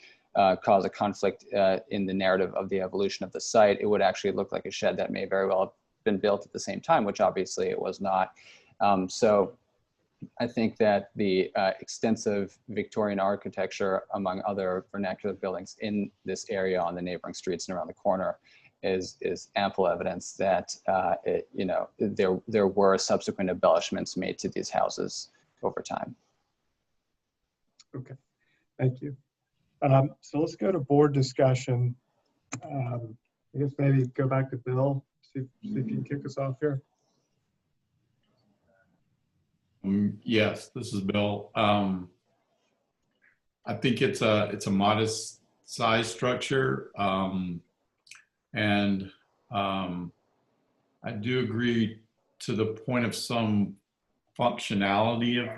cause a conflict in the narrative of the evolution of the site. It would actually look like a shed that may very well have been built at the same time, which obviously it was not. So I think that the extensive Victorian architecture, among other vernacular buildings in this area on the neighboring streets and around the corner, is ample evidence that there were subsequent embellishments made to these houses over time. Okay, thank you. So let's go to board discussion. I guess maybe go back to Bill, see if you can kick us off here. Yes, this is Bill. I think it's a modest size structure, and I do agree to the point of some functionality of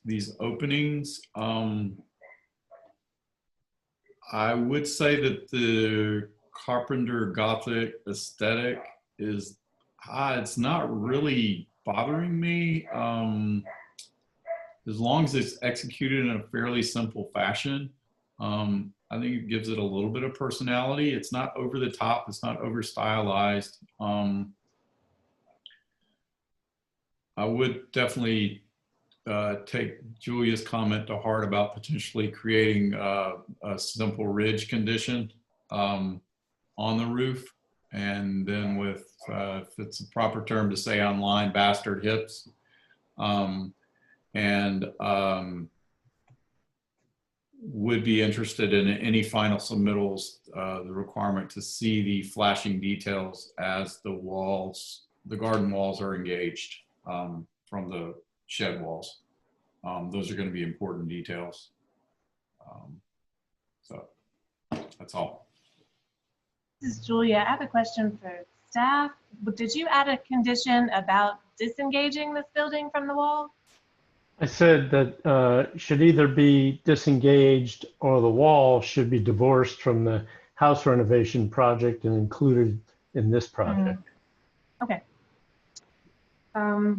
these openings. I would say that the Carpenter Gothic aesthetic is it's not really bothering me, as long as it's executed in a fairly simple fashion. I think it gives it a little bit of personality. It's not over the top. It's not over stylized. I would definitely take Julia's comment to heart about potentially creating a simple ridge condition on the roof. And then with, if it's a proper term to say online, bastard hips. Would be interested in any final submittals, the requirement to see the flashing details as the walls, the garden walls are engaged from the shed walls. Those are going to be important details. So that's all. This is Julia. I have a question for staff. Did you add a condition about disengaging this building from the wall? I said that should either be disengaged or the wall should be divorced from the house renovation project and included in this project. Okay. All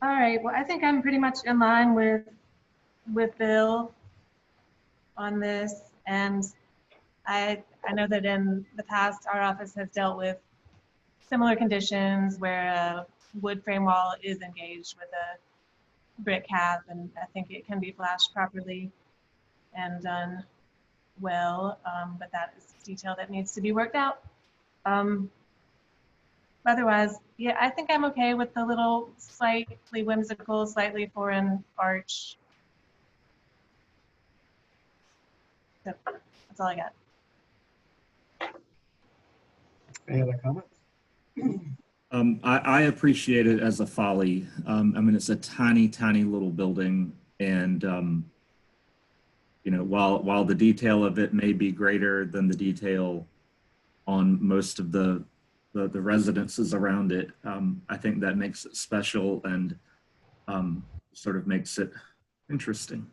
right. Well, I think I'm pretty much in line with Bill on this, and I know that in the past our office has dealt with similar conditions where a wood frame wall is engaged with a brick cap, and I think it can be flashed properly and done well, but that is detail that needs to be worked out. Otherwise, yeah, I think I'm okay with the little slightly whimsical, slightly foreign arch. So that's all I got. Any other comments? I appreciate it as a folly. I mean, it's a tiny, tiny little building, and you know, while the detail of it may be greater than the detail on most of the residences around it, I think that makes it special and sort of makes it interesting.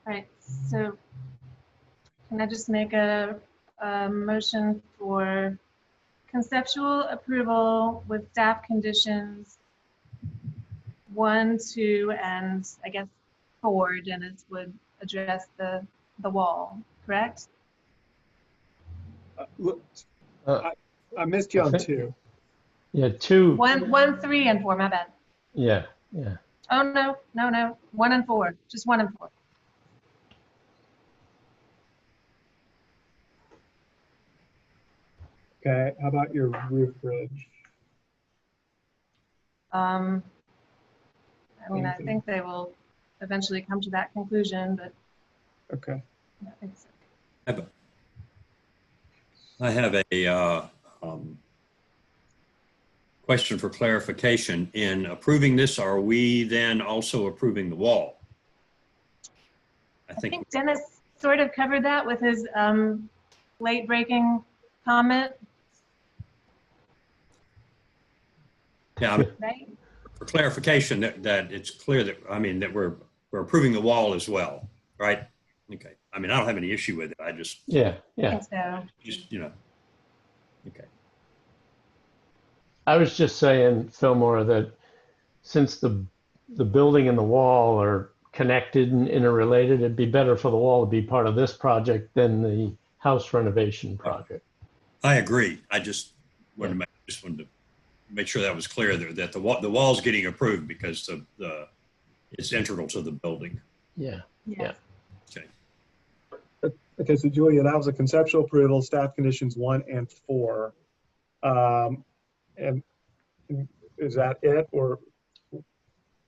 All right, so can I just make a motion for conceptual approval with staff conditions 1, 2, and I guess 4, Dennis would address the wall, correct? Look, I missed you on 2. Yeah, 2. 1, 3, and 4, my bad. Yeah. Oh, no, 1 and 4, just 1 and 4. Okay, how about your roof ridge? I mean, I think they will eventually come to that conclusion, but okay. I think so. I have a question for clarification. In approving this, are we then also approving the wall? I think Dennis sort of covered that with his late breaking comment. Yeah, I mean, Right? for clarification, that it's clear that, I mean, that we're approving the wall as well, right? Okay. I mean, I don't have any issue with it. I just, Yeah, I yeah. think so. just, you know, okay. I was just saying, Fillmore, that since the building and the wall are connected and interrelated, it'd be better for the wall to be part of this project than the house renovation project. I agree. I just wanted to make sure that was clear there, that the wall's getting approved because it's integral to the building. Yeah. Yeah. Okay. Okay, so Julia, that was a conceptual approval, staff conditions 1 and 4. And is that it, or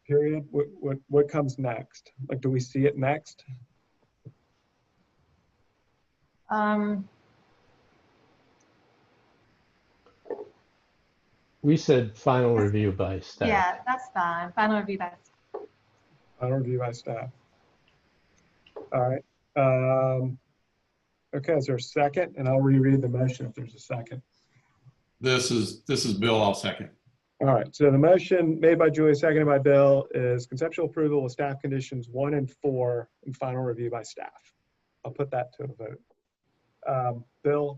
period? What comes next? Like, do we see it next? We said final review by staff. Yeah, that's fine. Final review by staff. Final review by staff. All right. Okay, is there a second? And I'll reread the motion if there's a second. This is Bill. I'll second. All right, so the motion made by Julia, seconded by Bill, is conceptual approval of staff conditions 1 and 4 and final review by staff. I'll put that to a vote. Bill?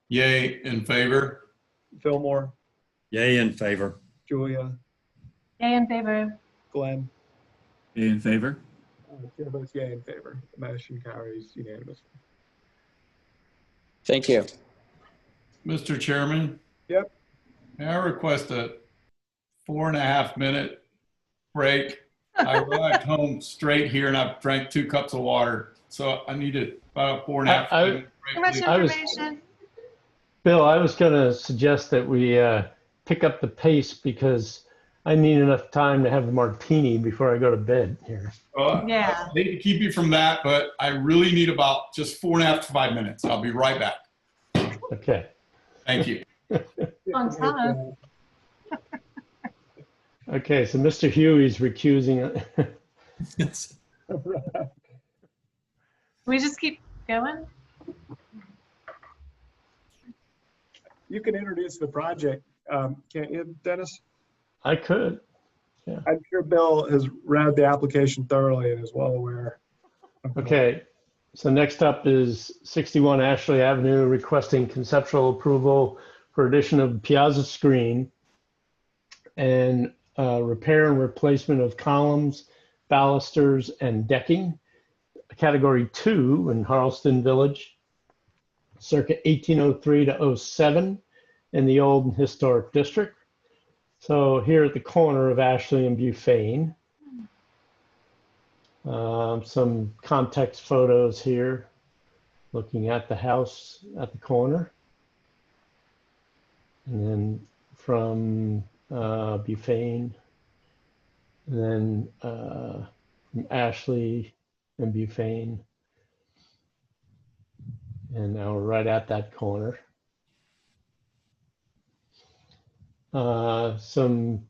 Yay, in favor. Fillmore? Yay, in favor. Julia? Yay in favor. Glenn? Yay in favor? Chair votes yay in favor. The motion carries unanimously. Thank you. Mr. Chairman? Yep. May I request a 4.5-minute break? I arrived home straight here and I've drank 2 cups of water. So I needed about a 4.5 minute Too much break. information. Bill, I was going to suggest that we pick up the pace because I need enough time to have a martini before I go to bed here. Yeah. I hate to keep you from that, but I really need about just 4.5 to 5 minutes. I'll be right back. Okay. Thank you. On time. Okay, so Mr. Huey's recusing. We just keep going? You can introduce the project, can't you, Dennis? I could. Yeah. I'm sure Bill has read the application thoroughly and is well aware. Okay, so next up is 61 Ashley Avenue, requesting conceptual approval for addition of piazza screen and repair and replacement of columns, balusters, and decking. Category 2 in Charleston Village, circa 1803 to 07 in the old and historic district. So here at the corner of Ashley and Bufane. Some context photos here, looking at the house at the corner. And then from Bufane, and then from Ashley and Bufane. And now we're right at that corner. Some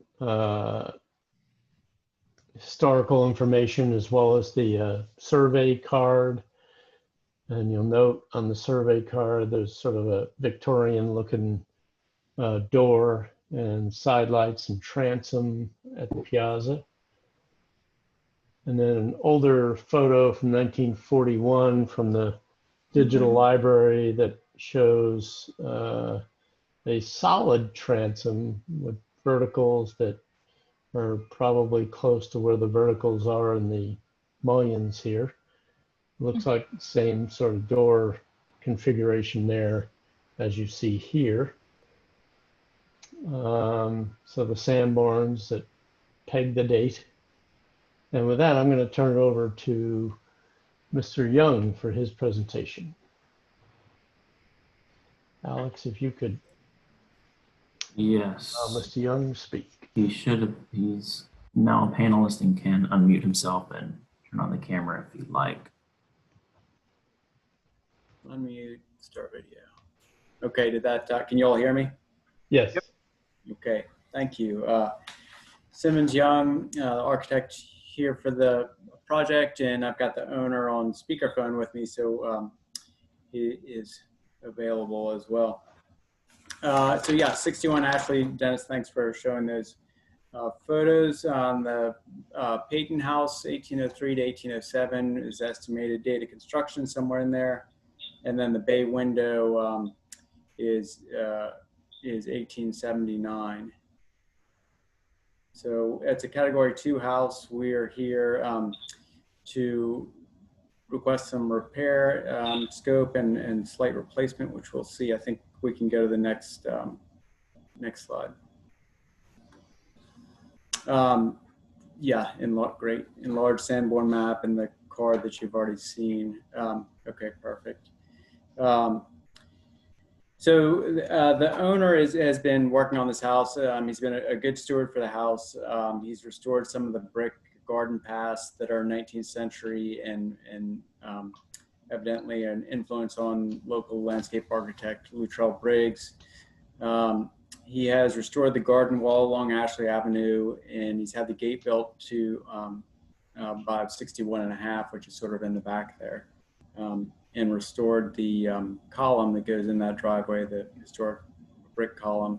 historical information as well as the survey card. And you'll note on the survey card, there's sort of a Victorian looking door and side lights and transom at the piazza. And then an older photo from 1941 from the digital library that shows a solid transom with verticals that are probably close to where the verticals are in the mullions here. Looks like the same sort of door configuration there as you see here. So the Sandboards that peg the date. And with that, I'm going to turn it over to Mr. Young for his presentation. Alex, if you could. Yes. Mr. Young, speak. He's now a panelist and can unmute himself and turn on the camera if he'd like. Unmute, start video. Okay, did that, can you all hear me? Yes. Yep. Okay, thank you. Simmons Young, architect here for the project, and I've got the owner on speakerphone with me, so he is available as well. So yeah, 61 Ashley. Dennis, thanks for showing those Photos on the Peyton House, 1803 to 1807 is estimated date of construction somewhere in there. And then the bay window is 1879. So it's a Category 2 house. We are here to request some repair scope and slight replacement, which we'll see. I think we can go to the next slide. Yeah, great. Enlarged Sandboard map and the card that you've already seen. Okay, perfect. So the owner has been working on this house. He's been a good steward for the house. He's restored some of the brick garden paths that are 19th century and evidently an influence on local landscape architect Luttrell Briggs. He has restored the garden wall along Ashley Avenue, and he's had the gate built to by 61.5, which is sort of in the back there, and restored the column that goes in that driveway, the historic brick column.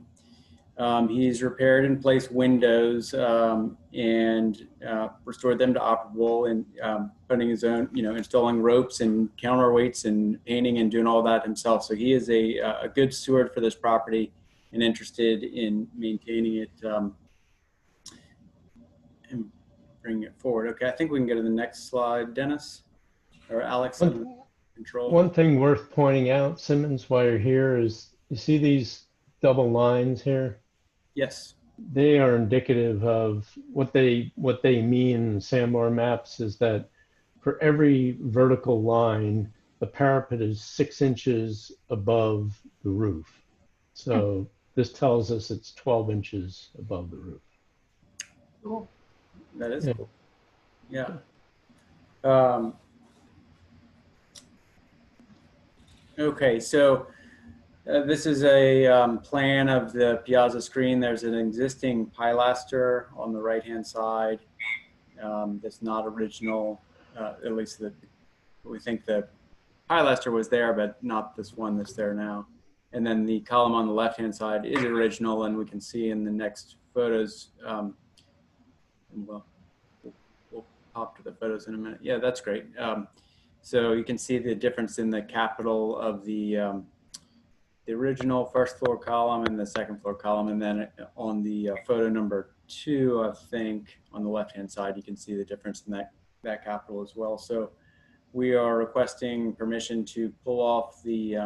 He's repaired and placed windows and restored them to operable, and putting his own, installing ropes and counterweights and painting and doing all that himself. So he is a good steward for this property and interested in maintaining it and bringing it forward. Okay, I think we can go to the next slide, Dennis or Alex. Control. One thing worth pointing out, Simmons, while you're here, is you see these double lines here? Yes. They are indicative of what they mean in Sandboard maps is that for every vertical line, the parapet is 6 inches above the roof. So this tells us it's 12 inches above the roof. Cool. That is cool. Yeah. Okay, so this is a plan of the piazza screen. There's an existing pilaster on the right-hand side that's not original. At least we think the pilaster was there, but not this one that's there now. And then the column on the left-hand side is original, and we can see in the next photos. We'll pop to the photos in a minute. Yeah, that's great. So you can see the difference in the capital of the original first floor column and the second floor column. And then on the photo number 2, I think on the left-hand side, you can see the difference in that capital as well. So we are requesting permission to pull off the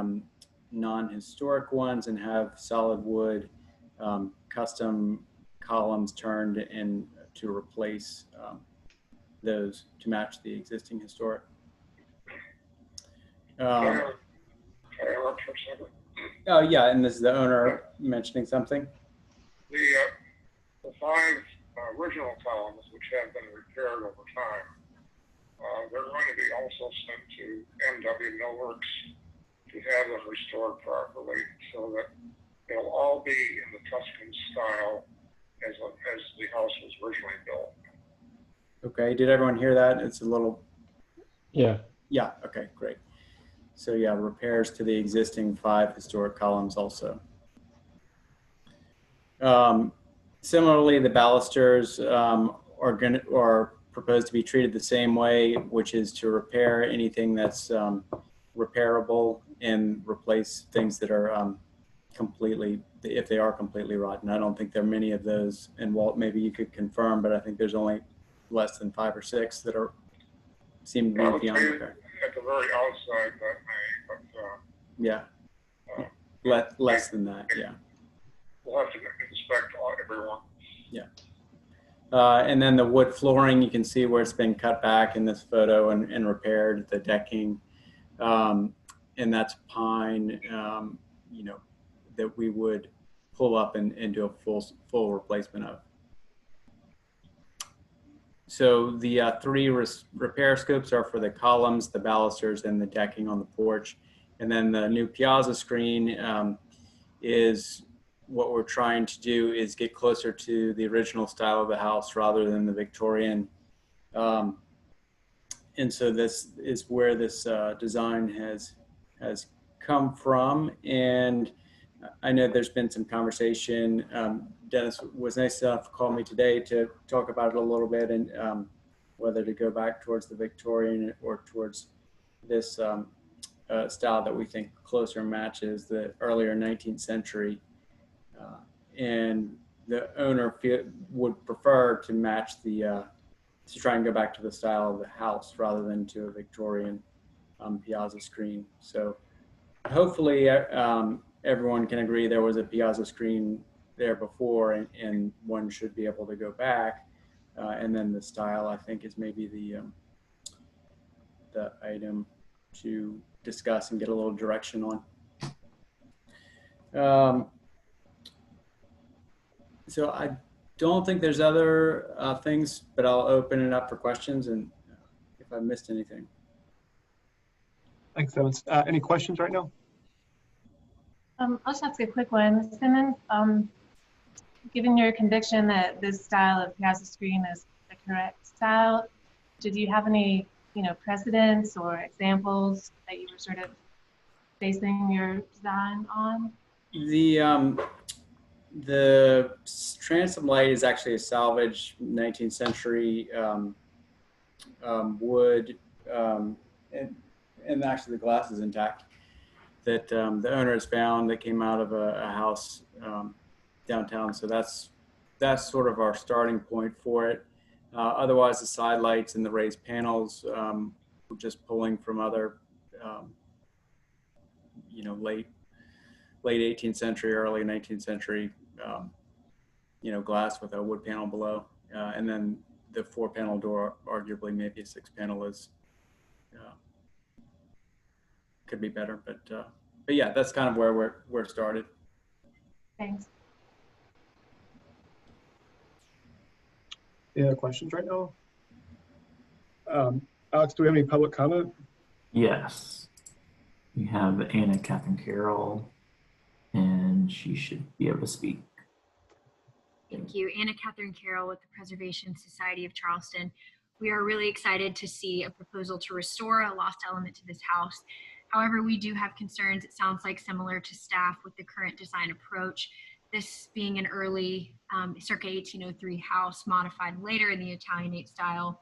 non-historic ones and have solid wood custom columns turned in to replace those to match the existing historic. Oh yeah, and this is the owner mentioning something. The 5 original columns, which have been repaired over time, they're going to be also sent to MW Millworks to have them restored properly, so that they'll all be in the Tuscan style as the house was originally built. Okay, did everyone hear that? It's a little. Yeah. Yeah. Okay, great. So yeah, repairs to the existing 5 historic columns also. Similarly, the balusters are proposed to be treated the same way, which is to repair anything that's repairable and replace things that are completely, if they are completely rotten. I don't think there are many of those. And Walt, maybe you could confirm, but I think there's only less than 5 or 6 that seem to be beyond repair. At the very outside, that may, but yeah, less than that. Yeah, we'll have to inspect everyone. Yeah, and then the wood flooring, you can see where it's been cut back in this photo and repaired. The decking, and that's pine. That we would pull up and do a full replacement of. So the 3 repair scopes are for the columns, the balusters, and the decking on the porch. And then the new piazza screen is what we're trying to do is get closer to the original style of the house rather than the Victorian. And so this is where this design has come from. And I know there's been some conversation. Dennis was nice enough to call me today to talk about it a little bit, and whether to go back towards the Victorian or towards this style that we think closer matches the earlier 19th century. And the owner would prefer to match the, to try and go back to the style of the house rather than to a Victorian piazza screen. So hopefully everyone can agree there was a piazza screen there before, and one should be able to go back. And then the style, I think, is maybe the item to discuss and get a little direction on. So I don't think there's other things, but I'll open it up for questions and if I missed anything. Thanks, Simmons. Any questions right now? I'll just ask a quick one. Simmons, given your conviction that this style of piazza screen is the correct style, did you have any, precedents or examples that you were sort of basing your design on? The transom light is actually a salvage 19th century wood, and actually the glass is intact, that the owner has found that came out of a house downtown. So that's sort of our starting point for it. Otherwise, the side lights and the raised panels, we're just pulling from other, late 18th century, early 19th century, glass with a wood panel below. And then the 4-panel door, arguably maybe a 6-panel is, could be better, but yeah, that's kind of where we're started. Thanks. Any other questions right now? Alex, do we have any public comment? Yes. We have Anna Catherine Carroll, and she should be able to speak. Thank you. Anna Catherine Carroll with the Preservation Society of Charleston. We are really excited to see a proposal to restore a lost element to this house. However, we do have concerns, it sounds like similar to staff, with the current design approach. This being an early circa 1803 house modified later in the Italianate style,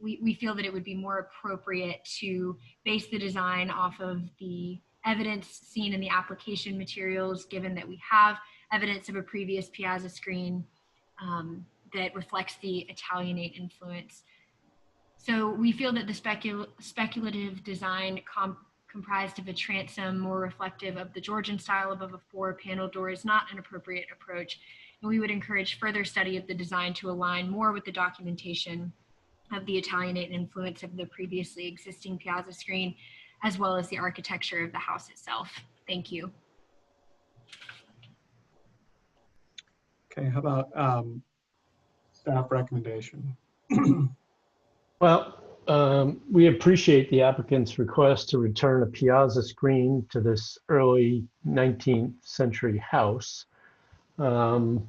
we feel that it would be more appropriate to base the design off of the evidence seen in the application materials, given that we have evidence of a previous piazza screen that reflects the Italianate influence. So we feel that the speculative design comprised of a transom more reflective of the Georgian style above a 4-panel door is not an appropriate approach. And we would encourage further study of the design to align more with the documentation of the Italianate influence of the previously existing piazza screen, as well as the architecture of the house itself. Thank you. Okay, how about staff recommendation? Well, we appreciate the applicant's request to return a piazza screen to this early 19th century house. And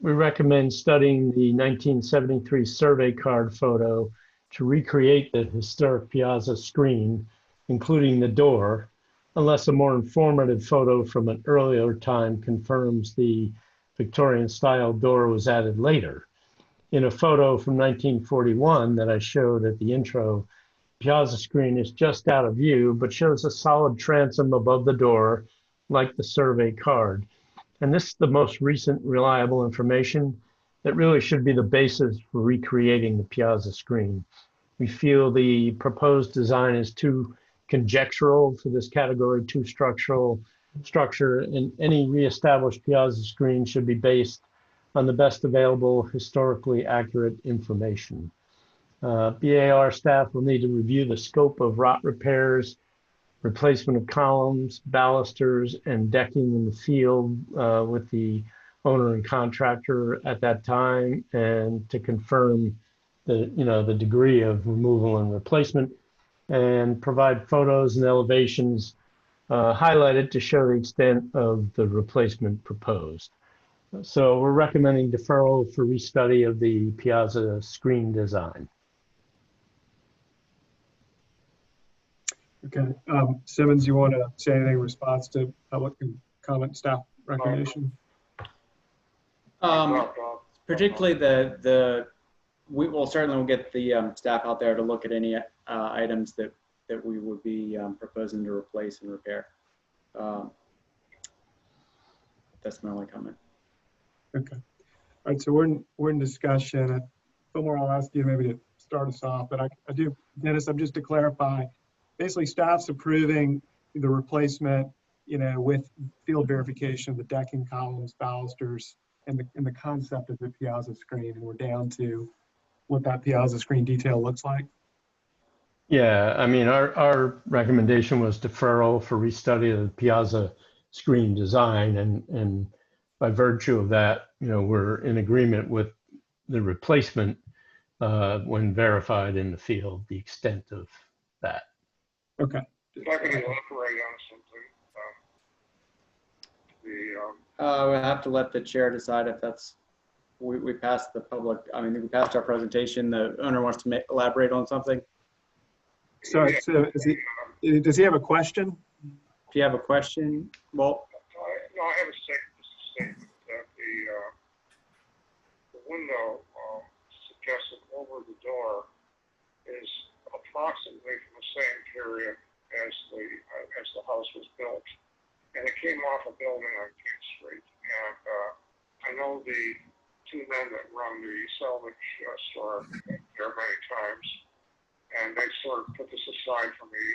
we recommend studying the 1973 survey card photo to recreate the historic piazza screen, including the door, unless a more informative photo from an earlier time confirms the Victorian style door was added later. In a photo from 1941 that I showed at the intro, piazza screen is just out of view, but shows a solid transom above the door, like the survey card. And this is the most recent reliable information that really should be the basis for recreating the piazza screen. We feel the proposed design is too conjectural for this category 2 structure, and any reestablished piazza screen should be based on the best available historically accurate information. BAR staff will need to review the scope of rot repairs, replacement of columns, balusters, and decking in the field with the owner and contractor at that time, and to confirm the degree of removal and replacement, and provide photos and elevations highlighted to show the extent of the replacement proposed. So we're recommending deferral for restudy of the piazza screen design. Okay. Simmons, you want to say anything in response to public comment staff recommendation? Particularly we will certainly get the staff out there to look at any items that we would be proposing to replace and repair. That's my only comment. Okay. All right. So we're in discussion. Fillmore, I'll ask you maybe to start us off, but I do, Dennis, I'm just to clarify, basically staff's approving the replacement, with field verification of the decking, columns, balusters, and the concept of the piazza screen, and we're down to what that piazza screen detail looks like. Yeah, I mean, our recommendation was deferral for restudy of the piazza screen design, and by virtue of that, we're in agreement with the replacement when verified in the field, the extent of that. Okay. If I could elaborate on something, we'll have to let the chair decide if that's, we passed the public, we passed our presentation. The owner wants to elaborate on something. Sorry, so does he have a question? If you have a question, well. No, I have a statement that the window suggested over the door is approximately from the same period as the house was built, and it came off a building on King Street. And I know the two men that run the salvage store there many times, and they sort of put this aside for me,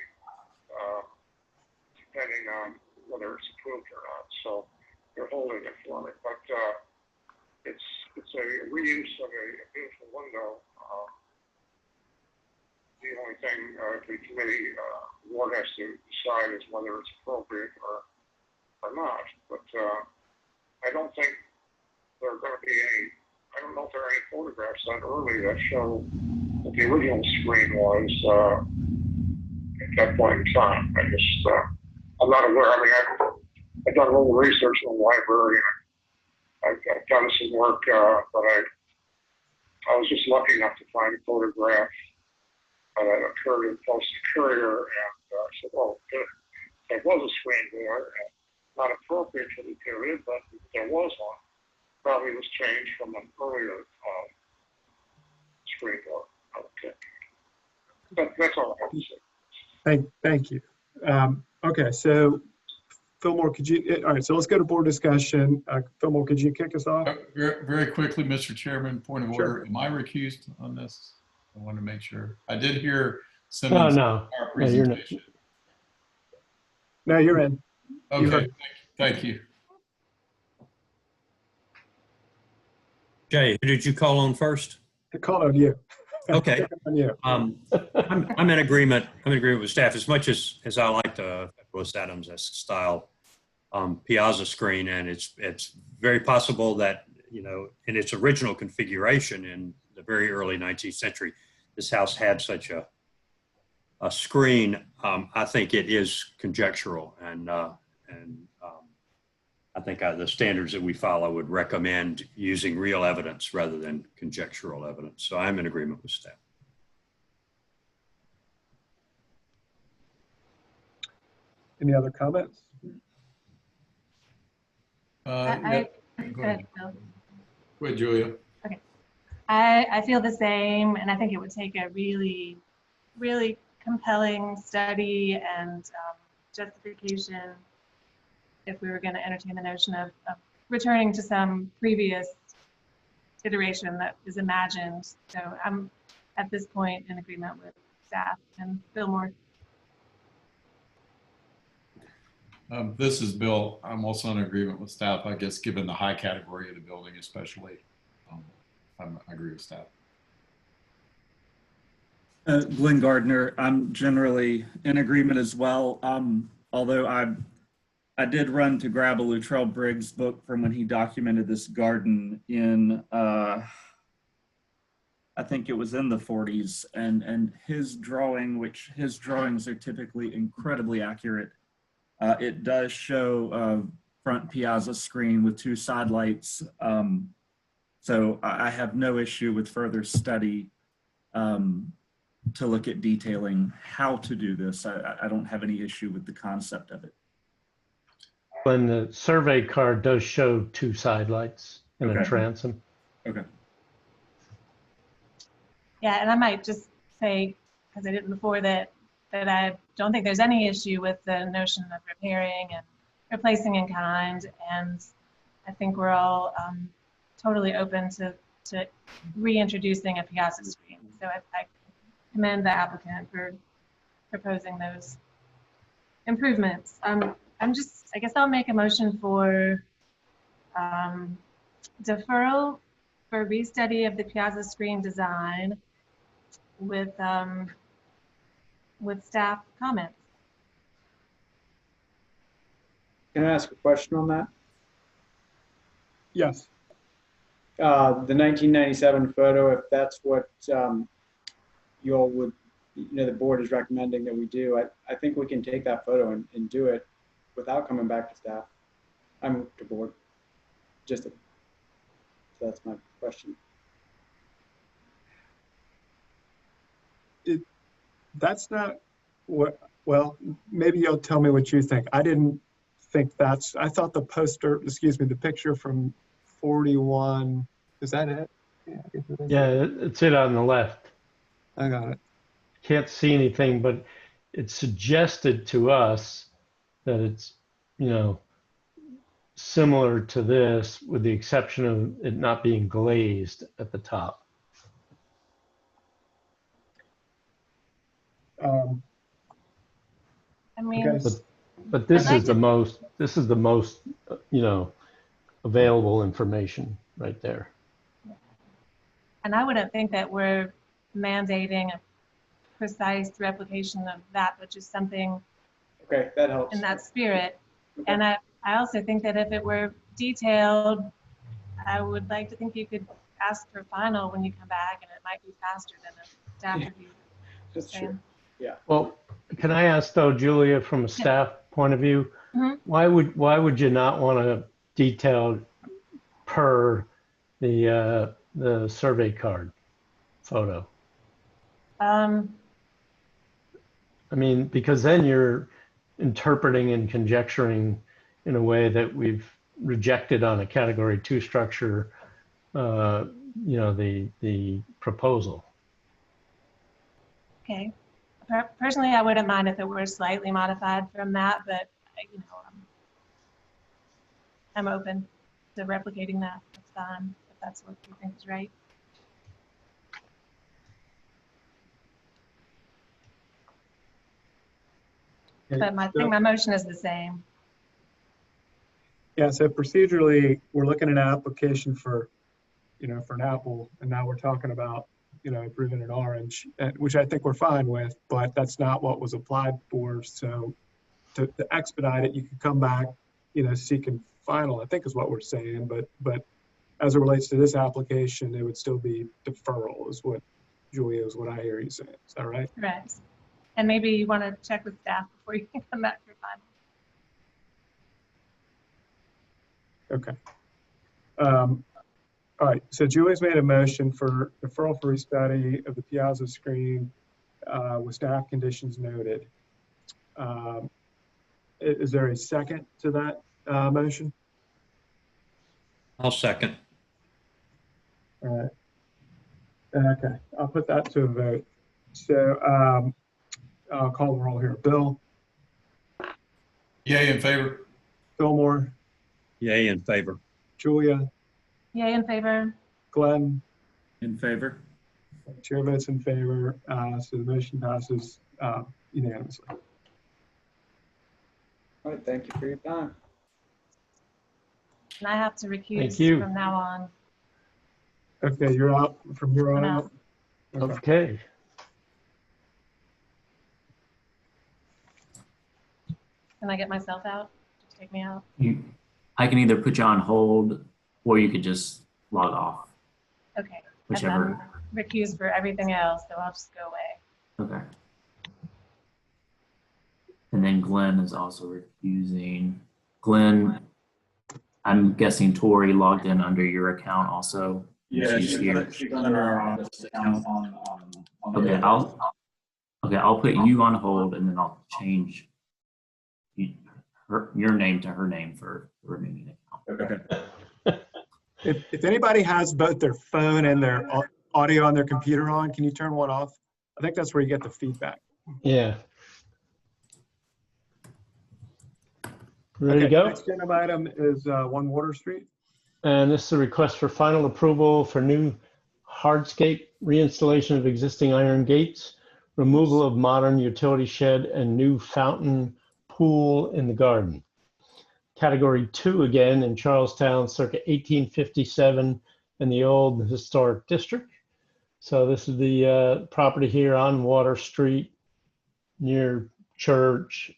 depending on whether it's approved or not. So they're holding it for me, but it's a reuse of a beautiful window. The only thing the committee board has to decide is whether it's appropriate or not. But I don't think there are going to be any. I don't know if there are any photographs that early that show what the original screen was at that point in time. I'm not aware. I've done a little research in the library. I've done some work, but I was just lucky enough to find a photograph that occurred in Post Courier, and I said, "Oh, good. There was a screen there, not appropriate for the period, but there was one. Probably was changed from an earlier screen door." Okay, but that's all I have to say. Thank you. Okay, so Fillmore, could you? All right, so let's go to board discussion. Fillmore, could you kick us off? Very, very quickly, Mr. Chairman, point of Sure. order. Am I recused on this? I want to make sure. I did hear Simmons' No, presentation. No, you're in. Okay, thank you. Jay, who did you call on first? I called on you. Okay. On you. I'm in agreement. I'm in agreement with staff as much as I like the Douglas Adams style piazza screen, and it's very possible that in its original configuration in the very early 19th century, this house had such a screen. I think it is conjectural, and I think the standards that we follow would recommend using real evidence rather than conjectural evidence. So I'm in agreement with staff. Any other comments? Go ahead, Julia. Okay. I feel the same, and I think it would take a really, really compelling study and justification if we were going to entertain the notion of returning to some previous iteration that is imagined. So I'm at this point in agreement with staff and Fillmore. This is Bill. I'm also in agreement with staff, I guess, given the high category of the building, especially. I agree with staff. Glenn Gardner, I'm generally in agreement as well. Although I did run to grab a Luttrell Briggs book from when he documented this garden in, I think it was in the 40s, and his drawing, which his drawings are typically incredibly accurate. It does show a front piazza screen with two side lights. So I have no issue with further study. to look at detailing how to do this. I don't have any issue with the concept of it. When the survey card does show 2 side lights and a Okay. transom. Okay. Yeah, and I might just say, because I didn't before, that I don't think there's any issue with the notion of repairing and replacing in kind, and I think we're all totally open to reintroducing a piazza screen. So I commend the applicant for proposing those improvements. I guess I'll make a motion for deferral for restudy of the piazza screen design with staff comments. Can I ask a question on that? Yes. The 1997 photo, if that's what you all would, the board is recommending that we do, I think we can take that photo and do it without coming back to staff. I'm to board. So that's my question. That's not what, well, maybe you'll tell me what you think. I didn't think that's, I thought the poster, excuse me, the picture from 41, is that it? Yeah, it's it on the left. I got it. Can't see anything, but it suggested to us that it's, similar to this with the exception of it not being glazed at the top. I mean, but this is the most, available information right there. and I wouldn't think that we're mandating a precise replication of that, but just something Okay, that helps. in that spirit. Okay. And I also think that if it were detailed, I would like to think you could ask for final when you come back, and it might be faster than a staff review. That's true. Yeah. Well, can I ask though, Julia, from a staff point of view, Mhm. why would you not want to detail per the survey card photo? I mean, because then you're interpreting and conjecturing in a way that we've rejected on a category 2 structure, the proposal. Okay. Personally, I wouldn't mind if it were slightly modified from that, but I'm open to replicating that. That's fine if that's what you think is right. But I think my motion is the same. Yeah, so procedurally, we're looking at an application for, for an apple, and now we're talking about, approving an orange, which I think we're fine with, but that's not what was applied for. So to expedite it, you could come back, seeking final, I think is what we're saying, but as it relates to this application, it would still be deferral is what, Julia, is what I hear you saying. Is that right? Correct. And maybe you want to check with staff before you can come back for final. Okay. All right, so Julie's made a motion for deferral for restudy of the piazza screen with staff conditions noted. Is there a second to that motion? I'll second. All right. Okay, I'll put that to a vote. So I'll call the roll here. Bill? Yay in favor. Fillmore? Yay in favor. Julia? Yay in favor. Glenn? In favor. Chair votes in favor, so the motion passes unanimously. All right, thank you for your time. And I have to recuse from now on. Okay, you're out from here on out. Okay. Can I get myself out? Just take me out. I can either put you on hold or you could just log off. Okay. Whichever. I'm recused for everything else, so I'll just go away. Okay. And then Glenn is also recusing. Glenn, I'm guessing Tori logged in under your account also. Yeah, she's here. She's under our office account on Okay, Okay, I'll put you on hold and then I'll change your name to her name for the remaining account. Okay. If anybody has both their phone and their audio on their computer on, can you turn one off? I think that's where you get the feedback. Yeah. Ready to go? Next agenda item is 1 Water Street. And this is a request for final approval for new hardscape, reinstallation of existing iron gates, removal of modern utility shed, and new fountain pool in the garden. Category 2 again in Charlestown, circa 1857 in the old historic district. So this is the property here on Water Street near church.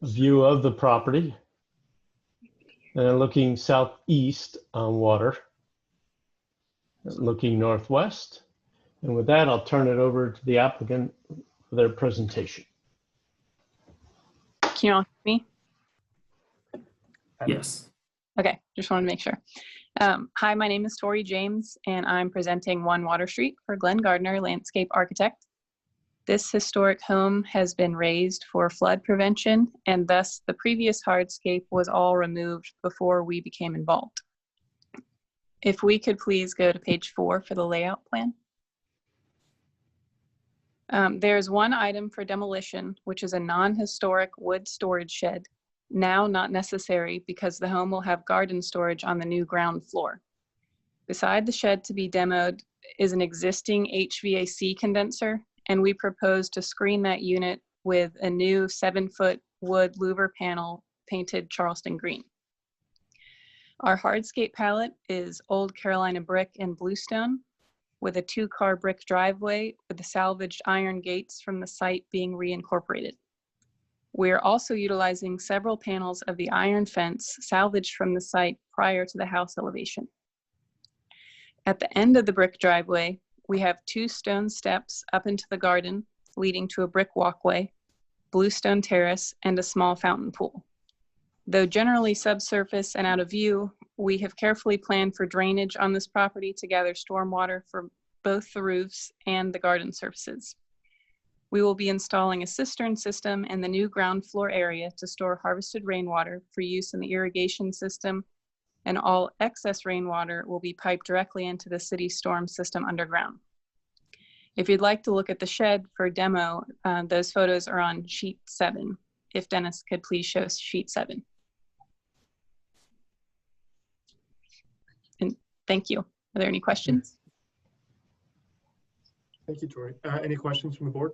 View of the property. And looking southeast on Water, looking northwest. And with that, I'll turn it over to the applicant for their presentation. Can you all hear me? Yes. Okay, just wanted to make sure. Hi, my name is Tori James, and I'm presenting 1 Water Street for Glenn Gardner, landscape architect. This historic home has been raised for flood prevention, and thus the previous hardscape was all removed before we became involved. If we could please go to page 4 for the layout plan. There's one item for demolition, which is a non-historic wood storage shed, now not necessary because the home will have garden storage on the new ground floor. Beside the shed to be demoed is an existing HVAC condenser, and we propose to screen that unit with a new 7-foot wood louver panel painted Charleston green. Our hardscape palette is Old Carolina brick and bluestone with a 2-car brick driveway with the salvaged iron gates from the site being reincorporated. We're also utilizing several panels of the iron fence salvaged from the site prior to the house elevation. At the end of the brick driveway, we have 2 stone steps up into the garden leading to a brick walkway, bluestone terrace, and a small fountain pool. Though generally subsurface and out of view, we have carefully planned for drainage on this property to gather stormwater for both the roofs and the garden surfaces. We will be installing a cistern system in the new ground floor area to store harvested rainwater for use in the irrigation system, and all excess rainwater will be piped directly into the city storm system underground. If you'd like to look at the shed for demo, those photos are on sheet 7. If Dennis could please show sheet 7. And thank you. Are there any questions? Thank you, Tori. Any questions from the board?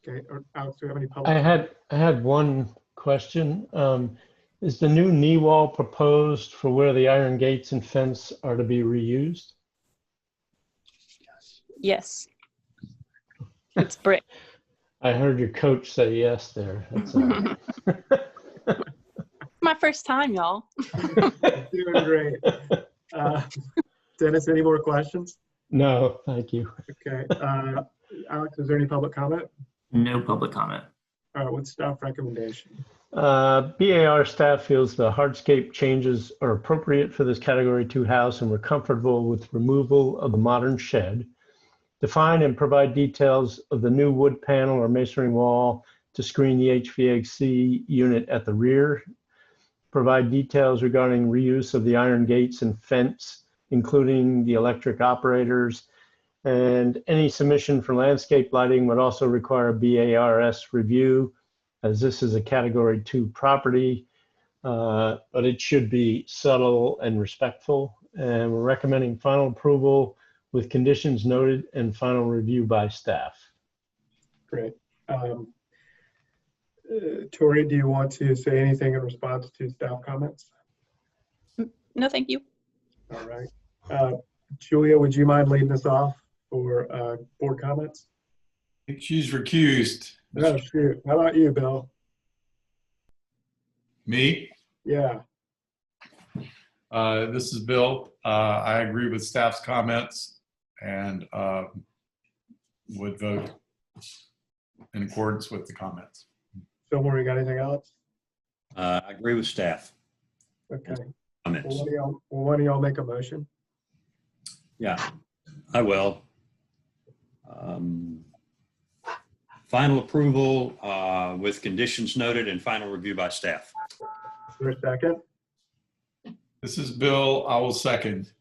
Okay, Alex, do you have any public? I had one question. Is the new knee wall proposed for where the iron gates and fence are to be reused? Yes. It's brick. I heard your coach say yes there. That's my first time, y'all. Doing great. Dennis, any more questions? No, thank you. Okay. Alex, is there any public comment? No public comment. All right, what's staff recommendation? BAR staff feels the hardscape changes are appropriate for this category 2 house, and we're comfortable with removal of the modern shed. Define and provide details of the new wood panel or masonry wall to screen the HVAC unit at the rear. Provide details regarding reuse of the iron gates and fence, including the electric operators. And any submission for landscape lighting would also require a BARS review, as this is a category 2 property, but it should be subtle and respectful. And we're recommending final approval with conditions noted and final review by staff. Great. Tori, do you want to say anything in response to staff comments? No, thank you. All right. Julia, would you mind leading us off for board comments? She's recused. Oh, shoot. How about you, Bill? Me? Yeah. This is Bill. I agree with staff's comments and would vote in accordance with the comments. Fillmore, you got anything else? I agree with staff. Okay. Comments. Well, why don't y'all make a motion? Yeah. I will. Final approval with conditions noted and final review by staff. For a second. This is Bill. I will second.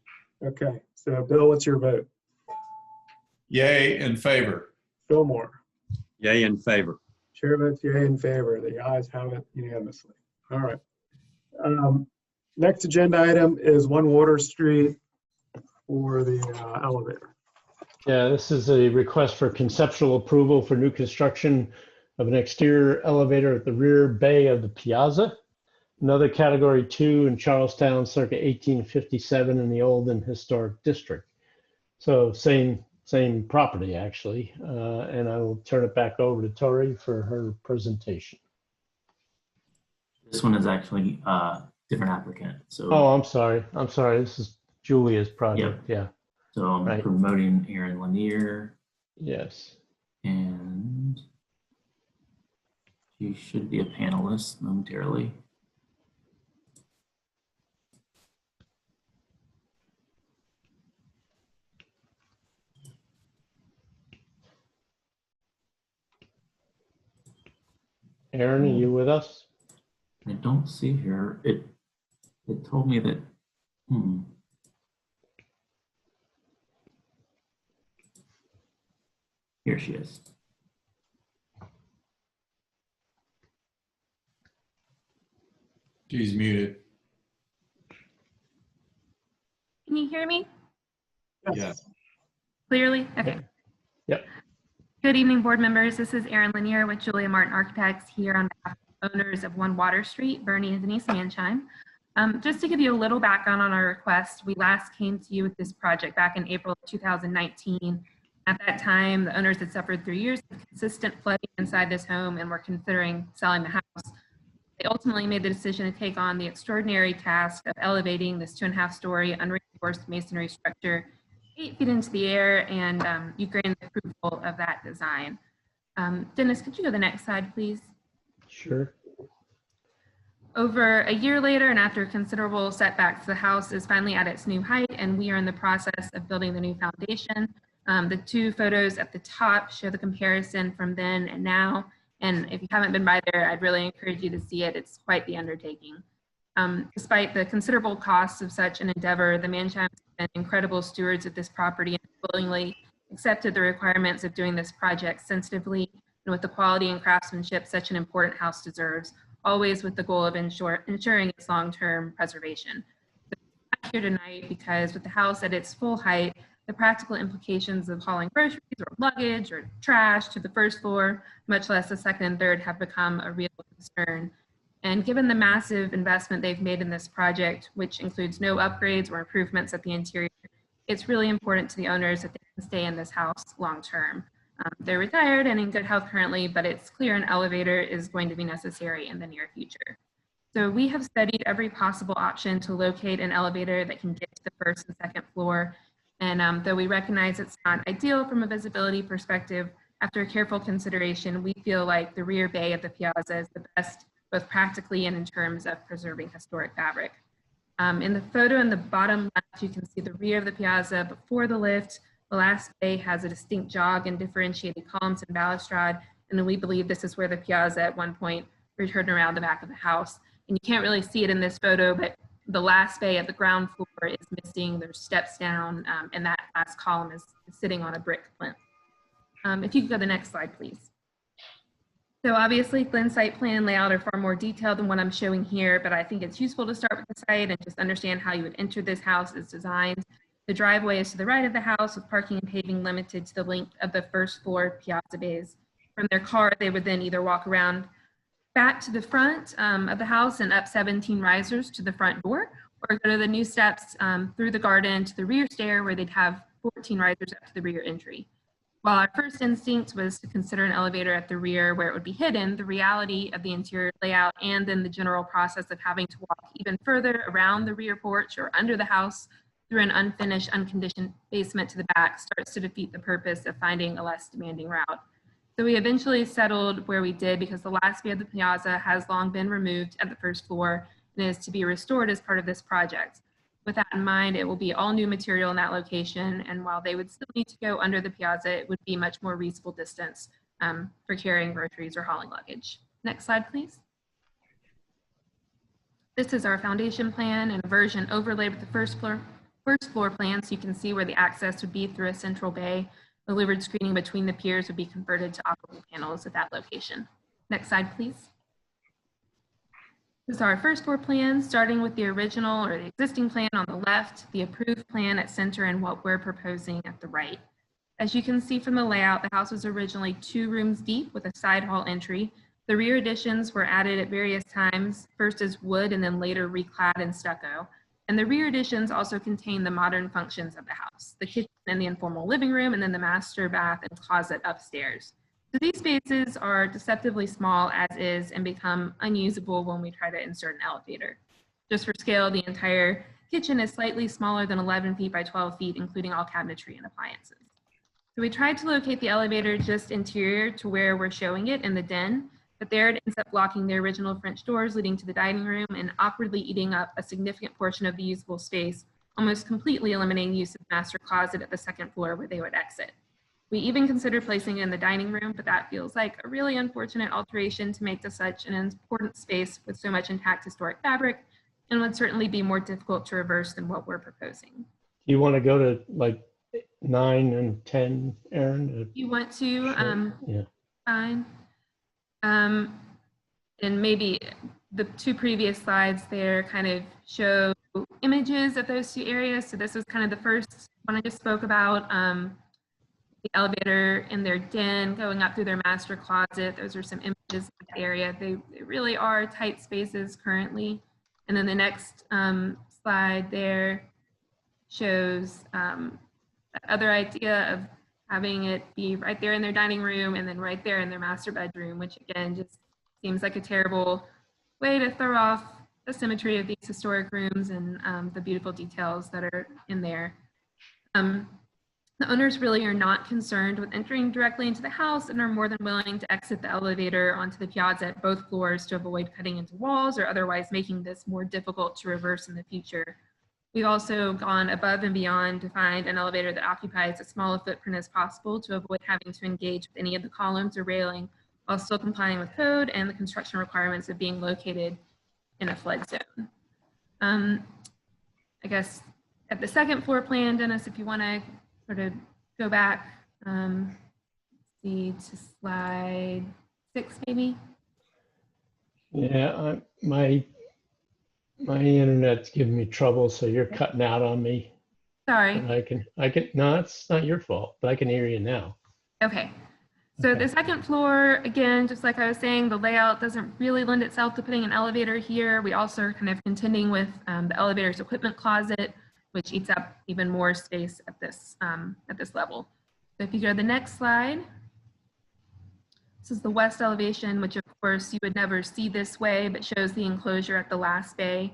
Okay, so Bill, what's your vote? Yay in favor. Fillmore. Yay in favor. Chair votes yay in favor. The ayes have it unanimously. All right. Next agenda item is 1 Water Street for the elevator. Yeah, this is a request for conceptual approval for new construction of an exterior elevator at the rear bay of the Piazza. Another Category 2 in Charlestown, circa 1857 in the Old and Historic District. So same property, actually. And I will turn it back over to Tori for her presentation. This one is actually different applicant. So. Oh, I'm sorry. This is Julia's project. Yeah. So I'm promoting Erin Lanier. Yes. And she should be a panelist momentarily. Erin, are you with us? I don't see her. It told me that. Here she is. She's muted. Can you hear me Yes. clearly? Okay. Yep. Good evening, board members. This is Erin Lanier with Julia Martin Architects here on behalf of owners of 1 Water Street, Bernie and Denise Manchime. Just to give you a little background on our request, we last came to you with this project back in April of 2019. At that time, the owners had suffered 3 years of consistent flooding inside this home and were considering selling the house. They ultimately made the decision to take on the extraordinary task of elevating this 2.5-story unreinforced masonry structure 8 feet into the air, and you granted approval of that design. Dennis, could you go to the next slide, please? Sure. Over a year later, and after considerable setbacks, the house is finally at its new height, and we are in the process of building the new foundation. The 2 photos at the top show the comparison from then and now. And if you haven't been by there, I'd really encourage you to see it. It's quite the undertaking. Despite the considerable costs of such an endeavor, the Manchimes have been incredible stewards of this property and willingly accepted the requirements of doing this project sensitively and with the quality and craftsmanship such an important house deserves, always with the goal of ensuring its long-term preservation. I'm here tonight because with the house at its full height, the practical implications of hauling groceries or luggage or trash to the first floor, much less the second and third, have become a real concern. And given the massive investment they've made in this project, which includes no upgrades or improvements at the interior, it's really important to the owners that they can stay in this house long term. They're retired and in good health currently, but it's clear an elevator is going to be necessary in the near future. So we have studied every possible option to locate an elevator that can get to the first and second floor. And though we recognize it's not ideal from a visibility perspective, after careful consideration, we feel like the rear bay of the Piazza is the best, both practically and in terms of preserving historic fabric. In the photo in the bottom left, you can see the rear of the Piazza before the lift. The last bay has a distinct jog and differentiated columns and balustrade, and we believe this is where the Piazza at one point returned around the back of the house. And you can't really see it in this photo, but the last bay at the ground floor is missing. There's steps down, and that last column is sitting on a brick plinth. If you could go to the next slide, please. So obviously, Glenn's site plan and layout are far more detailed than what I'm showing here, but I think it's useful to start with the site and just understand how you would enter this house as designed. The driveway is to the right of the house with parking and paving limited to the length of the first floor Piazza bays. From their car, they would then either walk around back to the front of the house and up 17 risers to the front door, or go to the new steps through the garden to the rear stair where they'd have 14 risers up to the rear entry. While our first instinct was to consider an elevator at the rear where it would be hidden, the reality of the interior layout and then the general process of having to walk even further around the rear porch or under the house through an unfinished, unconditioned basement to the back starts to defeat the purpose of finding a less demanding route. So we eventually settled where we did because the last bay of the Piazza has long been removed at the first floor and is to be restored as part of this project. With that in mind, it will be all new material in that location. And while they would still need to go under the piazza, it would be much more reasonable distance for carrying groceries or hauling luggage. Next slide, please. This is our foundation plan and a version overlaid with the first floor plan, so you can see where the access would be through a central bay. The louvered screening between the piers would be converted to operable panels at that location. Next slide, please. This is our first floor plan, starting with the original or the existing plan on the left, the approved plan at center, and what we're proposing at the right. As you can see from the layout, the house was originally 2 rooms deep with a side hall entry. The rear additions were added at various times, first as wood and then later reclad in stucco. And the rear additions also contain the modern functions of the house, the kitchen and the informal living room, and then the master bath and closet upstairs. So these spaces are deceptively small as is and become unusable when we try to insert an elevator. Just for scale, the entire kitchen is slightly smaller than 11 feet by 12 feet, including all cabinetry and appliances. So we tried to locate the elevator just interior to where we're showing it in the den, but there it ends up blocking the original French doors leading to the dining room and awkwardly eating up a significant portion of the usable space, almost completely eliminating use of the master closet at the second floor where they would exit. We even considered placing it in the dining room, but that feels like a really unfortunate alteration to make to such an important space with so much intact historic fabric, and would certainly be more difficult to reverse than what we're proposing. You want to go to like 9 and 10, Aaron? You want to? Yeah. Fine. And maybe the 2 previous slides there kind of show images of those 2 areas. So this was kind of the first one I just spoke about. The elevator in their den going up through their master closet. Those are some images of the area. They really are tight spaces currently. And then the next slide there shows that other idea of having it be right there in their dining room and then right there in their master bedroom, which again just seems like a terrible way to throw off the symmetry of these historic rooms and the beautiful details that are in there. The owners really are not concerned with entering directly into the house and are more than willing to exit the elevator onto the piazza at both floors to avoid cutting into walls or otherwise making this more difficult to reverse in the future. We've also gone above and beyond to find an elevator that occupies as small a footprint as possible to avoid having to engage with any of the columns or railing while still complying with code and the construction requirements of being located in a flood zone. I guess at the second floor plan, Dennis, if you want to sort of go back, see to slide 6 maybe. Yeah, my internet's giving me trouble, so you're cutting out on me. Sorry. I can, no, it's not your fault, but I can hear you now. Okay. So the second floor, again, just like I was saying, the layout doesn't really lend itself to putting an elevator here. We also are kind of contending with the elevator's equipment closet, which eats up even more space at this level. So if you go to the next slide, this is the west elevation, which of course you would never see this way, but shows the enclosure at the last bay.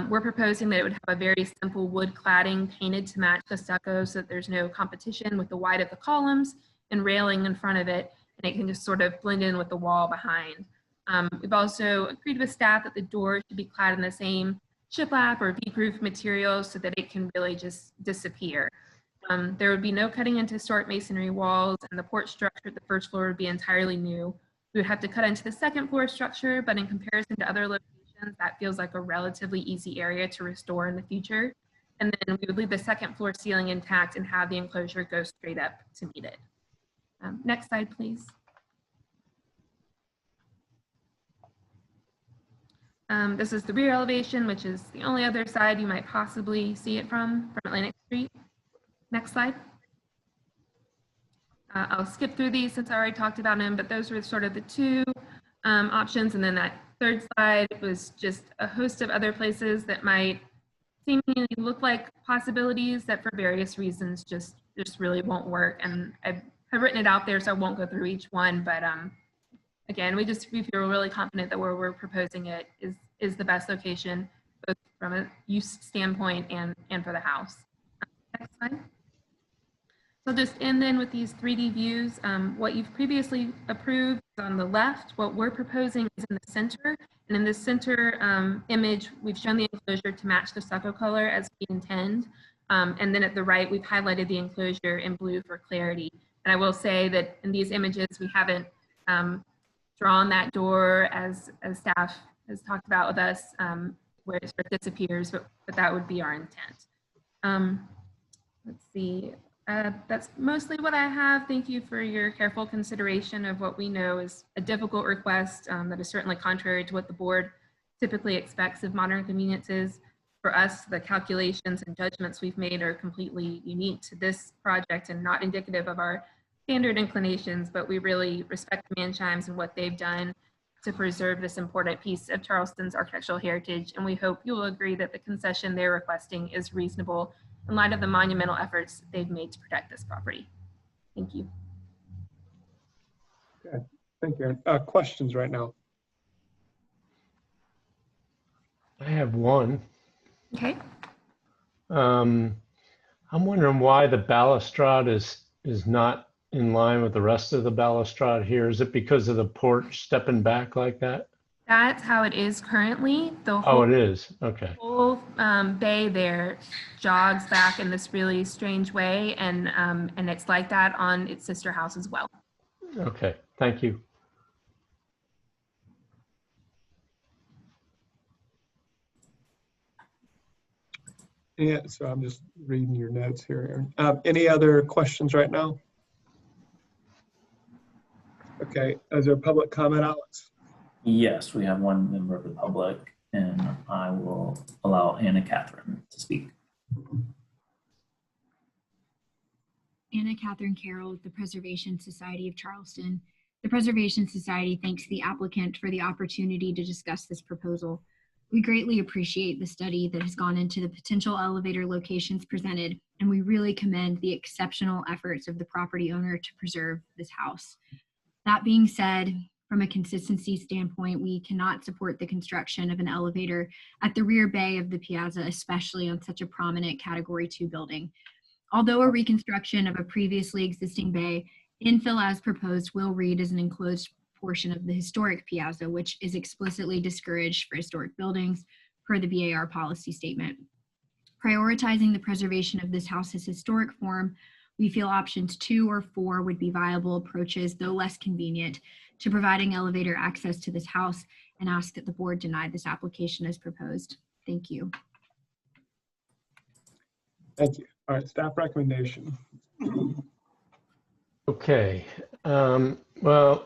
We're proposing that it would have a very simple wood cladding painted to match the stucco so that there's no competition with the white of the columns and railing in front of it, and it can just sort of blend in with the wall behind. We've also agreed with staff that the door should be clad in the same shiplap or V-proof material so that it can really just disappear. There would be no cutting into historic masonry walls, and the porch structure at the first floor would be entirely new. We would have to cut into the second floor structure, but in comparison to other locations, that feels like a relatively easy area to restore in the future. And then we would leave the second floor ceiling intact and have the enclosure go straight up to meet it. Next slide, please. This is the rear elevation, which is the only other side you might possibly see it from Atlantic Street. Next slide. I'll skip through these since I already talked about them, but those were sort of the 2 options. And then that third slide was just a host of other places that might seemingly look like possibilities that for various reasons just really won't work. And I've written it out there, so I won't go through each one, but again, we feel really confident that where we're proposing it is the best location, both from a use standpoint and for the house. Next slide. So just end then with these 3D views. What you've previously approved is on the left. What we're proposing is in the center. And in the center image, we've shown the enclosure to match the stucco color as we intend. And then at the right, we've highlighted the enclosure in blue for clarity. And I will say that in these images, we haven't drawn that door as staff has talked about with us, where it sort of disappears, but that would be our intent. Let's see. That's mostly what I have. Thank you for your careful consideration of what we know is a difficult request that is certainly contrary to what the board typically expects of modern conveniences. For us, the calculations and judgments we've made are completely unique to this project and not indicative of our standard inclinations, but we really respect the Manshimes and what they've done to preserve this important piece of Charleston's architectural heritage. And we hope you will agree that the concession they're requesting is reasonable in light of the monumental efforts they've made to protect this property. Thank you. Okay, thank you. Questions right now? I have one. Okay. I'm wondering why the balustrade is not in line with the rest of the balustrade here. Is it because of the porch stepping back like that? That's how it is currently. The whole, Oh, it is. Okay. whole bay there jogs back in this really strange way, and it's like that on its sister house as well. Okay. Thank you. Yeah, so I'm just reading your notes here, Aaron. Any other questions right now? Okay, is there public comment, Alex? Yes, we have one member of the public, and I will allow Anna Catherine to speak. Anna Catherine Carroll with the Preservation Society of Charleston. The Preservation Society thanks the applicant for the opportunity to discuss this proposal. We greatly appreciate the study that has gone into the potential elevator locations presented, and we really commend the exceptional efforts of the property owner to preserve this house. That being said, from a consistency standpoint, we cannot support the construction of an elevator at the rear bay of the piazza, especially on such a prominent Category 2 building. Although a reconstruction of a previously existing bay, infill as proposed will read as an enclosed portion of the historic piazza, which is explicitly discouraged for historic buildings per the BAR policy statement. Prioritizing the preservation of this house's historic form, we feel options 2 or 4 would be viable approaches, though less convenient, to providing elevator access to this house, and ask that the board deny this application as proposed. Thank you. Thank you. All right, staff recommendation. Okay. Well,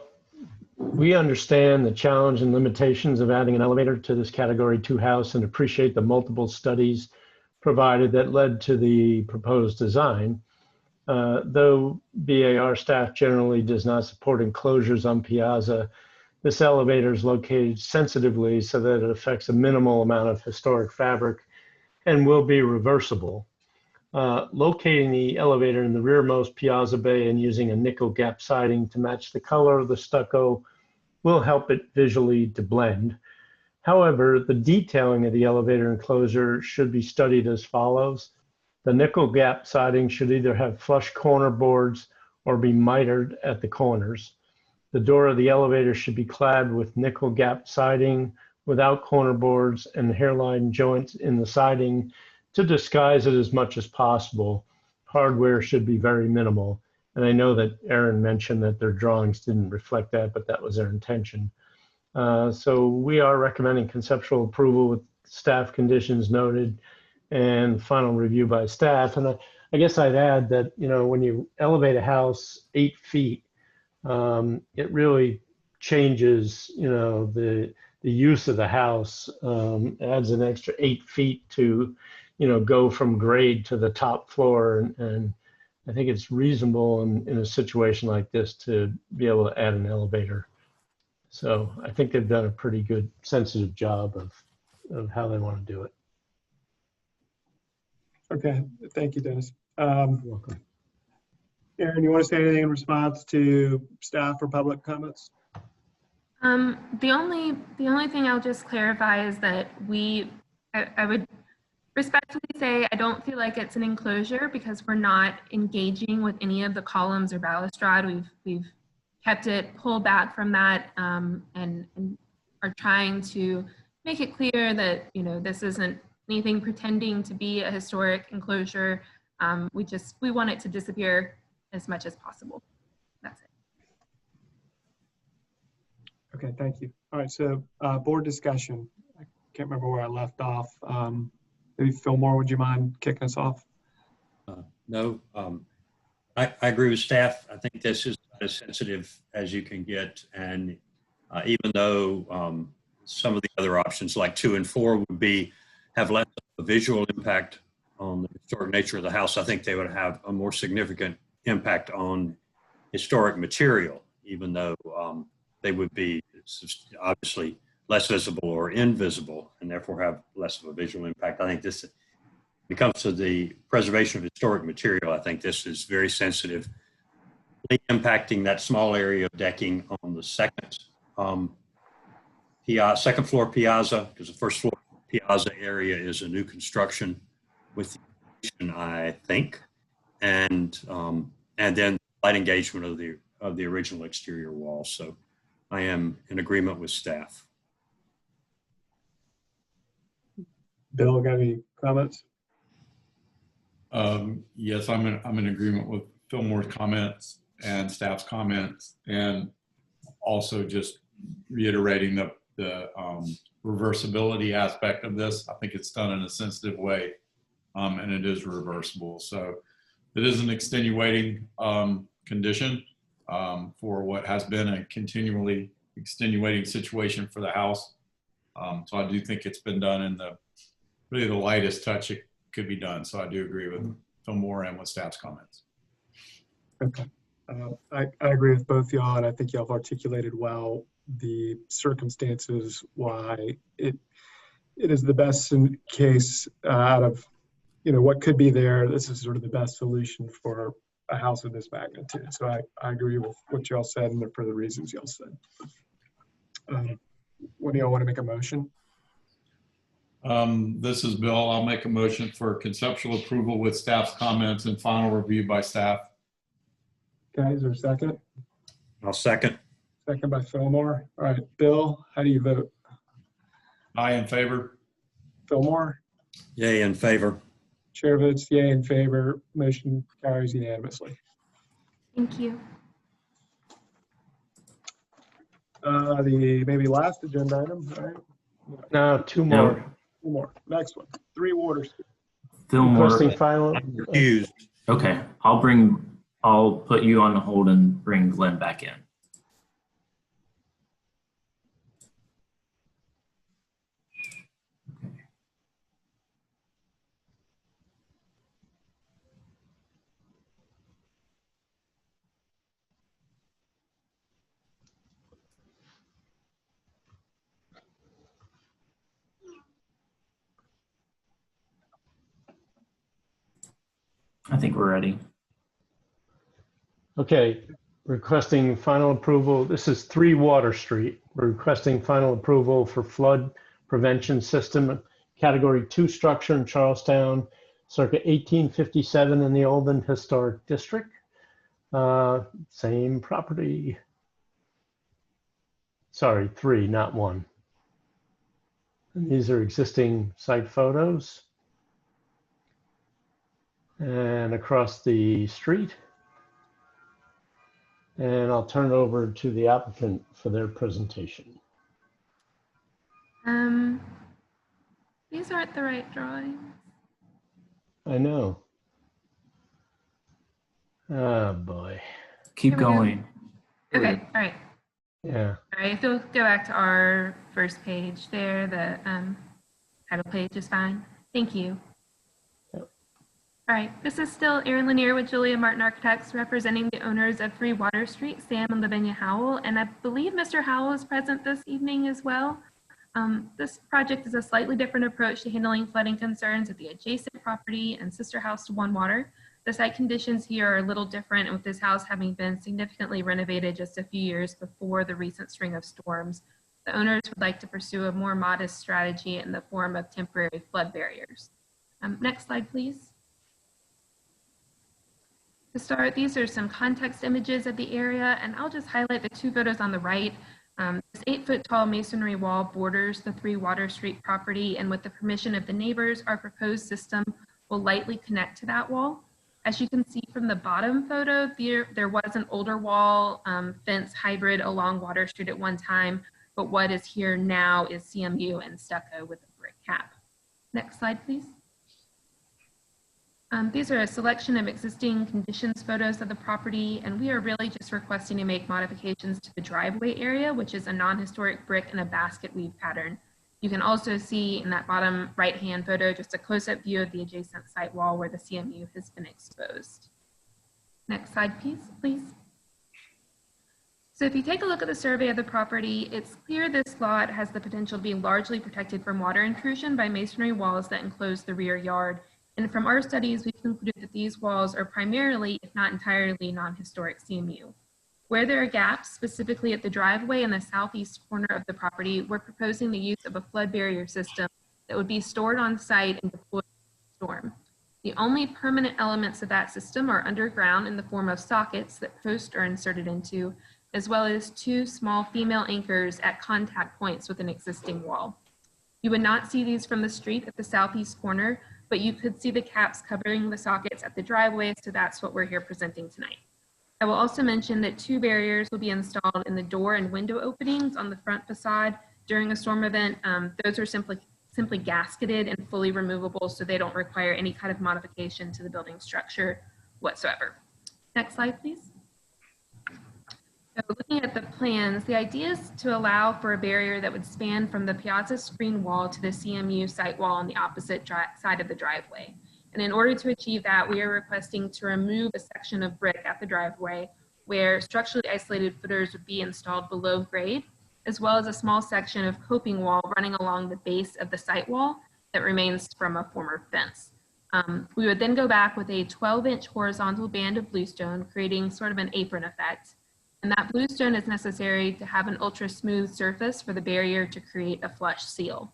we understand the challenge and limitations of adding an elevator to this Category 2 house and appreciate the multiple studies provided that led to the proposed design. Though BAR staff generally does not support enclosures on piazza, this elevator is located sensitively so that it affects a minimal amount of historic fabric and will be reversible. Locating the elevator in the rearmost piazza bay and using a nickel gap siding to match the color of the stucco will help it visually to blend. However, the detailing of the elevator enclosure should be studied as follows. The nickel gap siding should either have flush corner boards or be mitered at the corners. The door of the elevator should be clad with nickel gap siding without corner boards and hairline joints in the siding to disguise it as much as possible. Hardware should be very minimal. And I know that Aaron mentioned that their drawings didn't reflect that, but that was their intention. So we are recommending conceptual approval with staff conditions noted and final review by staff. And I guess I'd add that, you know, when you elevate a house 8 feet, it really changes, you know, the use of the house. Adds an extra 8 feet to, you know, go from grade to the top floor. And I think it's reasonable in a situation like this to be able to add an elevator. So I think they've done a pretty good, sensitive job of how they want to do it. Okay, thank you, Dennis. You're welcome. Aaron, you want to say anything in response to staff or public comments? The only thing I'll just clarify is that I would respectfully say I don't feel like it's an enclosure because we're not engaging with any of the columns or balustrade. We've kept it pulled back from that and are trying to make it clear that, you know, this isn't anything pretending to be a historic enclosure. We want it to disappear as much as possible. That's it. Okay, thank you. All right, so board discussion. I can't remember where I left off. Maybe Fillmore, would you mind kicking us off? No, I agree with staff. I think this is as sensitive as you can get. And even though some of the other options like 2 and 4 would have less of a visual impact on the historic nature of the house, I think they would have a more significant impact on historic material, even though they would be obviously less visible or invisible and therefore have less of a visual impact. I think this, when it comes to the preservation of historic material, I think this is very sensitive, impacting that small area of decking on the second floor piazza, because the first floor piazza area is a new construction with the addition, I think, and then light engagement of the original exterior wall. So I am in agreement with staff. Bill, got any comments? Yes, I'm in agreement with Fillmore's comments and staff's comments, and also just reiterating the reversibility aspect of this. I think it's done in a sensitive way, and it is reversible. So it is an extenuating condition for what has been a continually extenuating situation for the house. So I do think it's been done in really the lightest touch it could be done. So I do agree with Fillmore and with staff's comments. Okay. I agree with both y'all, and I think y'all have articulated well the circumstances why it is the best case out of, you know, what could be there. This is sort of the best solution for a house of this magnitude. So I agree with what y'all said and for the reasons y'all said. What do y'all want to make a motion? This is Bill. I'll make a motion for conceptual approval with staff's comments and final review by staff. Okay, is there a second? I'll second. Second by Fillmore. All right, Bill, how do you vote? Aye in favor. Fillmore? Yay in favor. Chair votes yay in favor. Motion carries unanimously. Thank you. The maybe last agenda item, right? No, two more. Two more. Next one. 3 Water Street. Fillmore. Requesting final. Okay, I'll put you on hold and bring Glenn back in. I think we're ready. Okay, requesting final approval. This is 3 Water Street. We're requesting final approval for flood prevention system, category 2 structure in Charlestown, circa 1857 in the Olden Historic District. Same property. Sorry, 3, not 1. And these are existing site photos. And across the street. And I'll turn it over to the applicant for their presentation. These aren't the right drawings. I know. Oh boy. Keep going. Okay, all right. Yeah. All right, if you'll go back to our first page there, the title page is fine. Thank you. All right, this is still Erin Lanier with Julia Martin Architects, representing the owners of 3 Water Street, Sam and Lavinia Howell, and I believe Mr. Howell is present this evening as well. This project is a slightly different approach to handling flooding concerns at the adjacent property and sister house to One Water. The site conditions here are a little different, with this house having been significantly renovated just a few years before the recent string of storms. The owners would like to pursue a more modest strategy in the form of temporary flood barriers. Next slide, please. To start, these are some context images of the area, and I'll just highlight the two photos on the right. This 8-foot-tall masonry wall borders the 3 Water Street property, and with the permission of the neighbors, our proposed system will lightly connect to that wall. As you can see from the bottom photo, there was an older wall fence hybrid along Water Street at one time, but what is here now is CMU and stucco with a brick cap. Next slide, please. These are a selection of existing conditions photos of the property, and we are really just requesting to make modifications to the driveway area, which is a non-historic brick and a basket weave pattern. You can also see in that bottom right-hand photo just a close-up view of the adjacent site wall where the CMU has been exposed. Next slide, please. So if you take a look at the survey of the property, it's clear this lot has the potential to be largely protected from water intrusion by masonry walls that enclose the rear yard. And from our studies, we've concluded that these walls are primarily, if not entirely, non-historic CMU. Where there are gaps, specifically at the driveway in the southeast corner of the property, we're proposing the use of a flood barrier system that would be stored on site and deployed in a storm. The only permanent elements of that system are underground in the form of sockets that posts are inserted into, as well as 2 small female anchors at contact points with an existing wall. You would not see these from the street at the southeast corner, but you could see the caps covering the sockets at the driveway, so that's what we're here presenting tonight. I will also mention that 2 barriers will be installed in the door and window openings on the front facade during a storm event. Those are simply gasketed and fully removable, so they don't require any kind of modification to the building structure whatsoever. Next slide, please. So looking at the plans, the idea is to allow for a barrier that would span from the piazza screen wall to the CMU site wall on the opposite side of the driveway. And in order to achieve that, we are requesting to remove a section of brick at the driveway where structurally isolated footers would be installed below grade, as well as a small section of coping wall running along the base of the site wall that remains from a former fence. We would then go back with a 12-inch horizontal band of bluestone, creating sort of an apron effect. And that bluestone is necessary to have an ultra smooth surface for the barrier to create a flush seal.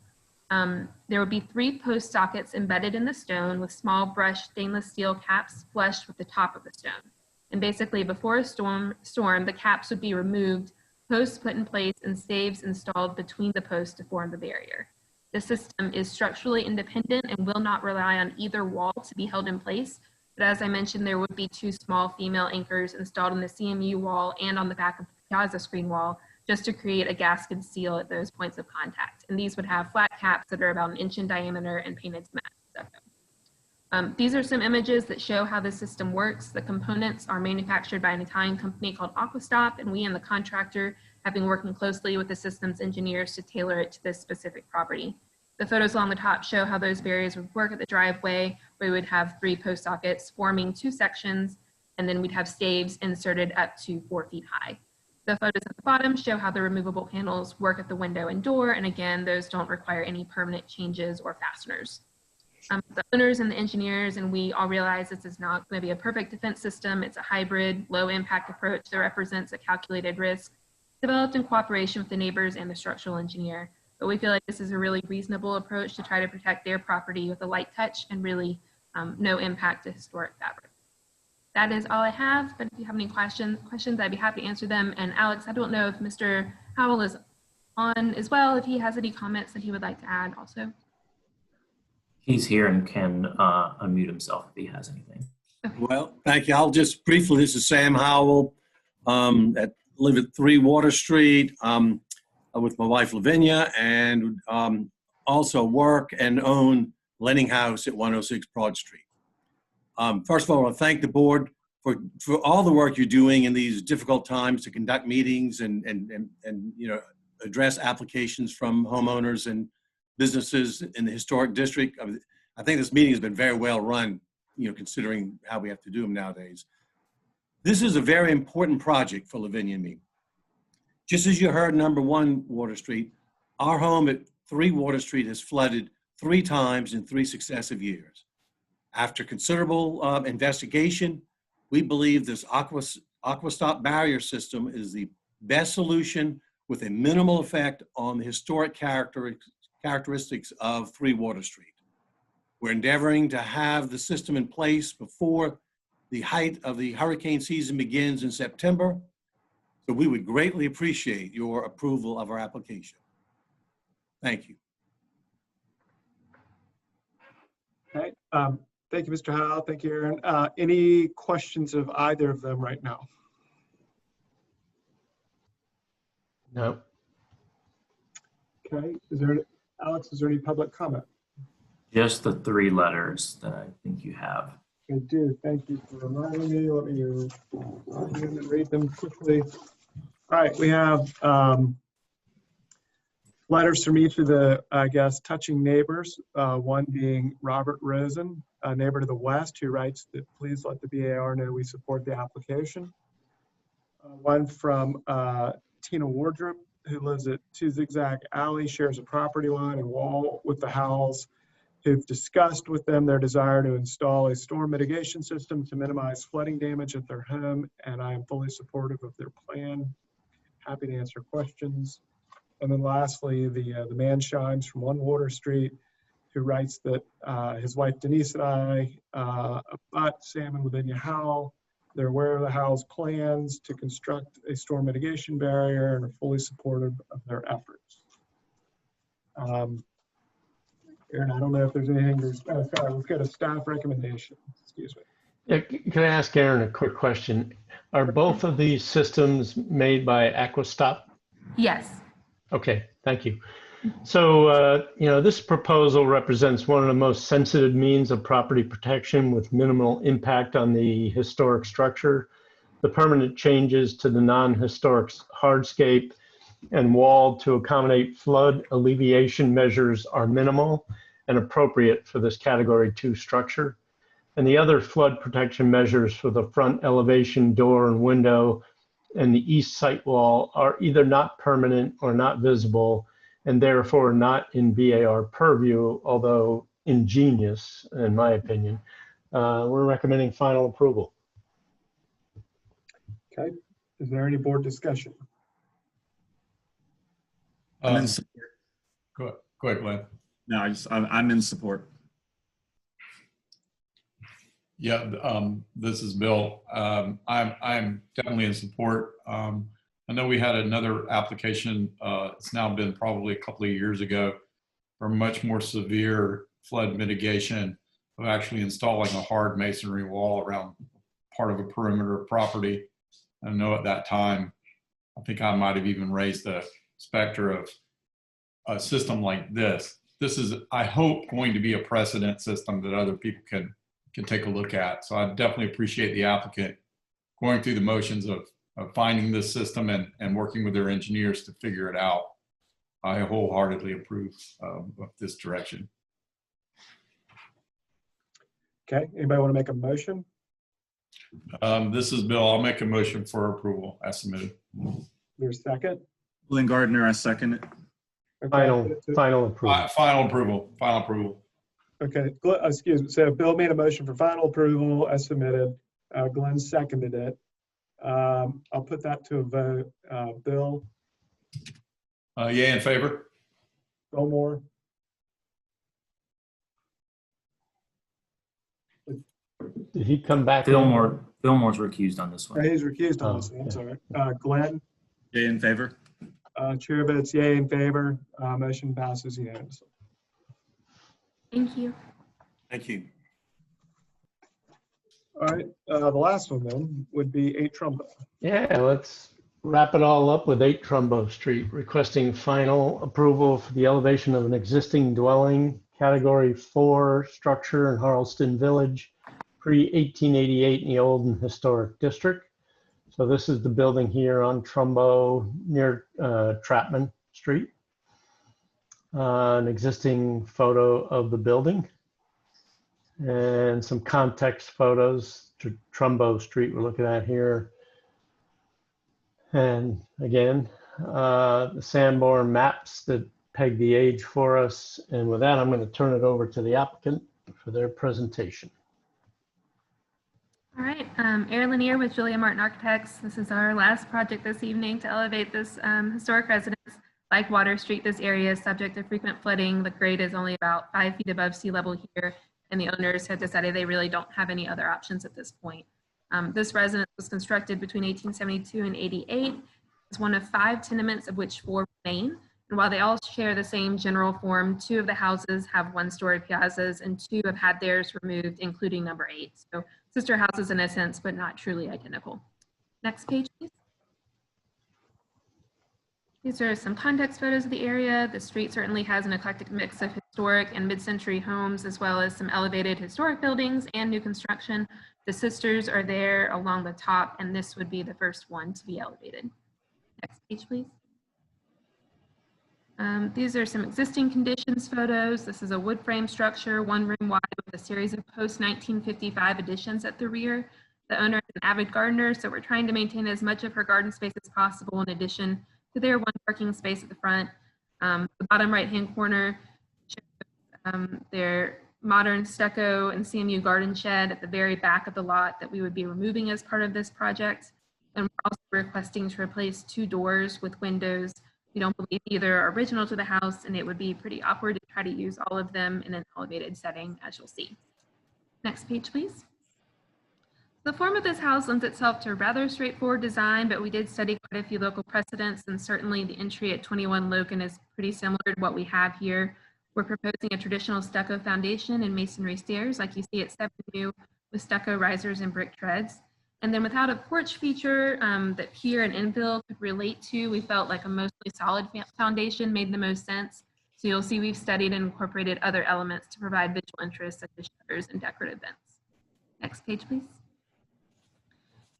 There would be 3 post sockets embedded in the stone with small brushed stainless steel caps flush with the top of the stone. And basically before a storm, the caps would be removed, posts put in place, and staves installed between the posts to form the barrier. The system is structurally independent and will not rely on either wall to be held in place. But as I mentioned, there would be 2 small female anchors installed on the CMU wall and on the back of the piazza screen wall, just to create a gasket seal at those points of contact. And these would have flat caps that are about 1 inch in diameter and painted to match stucco. These are some images that show how the system works. The components are manufactured by an Italian company called Aquastop, and we and the contractor have been working closely with the systems engineers to tailor it to this specific property. The photos along the top show how those barriers would work at the driveway, where we would have 3 post sockets forming 2 sections, and then we'd have staves inserted up to 4 feet high. The photos at the bottom show how the removable panels work at the window and door, and again, those don't require any permanent changes or fasteners. The owners and the engineers and we all realize this is not going to be a perfect defense system. It's a hybrid, low impact approach that represents a calculated risk, developed in cooperation with the neighbors and the structural engineer. But we feel like this is a really reasonable approach to try to protect their property with a light touch and really no impact to historic fabric. That is all I have, but if you have any questions, I'd be happy to answer them. And Alex, I don't know if Mr. Howell is on as well, if he has any comments that he would like to add also. He's here and can unmute himself if he has anything. Well, thank you. I'll just briefly, this is Sam Howell. I live at 3 Water Street with my wife Lavinia, and also work and own Lenning House at 106 Broad Street. First of all, I want to thank the board for all the work you're doing in these difficult times to conduct meetings and address applications from homeowners and businesses in the historic district. I think this meeting has been very well run, considering how we have to do them nowadays. This is a very important project for Lavinia and me. Just as you heard, number 1 Water Street, our home at 3 Water Street has flooded 3 times in 3 successive years. After considerable investigation, we believe this Aquastop barrier system is the best solution with a minimal effect on the historic characteristics of 3 Water Street. We're endeavoring to have the system in place before the height of the hurricane season begins in September. So we would greatly appreciate your approval of our application. Thank you. Okay. Thank you, Mr. Howell. Thank you, Aaron. Any questions of either of them right now? No. Okay. Alex, is there any public comment? Just the 3 letters that I think you have. I do. Thank you for reminding me. Let me read them quickly. All right. We have letters from each of the, I guess, touching neighbors. One being Robert Rosen, a neighbor to the west, who writes that please let the BAR know we support the application. One from Tina Wardrop, who lives at 2 Zigzag Alley, shares a property line and wall with the Howells, who've discussed with them their desire to install a storm mitigation system to minimize flooding damage at their home, and I am fully supportive of their plan. Happy to answer questions. And then lastly, the man Shimes from 1 Water Street, who writes that his wife Denise and I abut Sam and Lavinia Howell. They're aware of the Howell's plans to construct a storm mitigation barrier and are fully supportive of their efforts. Aaron, I don't know if there's anything, sorry, we've got a staff recommendation, excuse me. Yeah, can I ask Aaron a quick question? Are both of these systems made by Aquastop? Yes. Okay, thank you. So, this proposal represents one of the most sensitive means of property protection with minimal impact on the historic structure. The permanent changes to the non-historic hardscape and wall to accommodate flood alleviation measures are minimal and appropriate for this Category 2 structure. And the other flood protection measures for the front elevation, door and window and the east site wall are either not permanent or not visible, and therefore not in BAR purview, although ingenious, in my opinion. We're recommending final approval. Okay, is there any board discussion? I'm in support. Go ahead, Glenn. No, I'm in support. Yeah, this is Bill. I'm definitely in support. I know we had another application, it's now been probably a couple of years ago, for much more severe flood mitigation of actually installing a hard masonry wall around part of a perimeter of property. I know at that time, I think I might have even raised the specter of a system like this. This is, I hope, going to be a precedent system that other people can take a look at. So I definitely appreciate the applicant going through the motions of finding this system and working with their engineers to figure it out. I wholeheartedly approve of this direction. Okay, anybody want to make a motion? This is Bill. I'll make a motion for approval as submitted. There's a second? Lynn Gardner, I second it. Okay. Final approval. Final approval. Final approval. Okay, excuse me. So Bill made a motion for final approval as submitted. Glenn seconded it. I'll put that to a vote. Bill? Yay in favor? Bill Moore? Did he come back? Billmore's recused on this one. He's recused on this one, I'm sorry. Glenn? Yay in favor? Chair votes yay in favor. Motion passes unanimously. Thank you. Thank you. All right, the last one then would be 8 Trumbo. Yeah, let's wrap it all up with 8 Trumbo Street, requesting final approval for the elevation of an existing dwelling, Category 4 structure in Charleston Village, pre-1888 in the Old and Historic District. So this is the building here on Trumbo near Trapman Street. An existing photo of the building and some context photos to Trumbo Street we're looking at here. And again, the Sandboard maps that peg the age for us. And with that, I'm going to turn it over to the applicant for their presentation. All right, Erin Lanier with Julia Martin Architects. This is our last project this evening to elevate this historic residence. Like Water Street, this area is subject to frequent flooding. The grade is only about 5 feet above sea level here, and the owners had decided they really don't have any other options at this point. This residence was constructed between 1872 and 88. It's one of 5 tenements, of which 4 remain. And while they all share the same general form, 2 of the houses have 1-story piazzas and 2 have had theirs removed, including number 8. So sister houses in a sense, but not truly identical. Next page, please. These are some context photos of the area. The street certainly has an eclectic mix of historic and mid-century homes, as well as some elevated historic buildings and new construction. The sisters are there along the top, and this would be the first one to be elevated. Next page, please. These are some existing conditions photos. This is a wood frame structure, 1 room wide with a series of post-1955 additions at the rear. The owner is an avid gardener, so we're trying to maintain as much of her garden space as possible in addition to their 1 parking space at the front. The bottom right-hand corner shows their modern stucco and CMU garden shed at the very back of the lot that we would be removing as part of this project. And we're also requesting to replace 2 doors with windows. We don't believe either are original to the house, and it would be pretty awkward to try to use all of them in an elevated setting, as you'll see. Next page, please. The form of this house lends itself to a rather straightforward design, but we did study quite a few local precedents, and certainly the entry at 21 Logan is pretty similar to what we have here. We're proposing a traditional stucco foundation and masonry stairs, like you see at 7 New, with stucco risers and brick treads. And then without a porch feature that pier and infill could relate to, we felt like a mostly solid foundation made the most sense. So you'll see we've studied and incorporated other elements to provide visual interest, such as shutters and decorative vents. Next page, please.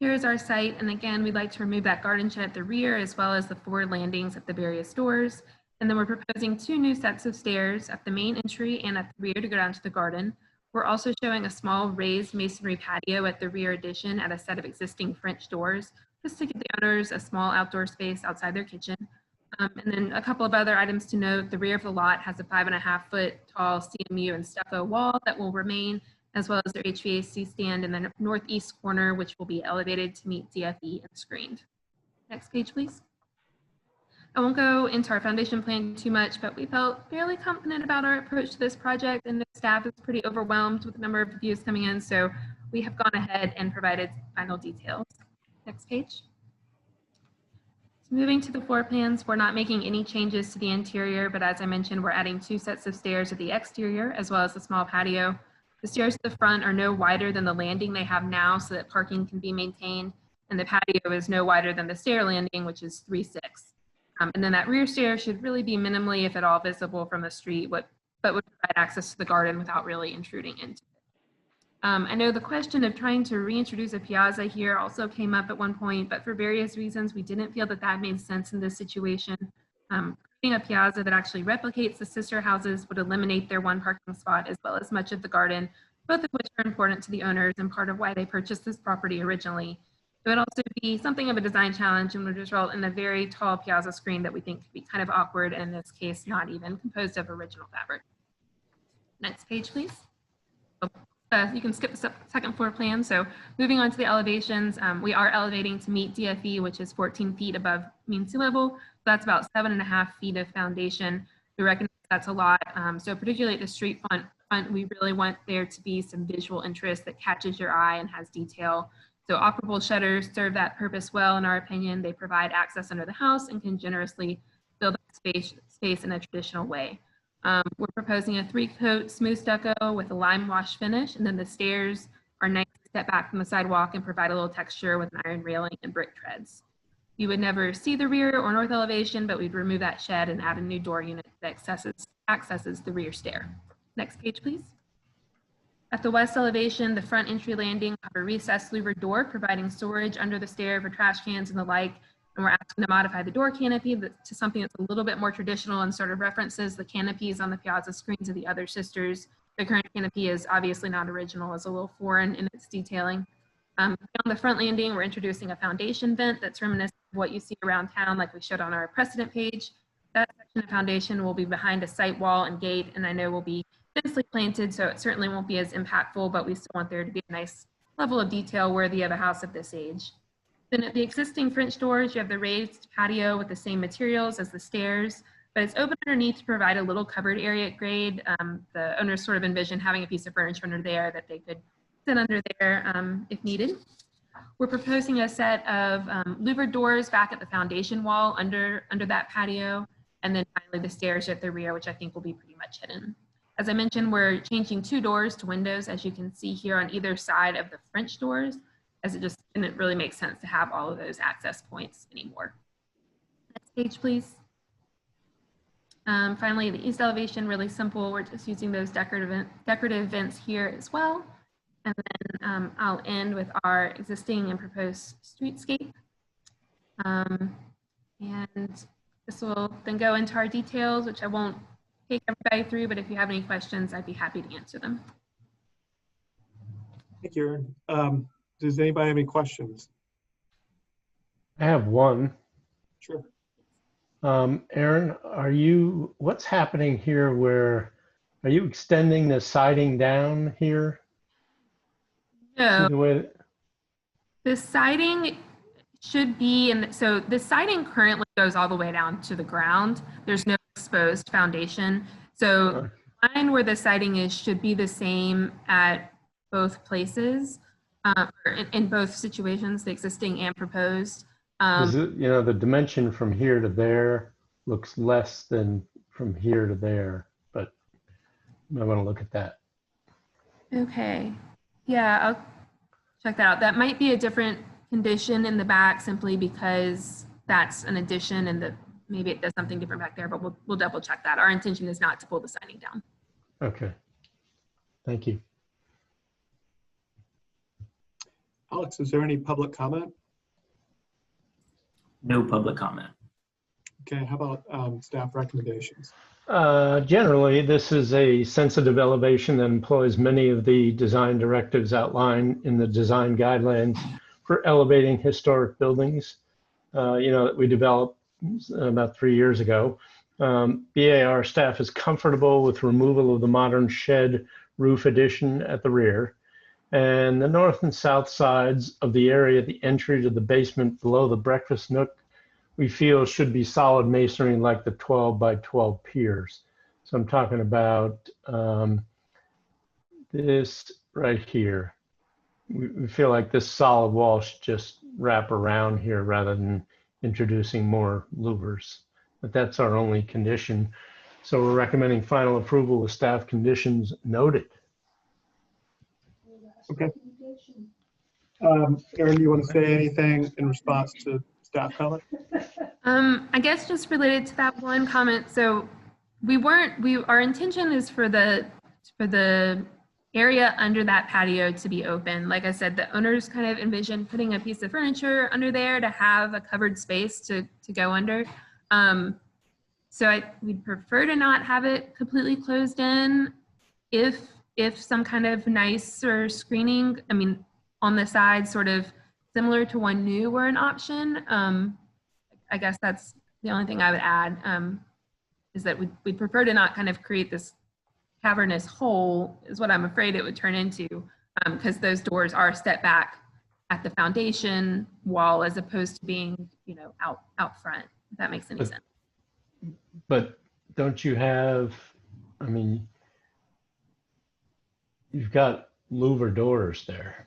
Here's our site, and again, we'd like to remove that garden shed at the rear, as well as the 4 landings at the various doors. And then we're proposing 2 new sets of stairs at the main entry and at the rear to go down to the garden. We're also showing a small raised masonry patio at the rear addition at a set of existing French doors, just to give the owners a small outdoor space outside their kitchen. And then a couple of other items to note: the rear of the lot has a 5.5-foot tall CMU and stucco wall that will remain, as well as their HVAC stand in the northeast corner, which will be elevated to meet DFE and screened. Next page, please. I won't go into our foundation plan too much, but we felt fairly confident about our approach to this project, and the staff is pretty overwhelmed with the number of reviews coming in, so we have gone ahead and provided final details. Next page. So moving to the floor plans, we're not making any changes to the interior, but as I mentioned, we're adding 2 sets of stairs at the exterior, as well as the small patio. The stairs at the front are no wider than the landing they have now, so that parking can be maintained, and the patio is no wider than the stair landing, which is 3.6. And then that rear stair should really be minimally, if at all, visible from the street, but would provide access to the garden without really intruding into it. I know the question of trying to reintroduce a piazza here also came up at one point, but for various reasons, we didn't feel that that made sense in this situation. Creating a piazza that actually replicates the sister houses would eliminate their 1 parking spot, as well as much of the garden, both of which are important to the owners and part of why they purchased this property originally. It would also be something of a design challenge and would result in a very tall piazza screen that we think could be kind of awkward, and in this case, not even composed of original fabric. Next page, please. You can skip the second floor plan. So moving on to the elevations, we are elevating to meet DFE, which is 14 feet above mean sea level. So that's about 7.5 feet of foundation. We recognize that's a lot. So particularly at the street front, we really want there to be some visual interest that catches your eye and has detail. So operable shutters serve that purpose well, in our opinion. They provide access under the house and can generously fill that space in a traditional way. We're proposing a 3-coat smooth stucco with a lime wash finish, and then the stairs are nice to step back from the sidewalk and provide a little texture with an iron railing and brick treads. You would never see the rear or north elevation, but we'd remove that shed and add a new door unit that accesses the rear stair. Next page, please. At the west elevation, the front entry landing will have a recessed louvered door, providing storage under the stair for trash cans and the like. And we're asking to modify the door canopy to something that's a little bit more traditional and sort of references the canopies on the piazza screens of the other sisters. The current canopy is obviously not original, it's a little foreign in its detailing. On the front landing, we're introducing a foundation vent that's reminiscent of what you see around town, like we showed on our precedent page. That section of foundation will be behind a site wall and gate, and I know will be densely planted, so it certainly won't be as impactful, but we still want there to be a nice level of detail worthy of a house of this age. Then at the existing French doors, you have the raised patio with the same materials as the stairs, but it's open underneath to provide a little covered area at grade. The owners sort of envisioned having a piece of furniture under there that they could sit under there if needed. We're proposing a set of louvered doors back at the foundation wall under that patio, and then finally the stairs at the rear, which I think will be pretty much hidden. As I mentioned, we're changing 2 doors to windows, as you can see here on either side of the French doors, as it just didn't really make sense to have all of those access points anymore. Next page, please. Finally, the east elevation, really simple. We're just using those decorative vents here as well. And then I'll end with our existing and proposed streetscape. And this will then go into our details, which I won't take everybody through, but if you have any questions, I'd be happy to answer them. Thank you, Erin. Does anybody have any questions? I have one. Sure. Erin, what's happening here are you extending the siding down here? No, the siding should be, so the siding currently goes all the way down to the ground. There's no exposed foundation. So the line where the siding is should be the same at both places, in both situations, the existing and proposed. The dimension from here to there looks less than from here to there, but I want to look at that. Okay. Yeah, I'll check that out. That might be a different condition in the back simply because that's an addition and maybe it does something different back there, but we'll double check that. Our intention is not to pull the siding down. Okay. Thank you. Alex, is there any public comment? No public comment. Okay, how about staff recommendations? Generally, this is a sensitive elevation that employs many of the design directives outlined in the design guidelines for elevating historic buildings, that we developed about 3 years ago. BAR staff is comfortable with removal of the modern shed roof addition at the rear, and the north and south sides of the area at the entry to the basement below the breakfast nook we feel should be solid masonry like the 12 by 12 piers. So I'm talking about this right here. We feel like this solid wall should just wrap around here rather than introducing more louvers. But that's our only condition. So we're recommending final approval with staff conditions noted. Okay. Erin, do you want to say anything in response to staff comment? I guess just related to that one comment. So our intention is for the area under that patio to be open. Like I said, the owners kind of envisioned putting a piece of furniture under there to have a covered space to go under. So we'd prefer to not have it completely closed in. If some kind of nicer screening, on the side, sort of similar to one new were an option. I guess that's the only thing I would add, is that we'd prefer to not kind of create this cavernous hole, is what I'm afraid it would turn into, because those doors are set back at the foundation wall as opposed to being, out front, if that makes any sense. But don't you have, you've got louver doors there.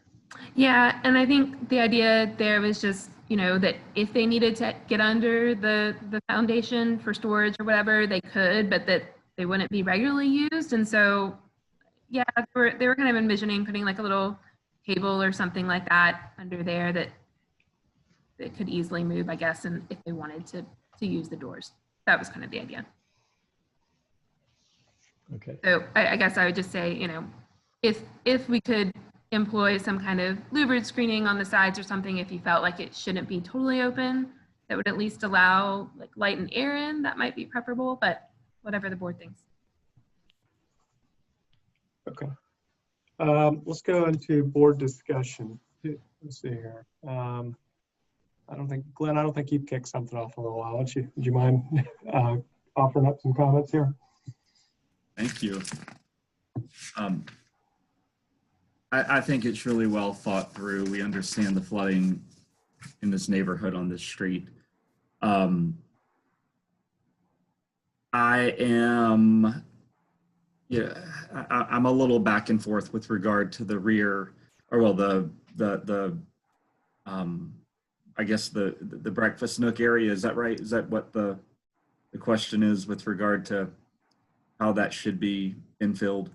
Yeah, and I think the idea there was just, that if they needed to get under the foundation for storage or whatever, they could, but that they wouldn't be regularly used. And so, yeah, they were kind of envisioning putting like a little table or something like that under there that could easily move, I guess, and if they wanted to use the doors. That was kind of the idea. Okay. So I guess I would just say, if we could employ some kind of louvered screening on the sides or something, if you felt like it shouldn't be totally open, that would at least allow like light and air in, that might be preferable, but whatever the board thinks. Okay. Let's go into board discussion. Let's see here. Glenn, I don't think you've kicked something off a little while. Would you mind offering up some comments here? Thank you. I think it's really well thought through. We understand the flooding in this neighborhood on this street. I am, yeah, I'm a little back and forth with regard to the rear, or well, I guess the breakfast nook area. Is that right? Is that what the question is with regard to how that should be infilled?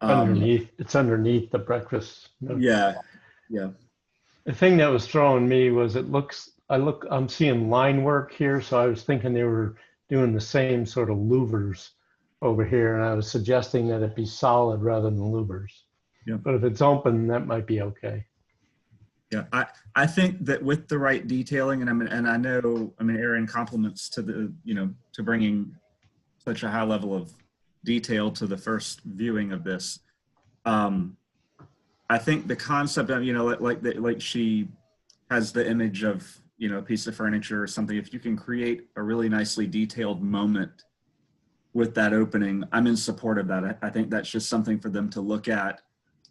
Underneath, it's underneath the breakfast nook. Yeah, yeah. The thing that was throwing me was I'm seeing line work here, so I was thinking they were doing the same sort of louvers over here, and I was suggesting that it be solid rather than louvers. Yeah. But if it's open, that might be okay. Yeah, I think that with the right detailing, and I know, Aaron, compliments to the, to bringing such a high level of detail to the first viewing of this. I think the concept of, like she has the image of, a piece of furniture or something. If you can create a really nicely detailed moment with that opening, I'm in support of that. I think that's just something for them to look at,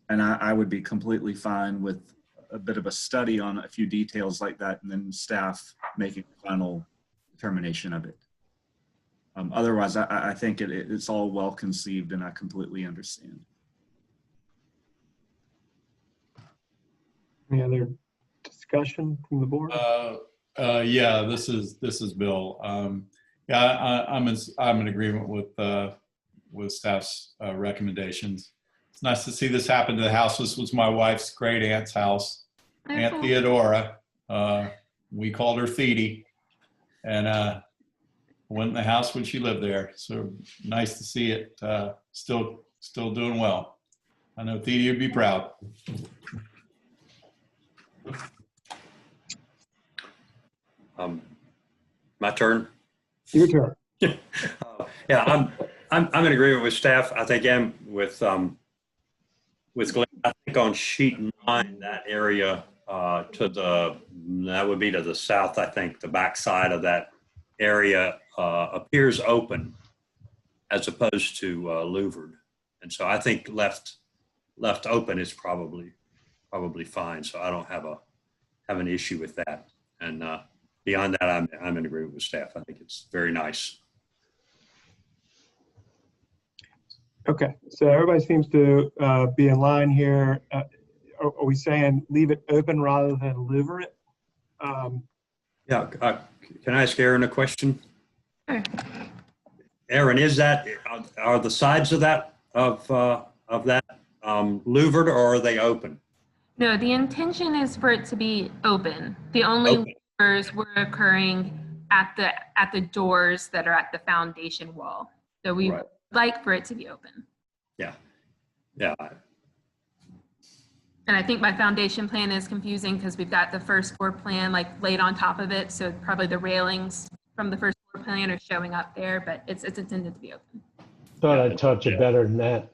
and I would be completely fine with a bit of a study on a few details like that, and then staff making the final determination of it. Otherwise, I think it's all well conceived, and I completely understand. Any other discussion from the board? Yeah, this is Bill. Yeah, I'm in agreement with staff's recommendations. It's nice to see this happen to the house. This was my wife's great aunt's house, Aunt Theodora. We called her Theedy, and went in the house when she lived there. So nice to see it still doing well. I know Theedy would be proud. My turn. Your turn. Yeah, I'm in agreement with staff. I think I'm with Glenn. I think on sheet 9, that area that would be to the south. I think the back side of that area appears open as opposed to louvered, and so I think left open is probably fine. So I don't have an issue with that. And beyond that, I'm in agreement with staff. I think it's very nice. Okay, so everybody seems to be in line here. Are we saying leave it open rather than louver it? Yeah, can I ask Aaron a question? Sure. Aaron, are the sides of that louvered, or are they open? No, the intention is for it to be open. The only louvers were occurring at the doors that are at the foundation wall. So we would like for it to be open. Yeah, yeah. And I think my foundation plan is confusing because we've got the first floor plan like laid on top of it. So probably the railings from the first floor plan are showing up there, but it's intended to be open. Thought I'd taught you better than that.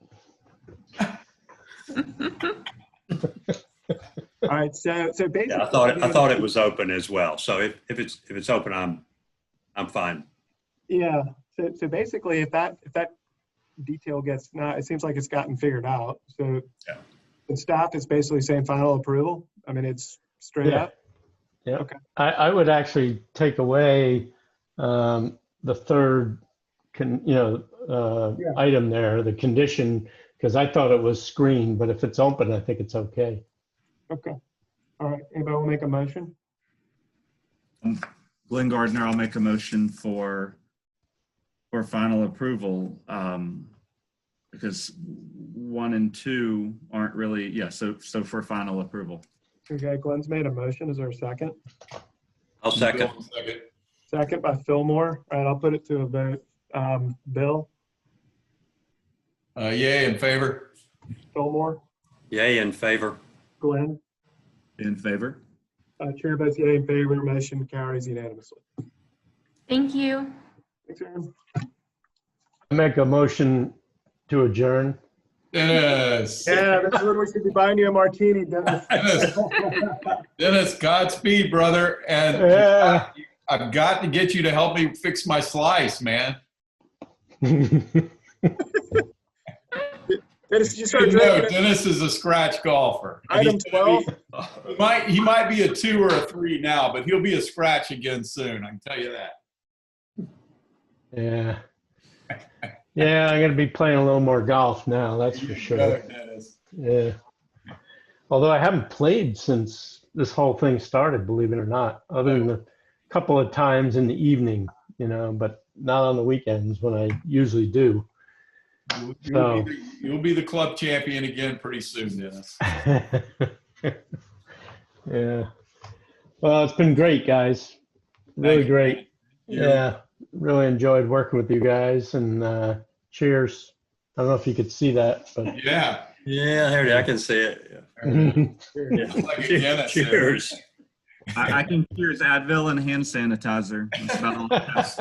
All right, so basically, Yeah, I thought it was open as well. So if it's open, I'm fine. Yeah. So basically, if that detail gets it seems like it's gotten figured out. So the staff is basically saying final approval. I mean, it's straight up. Yeah. Okay. I would actually take away the third item there, the condition, because I thought it was screened, but if it's open, I think it's okay. Okay. All right. Anybody want to make a motion? Glenn Gardner, I'll make a motion for final approval, because 1 and 2 aren't really, so for final approval. Okay, Glenn's made a motion. Is there a second? I'll second. Second by Fillmore. All right, I'll put it to a vote. Bill? Yay, in favor. Fillmore? Yay, in favor. Glenn? In favor. Chair votes yay in favor. Motion carries unanimously. Thank you. Thanks, Aaron. I make a motion to adjourn. Dennis. Yeah, that's when we should be buying you a martini, Dennis. Dennis, Godspeed, brother. And I've got to get you to help me fix my slice, man. Dennis, you start drinking. Dennis is a scratch golfer. Item 12. He might be a 2 or a 3 now, but he'll be a scratch again soon. I can tell you that. Yeah. Yeah, I'm going to be playing a little more golf now, that's for sure. Yeah. Although I haven't played since this whole thing started, believe it or not, other than a couple of times in the evening, but not on the weekends when I usually do. You'll be the club champion again pretty soon, Dennis. Yeah. Well, it's been great, guys. Really great. Yeah. Really enjoyed working with you guys, and cheers. I don't know if you could see that, but yeah. Yeah, there it is. I can see it. Yeah. Cheers. I can cheers Advil and hand sanitizer. That's about all it has.